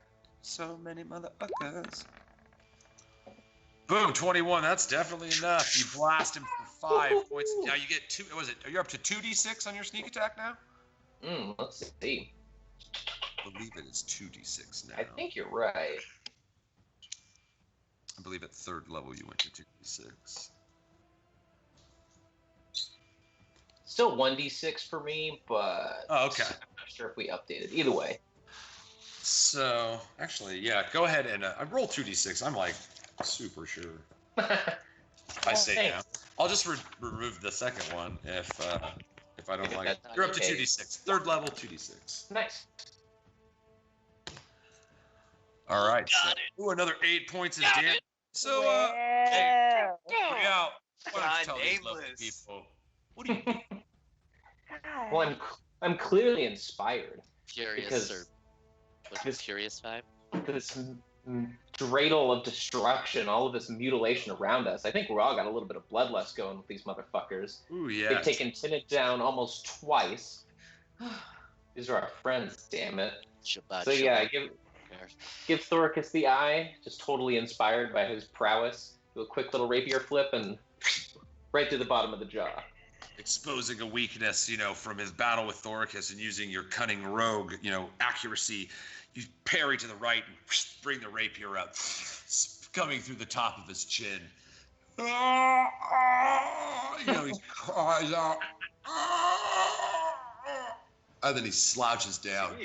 Speaker 1: So many motherfuckers. Boom, 21. That's definitely enough. You blast him for 5 points. Now you get 2. Are you up to 2d6 on your sneak attack now?
Speaker 2: Let's see.
Speaker 1: I believe it is 2d6 now.
Speaker 2: I think you're right.
Speaker 1: I believe at 3rd level you went to 2d6.
Speaker 2: Still 1d6 for me, but
Speaker 1: okay.
Speaker 2: I'm not sure if we updated. Either way.
Speaker 1: So, actually, yeah, go ahead and roll 2d6. I'm like super sure. I say now. I'll just remove the second one if I don't like it. You're up to 2d6. 3rd level, 2d6.
Speaker 2: Nice.
Speaker 1: All right.
Speaker 4: Got
Speaker 1: it. Ooh, another 8 points of damage. So,
Speaker 3: Yeah.
Speaker 1: why don't you tell these
Speaker 5: nameless.
Speaker 1: lovely people? What do you do?
Speaker 3: God.
Speaker 2: Well, I'm clearly inspired.
Speaker 4: Furious
Speaker 2: Because
Speaker 4: this Furious Five.
Speaker 2: This dreidel of destruction, all of this mutilation around us. I think we all got a little bit of bloodlust going with these motherfuckers.
Speaker 1: Ooh, yeah.
Speaker 2: They've taken Tina down almost twice. These are our friends, damn it.
Speaker 4: Shabbat
Speaker 2: So yeah,
Speaker 4: shalom.
Speaker 2: give Thorcus the eye, just totally inspired by his prowess. Do a quick little rapier flip and right through the bottom of the jaw.
Speaker 1: Exposing a weakness, from his battle with Thorcus and using your cunning rogue, accuracy. You parry to the right and bring the rapier up, coming through the top of his chin. He cries out. And then he slouches down.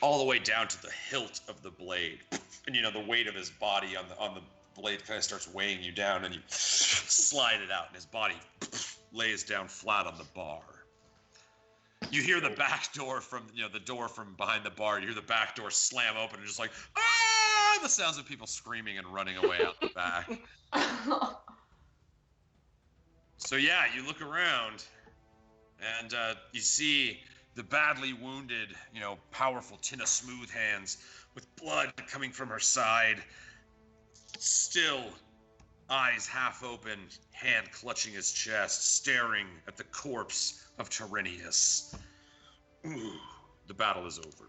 Speaker 1: all the way down to the hilt of the blade. And the weight of his body on the blade kind of starts weighing you down, and you slide it out, and his body lays down flat on the bar. You hear the back door from, the door from behind the bar. You hear the back door slam open, and just like, ah! The sounds of people screaming and running away out the back. So yeah, you look around, and you see the badly wounded, powerful Tina Smoothhands with blood coming from her side, still eyes half open, hand clutching his chest, staring at the corpse of Tyrannius. Ooh, the battle is over.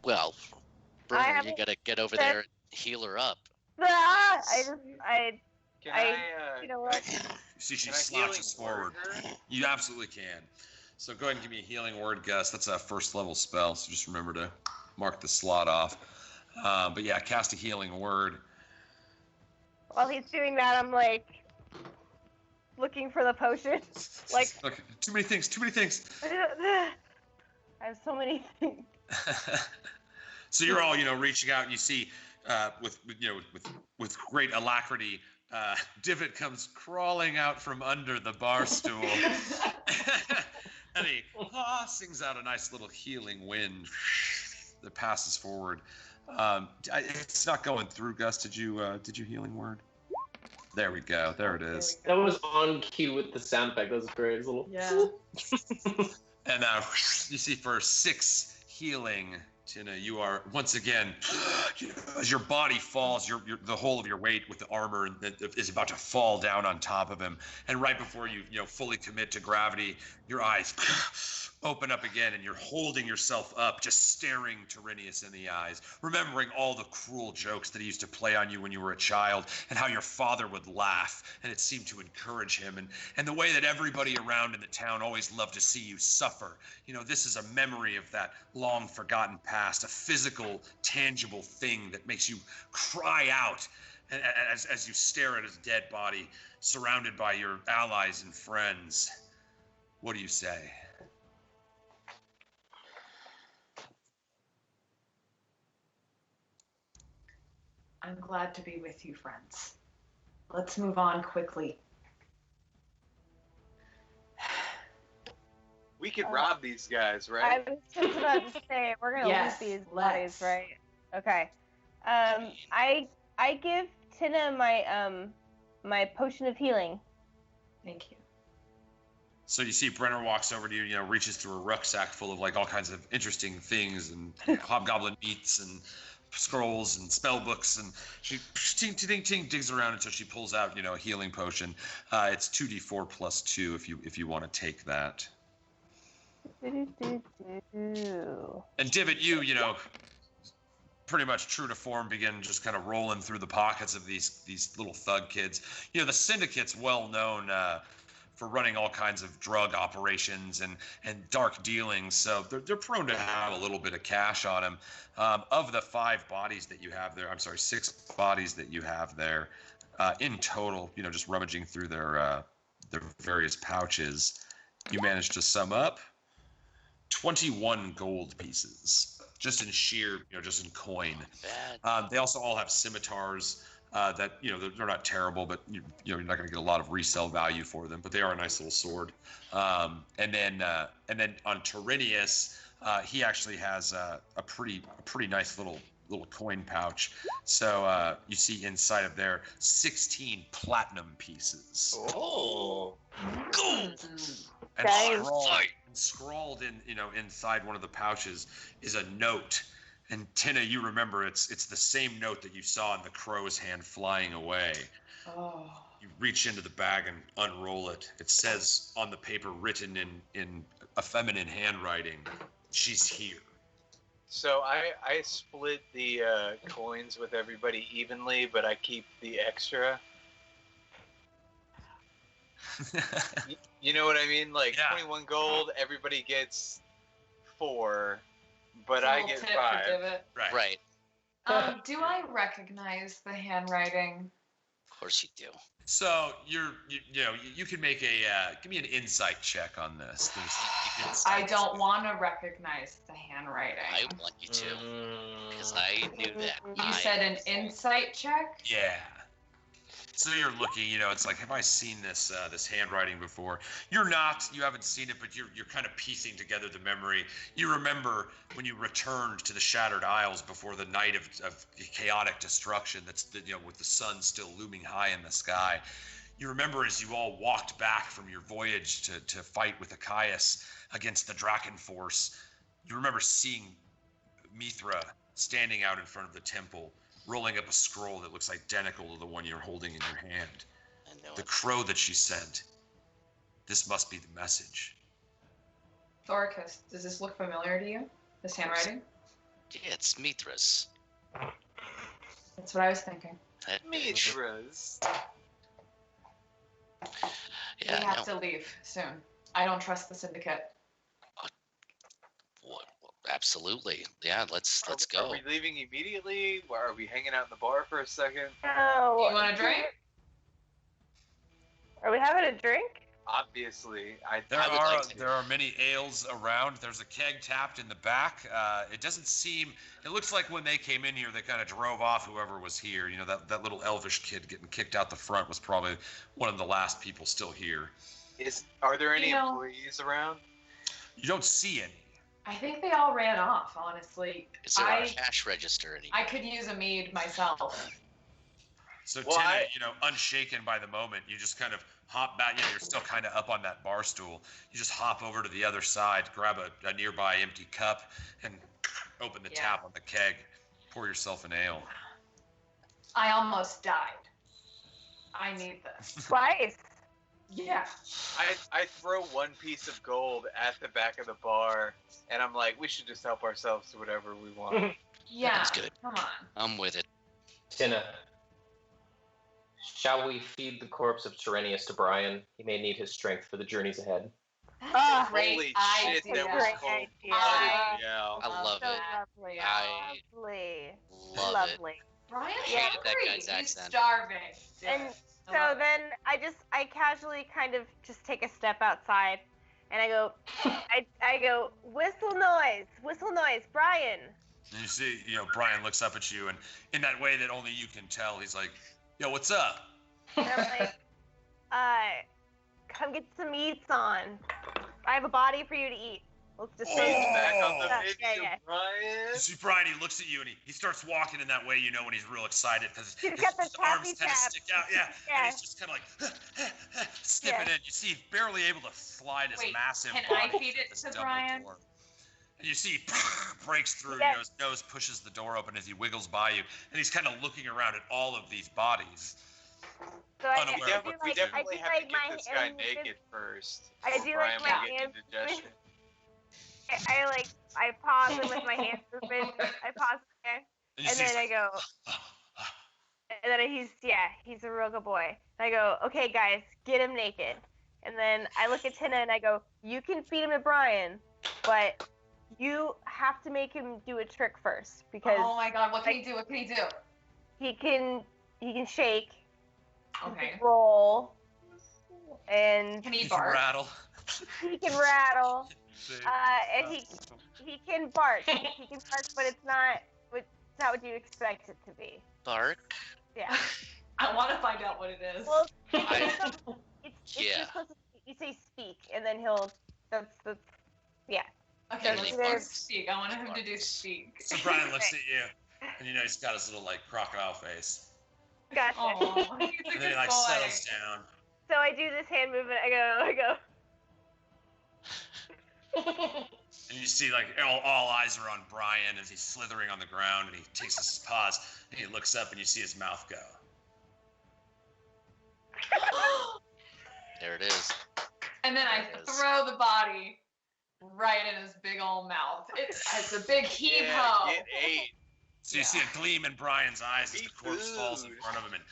Speaker 4: Well, Bruno, you gotta get over there and heal her up.
Speaker 3: You know what?
Speaker 1: You see she slouches forward. You absolutely can. So go ahead and give me a healing word, Gus. That's a first level spell, so just remember to mark the slot off. But yeah, cast a healing word.
Speaker 3: While he's doing that, I'm like looking for the potion. Like,
Speaker 1: okay, too many things.
Speaker 3: I have so many things.
Speaker 1: So you're all, reaching out, and you see, with great alacrity, Divot comes crawling out from under the bar stool, and he sings out a nice little healing wind that passes forward. It's not going through, Gus. Did you healing word? There we go. There it is.
Speaker 2: That was on cue with the sound effect. That was great. It's a little.
Speaker 6: Yeah.
Speaker 1: And you see for 6 healing, Tina, you are once again, as your body falls, the whole of your weight with the armor is about to fall down on top of him. And right before you fully commit to gravity, your eyes open up again, and you're holding yourself up, just staring Tyrannius in the eyes, remembering all the cruel jokes that he used to play on you when you were a child, and how your father would laugh, and it seemed to encourage him, and the way that everybody around in the town always loved to see you suffer. This is a memory of that long forgotten past, a physical, tangible thing that makes you cry out as you stare at his dead body, surrounded by your allies and friends. What do you say?
Speaker 6: I'm glad to be with you, friends. Let's move on quickly.
Speaker 5: We could rob these guys, right?
Speaker 3: I was just about to say, we're gonna
Speaker 6: Yes,
Speaker 3: lose these
Speaker 6: let's.
Speaker 3: bodies, right? Okay. I give Tina my my potion of healing.
Speaker 6: Thank you.
Speaker 1: So you see Brenner walks over to you, reaches through a rucksack full of like all kinds of interesting things and hobgoblin meats and scrolls and spell books, and she ting digs around until she pulls out a healing potion. It's 2d4 plus 2 if you want to take that. And Divot, you pretty much true to form, begin just kind of rolling through the pockets of these little thug kids. The syndicate's well known for running all kinds of drug operations and dark dealings, so they're prone to have a little bit of cash on them. Of the 6 bodies that you have there, in total, just rummaging through their various pouches, you managed to sum up 21 gold pieces, just in sheer, just in coin. They also all have scimitars. That they're not terrible, but you're not going to get a lot of resale value for them. But they are a nice little sword. And then on Tyrannius, he actually has a pretty nice little coin pouch. So you see inside of there 16 platinum pieces.
Speaker 2: Oh.
Speaker 1: And scrawled in inside one of the pouches is a note. And Tina, you remember it's the same note that you saw in the crow's hand flying away.
Speaker 6: Oh.
Speaker 1: You reach into the bag and unroll it. It says on the paper, written in a feminine handwriting, "She's here."
Speaker 5: So I split the coins with everybody evenly, but I keep the extra. You know what I mean? Like, yeah. 21 gold, everybody gets 4. But I get 5.
Speaker 4: Right.
Speaker 6: Do I recognize the handwriting?
Speaker 1: Of
Speaker 4: Of course you do.
Speaker 1: So you can make a give me an insight check on this.
Speaker 6: I don't want to recognize the handwriting.
Speaker 4: I want you to, because I knew that.
Speaker 6: You said an insight check?
Speaker 1: Yeah. So you're looking, it's like, have I seen this handwriting before? You haven't seen it, but you're kind of piecing together the memory. You remember when you returned to the Shattered Isles before the night of chaotic destruction that's, with the sun still looming high in the sky. You remember as you all walked back from your voyage to fight with Achaeus against the Draken Force, you remember seeing Mithra standing out in front of the temple, rolling up a scroll that looks identical to the one you're holding in your hand. The crow that she sent. This must be the message.
Speaker 6: Thoricus, does this look familiar to you? This handwriting?
Speaker 4: Yeah, it's Mithra's.
Speaker 6: That's what I was thinking.
Speaker 5: Mithra's.
Speaker 4: Yeah,
Speaker 6: we have to leave soon. I don't trust the syndicate.
Speaker 4: Absolutely. Yeah, let's go.
Speaker 5: Are we leaving immediately? Or are we hanging out in the bar for a second?
Speaker 3: Oh.
Speaker 6: You want a drink?
Speaker 3: Are we having a drink?
Speaker 5: Obviously,
Speaker 1: There are many ales around. There's a keg tapped in the back. It doesn't seem. It looks like when they came in here, they kind of drove off whoever was here. That little elvish kid getting kicked out the front was probably one of the last people still here.
Speaker 5: Are there any employees around?
Speaker 1: You don't see any.
Speaker 6: I think they all ran off, honestly.
Speaker 4: Is there a cash register anymore?
Speaker 6: I could use a mead myself.
Speaker 1: So Tina, unshaken by the moment, you just kind of hop back. You're still kind of up on that bar stool. You just hop over to the other side, grab a nearby empty cup, and open the tap on the keg. Pour yourself an ale.
Speaker 6: I almost died. I need this.
Speaker 3: Twice.
Speaker 6: Yeah.
Speaker 5: I throw one piece of gold at the back of the bar, and I'm like, we should just help ourselves to whatever we want.
Speaker 6: Yeah.
Speaker 4: That's good.
Speaker 6: Come on.
Speaker 4: I'm with it.
Speaker 2: Tina, shall we feed the corpse of Tyrenius to Brian? He may need his strength for the journeys ahead.
Speaker 6: That's a great
Speaker 5: Holy
Speaker 6: idea.
Speaker 5: shit, that was cold.
Speaker 4: I love
Speaker 3: so
Speaker 4: it.
Speaker 3: Lovely.
Speaker 4: I love
Speaker 3: lovely.
Speaker 4: it.
Speaker 6: Brian's
Speaker 3: Yeah.
Speaker 4: Hated that
Speaker 6: hungry.
Speaker 4: guy's
Speaker 6: He's
Speaker 4: accent.
Speaker 6: starving.
Speaker 3: And
Speaker 6: Yes.
Speaker 3: so then I casually kind of just take a step outside, and I go, I go, whistle noise, Brian.
Speaker 1: And you see, Brian looks up at you, and in that way that only you can tell, he's like, yo, what's up?
Speaker 3: And I'm like, come get some eats on. I have a body for you to eat. Let's just
Speaker 5: He's back on the
Speaker 3: Yeah,
Speaker 5: video,
Speaker 3: yeah.
Speaker 5: Brian.
Speaker 1: You see Brian, he looks at you, and he starts walking in that way, when he's real excited, because
Speaker 3: He's
Speaker 1: his
Speaker 3: got the
Speaker 1: arms
Speaker 3: tappy
Speaker 1: kind of
Speaker 3: tap.
Speaker 1: stick out. Yeah,
Speaker 3: Yeah.
Speaker 1: and he's just kind of like snipping in. You see he's barely able to slide his
Speaker 6: Wait,
Speaker 1: massive
Speaker 6: can
Speaker 1: body
Speaker 6: I feed
Speaker 1: through
Speaker 6: it
Speaker 1: this
Speaker 6: to
Speaker 1: double
Speaker 6: Brian?
Speaker 1: door. And you see he breaks through,
Speaker 3: Yeah.
Speaker 1: his nose pushes the door open as he wiggles by you, and he's kind of looking around at all of these bodies.
Speaker 3: So I
Speaker 1: Unaware
Speaker 5: Yeah,
Speaker 1: of
Speaker 3: do
Speaker 1: what
Speaker 5: we
Speaker 3: like,
Speaker 1: to do.
Speaker 3: I
Speaker 5: definitely
Speaker 3: do
Speaker 5: have to
Speaker 3: like
Speaker 5: get
Speaker 3: my
Speaker 5: this guy
Speaker 3: hand
Speaker 5: naked first.
Speaker 3: I do
Speaker 5: Brian
Speaker 3: like my
Speaker 5: will get
Speaker 3: hand
Speaker 5: indigestion.
Speaker 3: I pause him with my hand movement. I pause there,
Speaker 1: And you
Speaker 3: and
Speaker 1: see
Speaker 3: then I go, and then he's a real good boy. And I go, okay guys, get him naked. And then I look at Tina and I go, you can feed him to Brian, but you have to make him do a trick first because
Speaker 6: Oh my god, what can he do? What can he do?
Speaker 3: he can shake, he
Speaker 6: Okay.
Speaker 3: can roll, and
Speaker 6: Can he
Speaker 1: you can
Speaker 6: bark?
Speaker 1: rattle.
Speaker 3: he can rattle,
Speaker 1: See?
Speaker 3: and he can bark. He can bark, but it's not what you expect it to be.
Speaker 4: Bark.
Speaker 3: Yeah.
Speaker 6: I want to find out what it is.
Speaker 3: Well,
Speaker 4: I-
Speaker 3: it's
Speaker 4: Yeah.
Speaker 3: just supposed to, you say speak, and then that's yeah.
Speaker 6: Okay,
Speaker 4: Really
Speaker 6: let's
Speaker 3: barks.
Speaker 6: speak. I want him to do speak.
Speaker 1: So Brian looks at you, and he's got his little crocodile face,
Speaker 3: Gotcha.
Speaker 6: Oh, he's a
Speaker 1: and then he
Speaker 6: good boy.
Speaker 1: settles down.
Speaker 3: So I do this hand movement. I go.
Speaker 1: And you see, all eyes are on Brian as he's slithering on the ground, and he takes his paws, and he looks up, and you see his mouth go.
Speaker 4: There it is.
Speaker 6: And then I
Speaker 4: There it is.
Speaker 6: throw the body right in his big old mouth. It's a big heave
Speaker 5: Yeah,
Speaker 6: ho.
Speaker 5: get ate.
Speaker 1: So you see a gleam in Brian's eyes as the corpse falls in
Speaker 5: food.
Speaker 1: front of him, and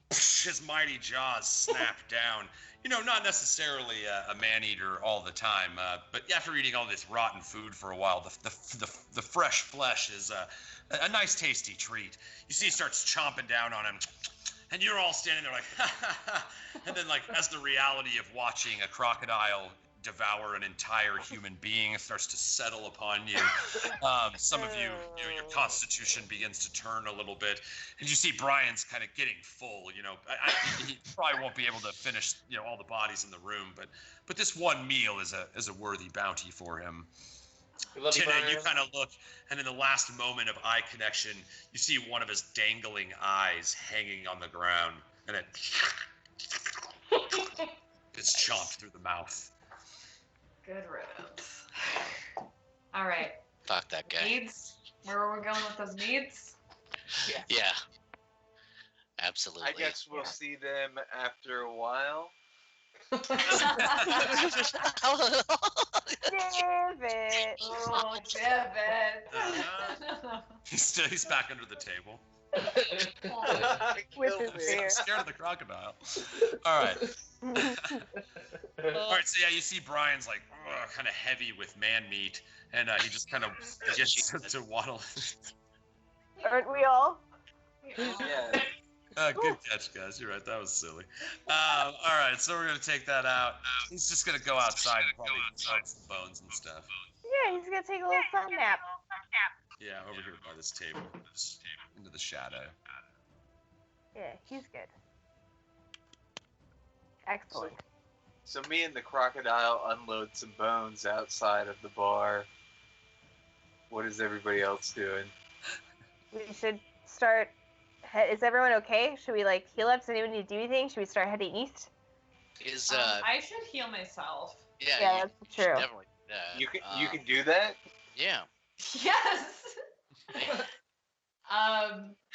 Speaker 1: his mighty jaws snap down. Not necessarily a man-eater all the time, but after eating all this rotten food for a while, the fresh flesh is a nice, tasty treat. You see he starts chomping down on him, And you're all standing there like, ha, ha, ha. And then like as the reality of watching a crocodile devour an entire human being starts to settle upon you, some of you, your constitution begins to turn a little bit, and you see Brian's kind of getting full. He probably won't be able to finish, all the bodies in the room, but this one meal is a worthy bounty for him. Tina, you kind of look, and in the last moment of eye connection, you see one of his dangling eyes hanging on the ground, and it gets chomped through the mouth.
Speaker 6: Good riddance. All right.
Speaker 4: Fuck that guy.
Speaker 6: Meads? Where were we going with those meads?
Speaker 4: Yeah. Absolutely.
Speaker 5: I guess we'll see them after a while.
Speaker 3: David.
Speaker 6: Oh, David.
Speaker 1: He's back under the table.
Speaker 3: With his beer.
Speaker 1: I'm scared of the crocodile. All right. All right, so yeah, you see Brian's like kind of heavy with man meat, and he just kind of gets to waddle.
Speaker 3: Aren't we all?
Speaker 5: Yeah.
Speaker 1: Good catch, guys. You're right. That was silly. All right, so we're going to take that out. He's just going to go outside and probably sharp some bones and stuff.
Speaker 3: Yeah, he's gonna take a little sun nap.
Speaker 1: Yeah, over here by this table, just into the shadow.
Speaker 3: Yeah, he's good. Excellent.
Speaker 5: So me and the crocodile unload some bones outside of the bar. What is everybody else doing?
Speaker 3: We should start. Is everyone okay? Should we heal up? Does anyone need to do anything? Should we start heading east?
Speaker 4: Is
Speaker 6: I should heal myself.
Speaker 4: yeah,
Speaker 3: that's
Speaker 4: you should
Speaker 3: true.
Speaker 4: definitely do that.
Speaker 5: You can do that?
Speaker 4: Yeah.
Speaker 6: Yes.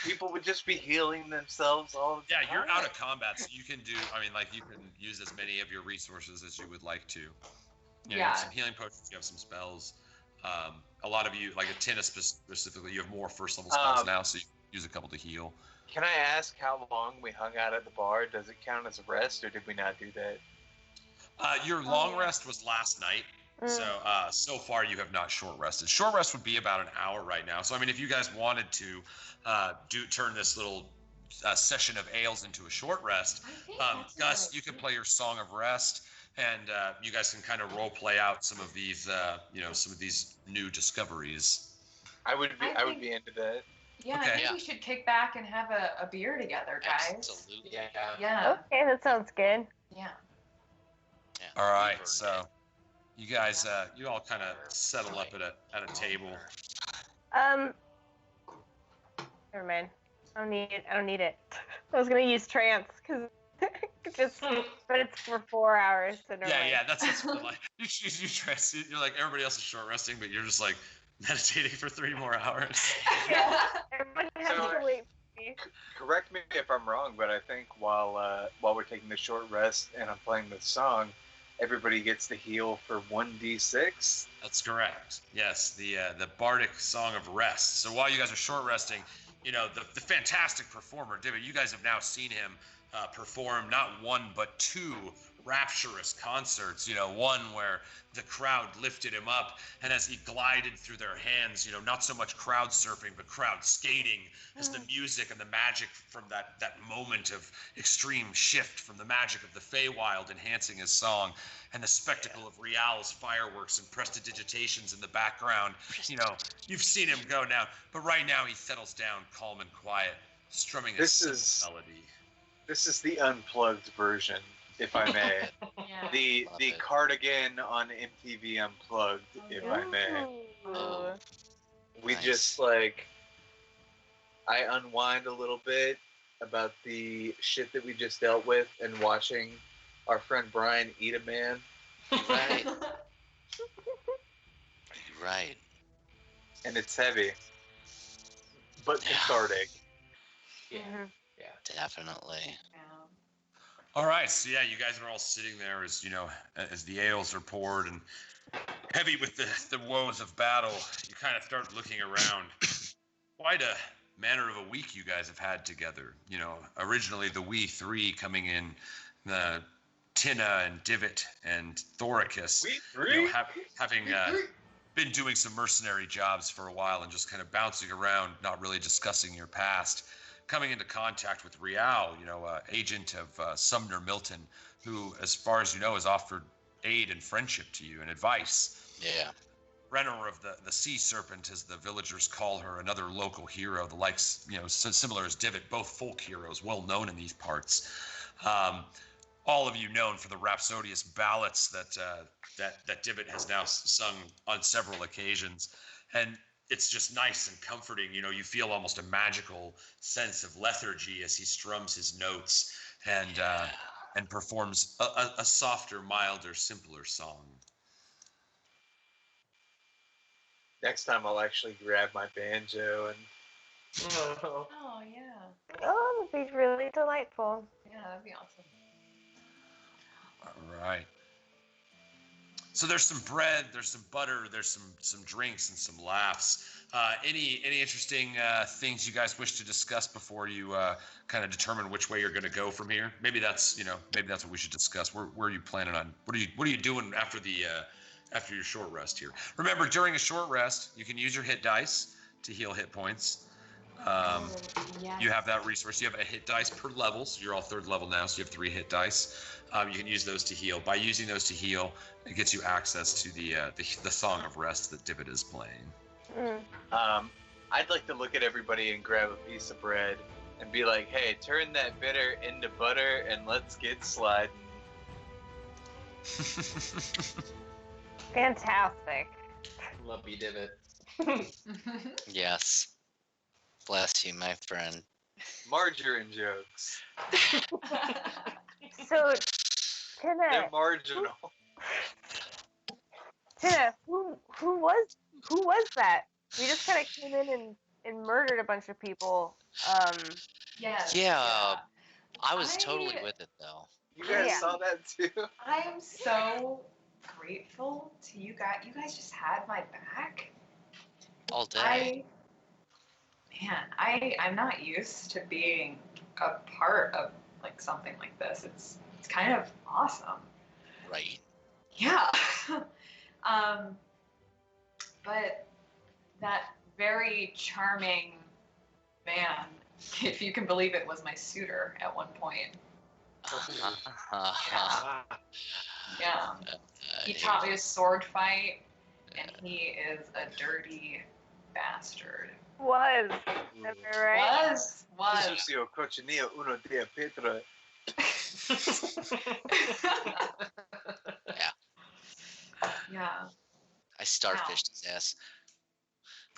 Speaker 5: People would just be healing themselves all the time.
Speaker 1: Yeah, you're out of combat, so you can do. You can use as many of your resources as you would like to. You have some healing potions. You have some spells. A lot of you, like a Tina specifically, you have more first level spells now, so you can use a couple to heal.
Speaker 5: Can I ask how long we hung out at the bar? Does it count as a rest, or did we not do that?
Speaker 1: Your long rest was last night. So far you have not short rested. Short rest would be about an hour right now. So if you guys wanted to turn this little session of ales into a short rest, Gus, you can play your Song of Rest, and you guys can kind of role play out some of these, some of these new discoveries.
Speaker 5: I would be into that.
Speaker 6: Yeah,
Speaker 1: Okay.
Speaker 6: I think we should kick back and have a beer together, guys.
Speaker 4: Absolutely.
Speaker 6: Yeah.
Speaker 3: Okay, that sounds good.
Speaker 6: Yeah.
Speaker 1: All right, so you guys, you all kind of settle up at a table.
Speaker 3: Never mind. I don't need it. I was gonna use trance because but it's for 4 hours. So never mind.
Speaker 1: Yeah, that's like you trance. You're like everybody else is short resting, but you're just like meditating for 3 more hours.
Speaker 3: Yeah. Everyone has to wait for me.
Speaker 5: Correct me if I'm wrong, but I think while we're taking the short rest and I'm playing the song, everybody gets to heal for 1d6.
Speaker 1: That's correct. Yes, the Bardic Song of Rest. So while you guys are short resting, the fantastic performer, David, you guys have now seen him perform not 1 but 2 rapturous concerts. One where the crowd lifted him up, and as he glided through their hands, not so much crowd surfing but crowd skating, as the music and the magic from that moment of extreme shift from the magic of the Feywild enhancing his song, and the spectacle of Rial's fireworks and prestidigitations in the background. You've seen him go now, but right now he settles down calm and quiet, strumming a simple melody.
Speaker 5: This is the unplugged version, if I may.
Speaker 6: Yeah.
Speaker 5: The cardigan on MTV Unplugged, if I may.
Speaker 4: Oh,
Speaker 5: We
Speaker 4: nice.
Speaker 5: just I unwind a little bit about the shit that we just dealt with and watching our friend Brian eat a man.
Speaker 4: Right. Right.
Speaker 5: And it's heavy, but
Speaker 4: Yeah.
Speaker 5: cathartic.
Speaker 3: Mhm.
Speaker 4: Definitely.
Speaker 6: Yeah.
Speaker 1: All right, so yeah, you guys are all sitting there as the ales are poured and heavy with the woes of battle. You kind of start looking around. Quite a manner of a week you guys have had together. Originally the We Three coming in, the Tina and Divot and Thoricus.
Speaker 5: We three?
Speaker 1: Having been doing some mercenary jobs for a while and just kind of bouncing around, not really discussing your past. coming into contact with Rial, agent of Sumner Milton, who, as far as you know, has offered aid and friendship to you and advice.
Speaker 4: Yeah.
Speaker 1: Brenna of the Sea Serpent, as the villagers call her, another local hero, the likes, similar as Divot, both folk heroes, well known in these parts. All of you known for the rhapsodious ballads that Divot has now sung on several occasions. And it's just nice and comforting. You feel almost a magical sense of lethargy as he strums his notes and performs a softer, milder, simpler song.
Speaker 5: Next time I'll actually grab my banjo and.
Speaker 6: Oh yeah.
Speaker 3: Oh, that'd be really delightful.
Speaker 6: Yeah, that'd be awesome.
Speaker 1: All right. So there's some bread, there's some butter, there's some drinks and some laughs. Any interesting things you guys wish to discuss before you kind of determine which way you're going to go from here? Maybe that's what we should discuss. Where are you planning on? What are you doing after your short rest here? Remember, during a short rest, you can use your hit dice to heal hit points.
Speaker 6: Yes.
Speaker 1: You have that resource. You have a hit dice per level, so you're all 3rd level now, so you have 3 hit dice. You can use those to heal. By using those to heal, it gets you access to the Song of Rest that Divot is playing.
Speaker 5: I'd like to look at everybody and grab a piece of bread and be like, hey, turn that bitter into butter and let's get sliding.
Speaker 3: Fantastic.
Speaker 2: Love you, Divot.
Speaker 4: Yes. Bless you, my friend.
Speaker 5: Margarine jokes.
Speaker 3: So,
Speaker 5: They're
Speaker 3: Tina,
Speaker 5: marginal.
Speaker 3: who was that? We just kind of came in and murdered a bunch of people.
Speaker 6: Yes.
Speaker 4: Yeah. I was totally with it, though.
Speaker 5: You guys
Speaker 3: Yeah.
Speaker 5: saw that too?
Speaker 6: I am so grateful to you guys. You guys just had my back.
Speaker 4: All day.
Speaker 6: I'm not used to being a part of like something like this. It's kind of awesome.
Speaker 4: Right.
Speaker 6: Yeah. But that very charming man, if you can believe it, was my suitor at one point. Yeah. He taught me a sword fight, and he is a dirty bastard.
Speaker 3: Was. Am I right?
Speaker 6: Was.
Speaker 5: Sucio cochinillo uno día Petra.
Speaker 6: Yeah.
Speaker 4: I starfished his ass.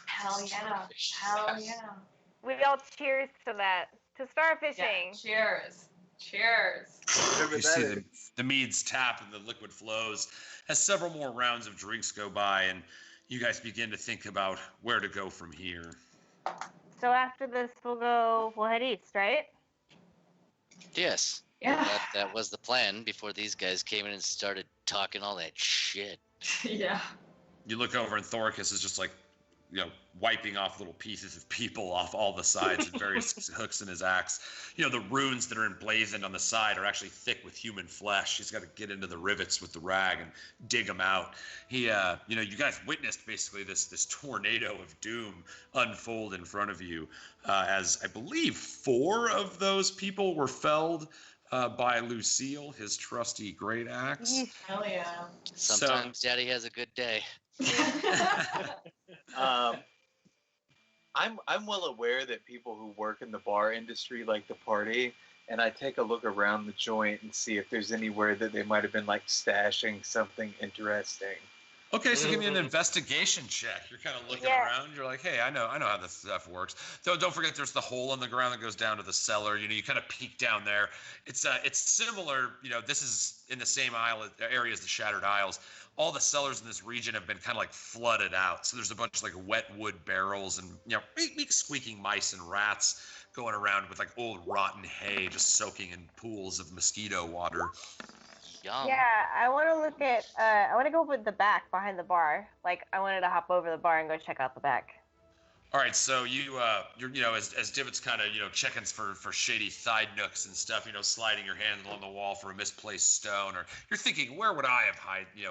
Speaker 6: Hell yeah.
Speaker 4: Starfish.
Speaker 6: Hell yeah.
Speaker 3: We all cheers to that. To starfishing.
Speaker 6: Yeah. Cheers.
Speaker 5: Whatever
Speaker 1: You
Speaker 5: that
Speaker 1: see
Speaker 5: is.
Speaker 1: the meads tap and the liquid flows as several more rounds of drinks go by, and you guys begin to think about where to go from here.
Speaker 3: So after this, we'll head east, right?
Speaker 4: Yes.
Speaker 6: Yeah.
Speaker 4: That was the plan before these guys came in and started talking all that shit.
Speaker 6: Yeah.
Speaker 1: You look over and Thoricus is just like, wiping off little pieces of people off all the sides and various hooks in his axe. The runes that are emblazoned on the side are actually thick with human flesh. He's got to get into the rivets with the rag and dig them out. You guys witnessed basically this tornado of doom unfold in front of you, as I believe 4 of those people were felled by Lucille, his trusty great axe.
Speaker 6: Hell yeah.
Speaker 4: Sometimes Daddy has a good day.
Speaker 5: I'm well aware that people who work in the bar industry like to party, and I take a look around the joint and see if there's anywhere that they might have been like stashing something interesting.
Speaker 1: Okay, so give me an investigation check. You're kind of looking around. You're like, hey, I know how this stuff works. So don't forget, there's the hole in the ground that goes down to the cellar. You kind of peek down there. It's similar. This is in the same area as the Shattered Isles. All the cellars in this region have been kind of like flooded out. So there's a bunch of like wet wood barrels and squeaking mice and rats going around with like old rotten hay just soaking in pools of mosquito water.
Speaker 4: Yum.
Speaker 3: Yeah, I want to look at. I want to go with the back behind the bar. Like, I wanted to hop over the bar and go check out the back.
Speaker 1: All right, so you're as Divots kind of checking for shady side nooks and stuff, sliding your hand along the wall for a misplaced stone, or you're thinking, where would I have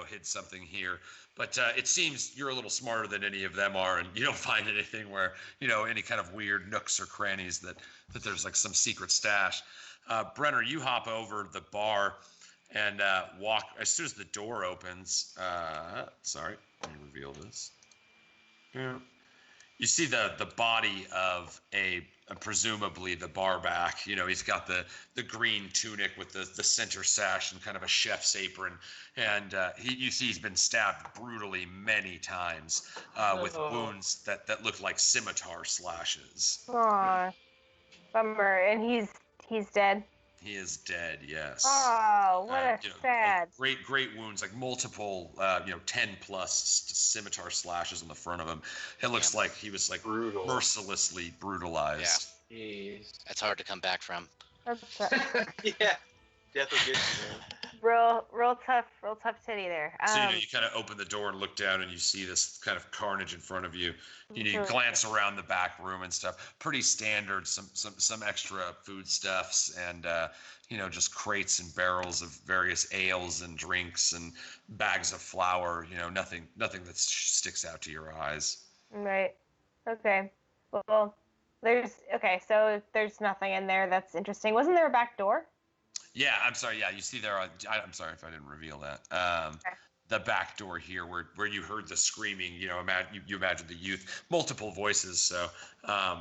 Speaker 1: hid something here? But it seems you're a little smarter than any of them are, and you don't find anything where any kind of weird nooks or crannies that there's like some secret stash. Brenner, you hop over the bar and walk as soon as the door opens. Sorry, let me reveal this. Yeah. You see the body of presumably the barback. He's got the green tunic with the center sash and kind of a chef's apron, and you see he's been stabbed brutally many times with wounds that look like scimitar slashes.
Speaker 3: Aw, bummer. And he's dead.
Speaker 1: He is dead, yes.
Speaker 3: Oh, what a sad.
Speaker 1: Great wounds, like multiple, 10 plus scimitar slashes on the front of him. It looks like he was like mercilessly brutalized.
Speaker 4: Yeah.
Speaker 2: Jeez.
Speaker 4: That's hard to come back from.
Speaker 3: That's
Speaker 5: Yeah. Death will get you, man.
Speaker 3: real tough titty there.
Speaker 1: So you kind of open the door and look down, and you see this kind of carnage in front of you. You glance around the back room and stuff. Pretty standard. Some extra foodstuffs and just crates and barrels of various ales and drinks and bags of flour. Nothing that sticks out to your eyes.
Speaker 3: Right. Okay. Well, so there's nothing in there that's interesting. Wasn't there a back door?
Speaker 1: Yeah, I'm sorry. Yeah, you see there. I'm sorry if I didn't reveal that.
Speaker 3: Okay.
Speaker 1: The back door here, where you heard the screaming. You imagine the youth, multiple voices. So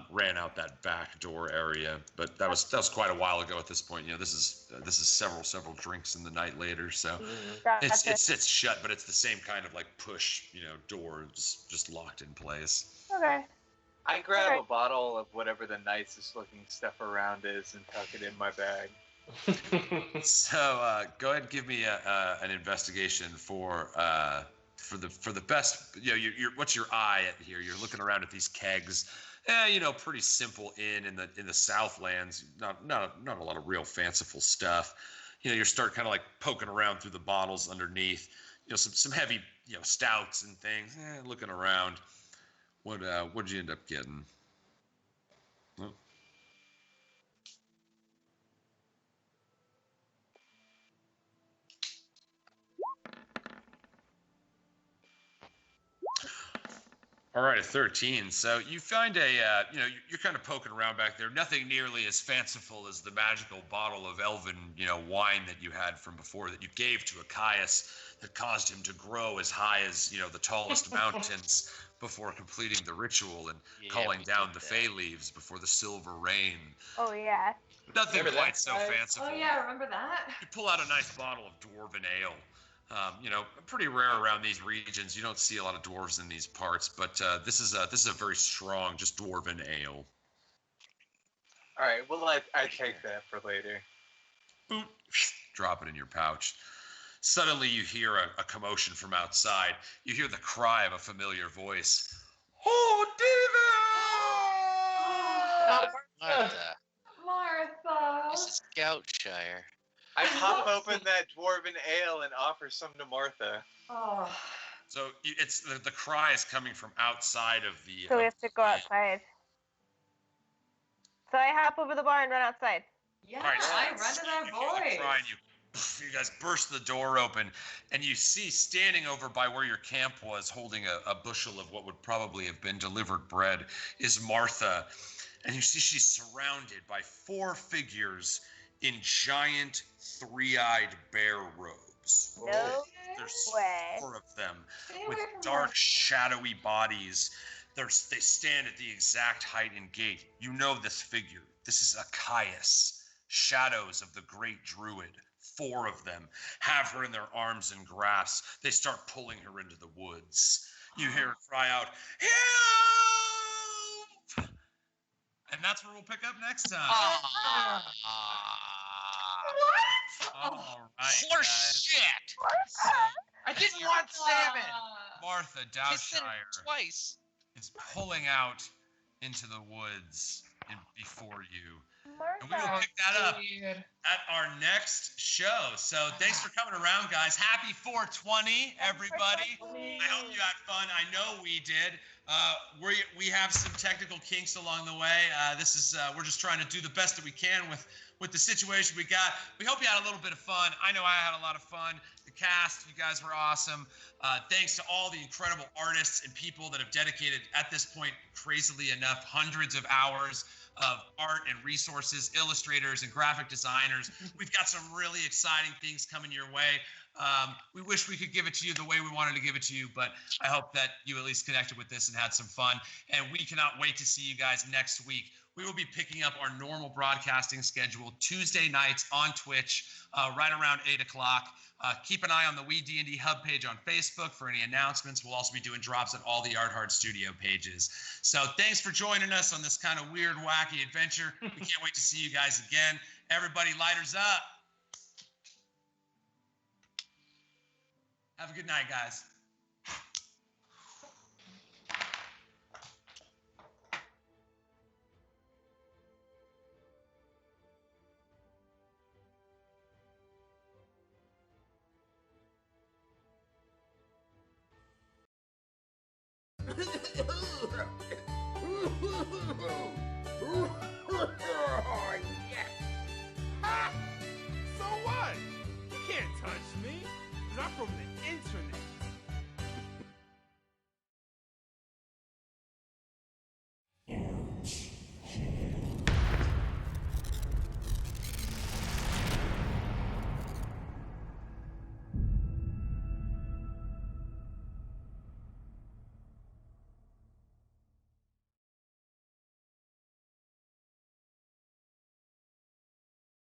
Speaker 1: ran out that back door area. But that was quite a while ago. At this point, this is several drinks in the night later. So it sits shut, but it's the same kind of like push, door, just locked in place.
Speaker 3: Okay.
Speaker 5: I grab a bottle of whatever the nicest looking stuff around is and tuck it in my bag.
Speaker 1: So go ahead and give me an investigation for the best. What's your eye at here? You're looking around at these kegs. Pretty simple in the Southlands. Not a lot of real fanciful stuff. You start kind of like poking around through the bottles underneath. Some heavy stouts and things. Looking around. What'd you end up getting? Oh. All right, a 13. So you find you're kind of poking around back there. Nothing nearly as fanciful as the magical bottle of elven, wine that you had from before that you gave to Achaeus that caused him to grow as high as, the tallest mountains before completing the ritual and calling down the Fey leaves before the silver rain.
Speaker 3: Oh, yeah.
Speaker 1: Nothing quite so fanciful.
Speaker 6: Oh, yeah, remember that?
Speaker 1: You pull out a nice bottle of dwarven ale. Pretty rare around these regions. You don't see a lot of dwarves in these parts, but this is a very strong, just dwarven ale.
Speaker 5: All right, well, I take that for later.
Speaker 1: Boop. Drop it in your pouch. Suddenly, you hear a commotion from outside. You hear the cry of a familiar voice. Oh, David!
Speaker 6: Martha.
Speaker 4: This is Scoutshire.
Speaker 5: I pop open that dwarven ale and offer some to Martha.
Speaker 6: Oh.
Speaker 1: So it's the cry is coming from outside of the.
Speaker 3: So we have to go outside. So I hop over the bar and run outside.
Speaker 6: Yeah,
Speaker 1: All right, so
Speaker 6: I run to that
Speaker 1: you hear the
Speaker 6: voice.
Speaker 1: cry and you guys burst the door open, and you see standing over by where your camp was, holding a bushel of what would probably have been delivered bread, is Martha, and you see she's surrounded by 4 figures in giant, 3-eyed bear robes.
Speaker 3: No
Speaker 1: There's
Speaker 3: way.
Speaker 1: 4 of them
Speaker 6: Stay
Speaker 1: with
Speaker 6: away from
Speaker 1: dark,
Speaker 6: her.
Speaker 1: shadowy bodies. They stand at the exact height and gait. You know this figure. This is Achaeus, shadows of the great druid. 4 of them have her in their arms and grasp. They start pulling her into the woods. You hear her cry out, "Help!" And that's where we'll pick up next time.
Speaker 6: What?
Speaker 1: All right,
Speaker 4: Horse
Speaker 1: guys.
Speaker 4: shit!
Speaker 5: I didn't want salmon!
Speaker 1: Martha
Speaker 4: Kissing
Speaker 1: Dowshire
Speaker 4: twice.
Speaker 1: is pulling out into the woods before you. And we will
Speaker 3: Martha.
Speaker 1: pick that up
Speaker 6: Dude.
Speaker 1: at our next show. So thanks for coming around, guys. Happy 420, everybody. I hope you had fun. I know we did. We have some technical kinks along the way. We're just trying to do the best that we can with the situation we got. We hope you had a little bit of fun. I know I had a lot of fun. The cast, you guys were awesome. Thanks to all the incredible artists and people that have dedicated, at this point, crazily enough, hundreds of hours of art and resources, illustrators and graphic designers. We've got some really exciting things coming your way. We wish we could give it to you the way we wanted to give it to you, but I hope that you at least connected with this and had some fun. And we cannot wait to see you guys next week. We will be picking up our normal broadcasting schedule Tuesday nights on Twitch, right around 8 o'clock. Keep an eye on the WeeDnD Hub page on Facebook for any announcements. We'll also be doing drops at all the Art Hard Studio pages. So thanks for joining us on this kind of weird, wacky adventure. We can't wait to see you guys again. Everybody, lighters up. Have a good night, guys.
Speaker 7: So what? You can't touch me, 'cause I'm from the internet.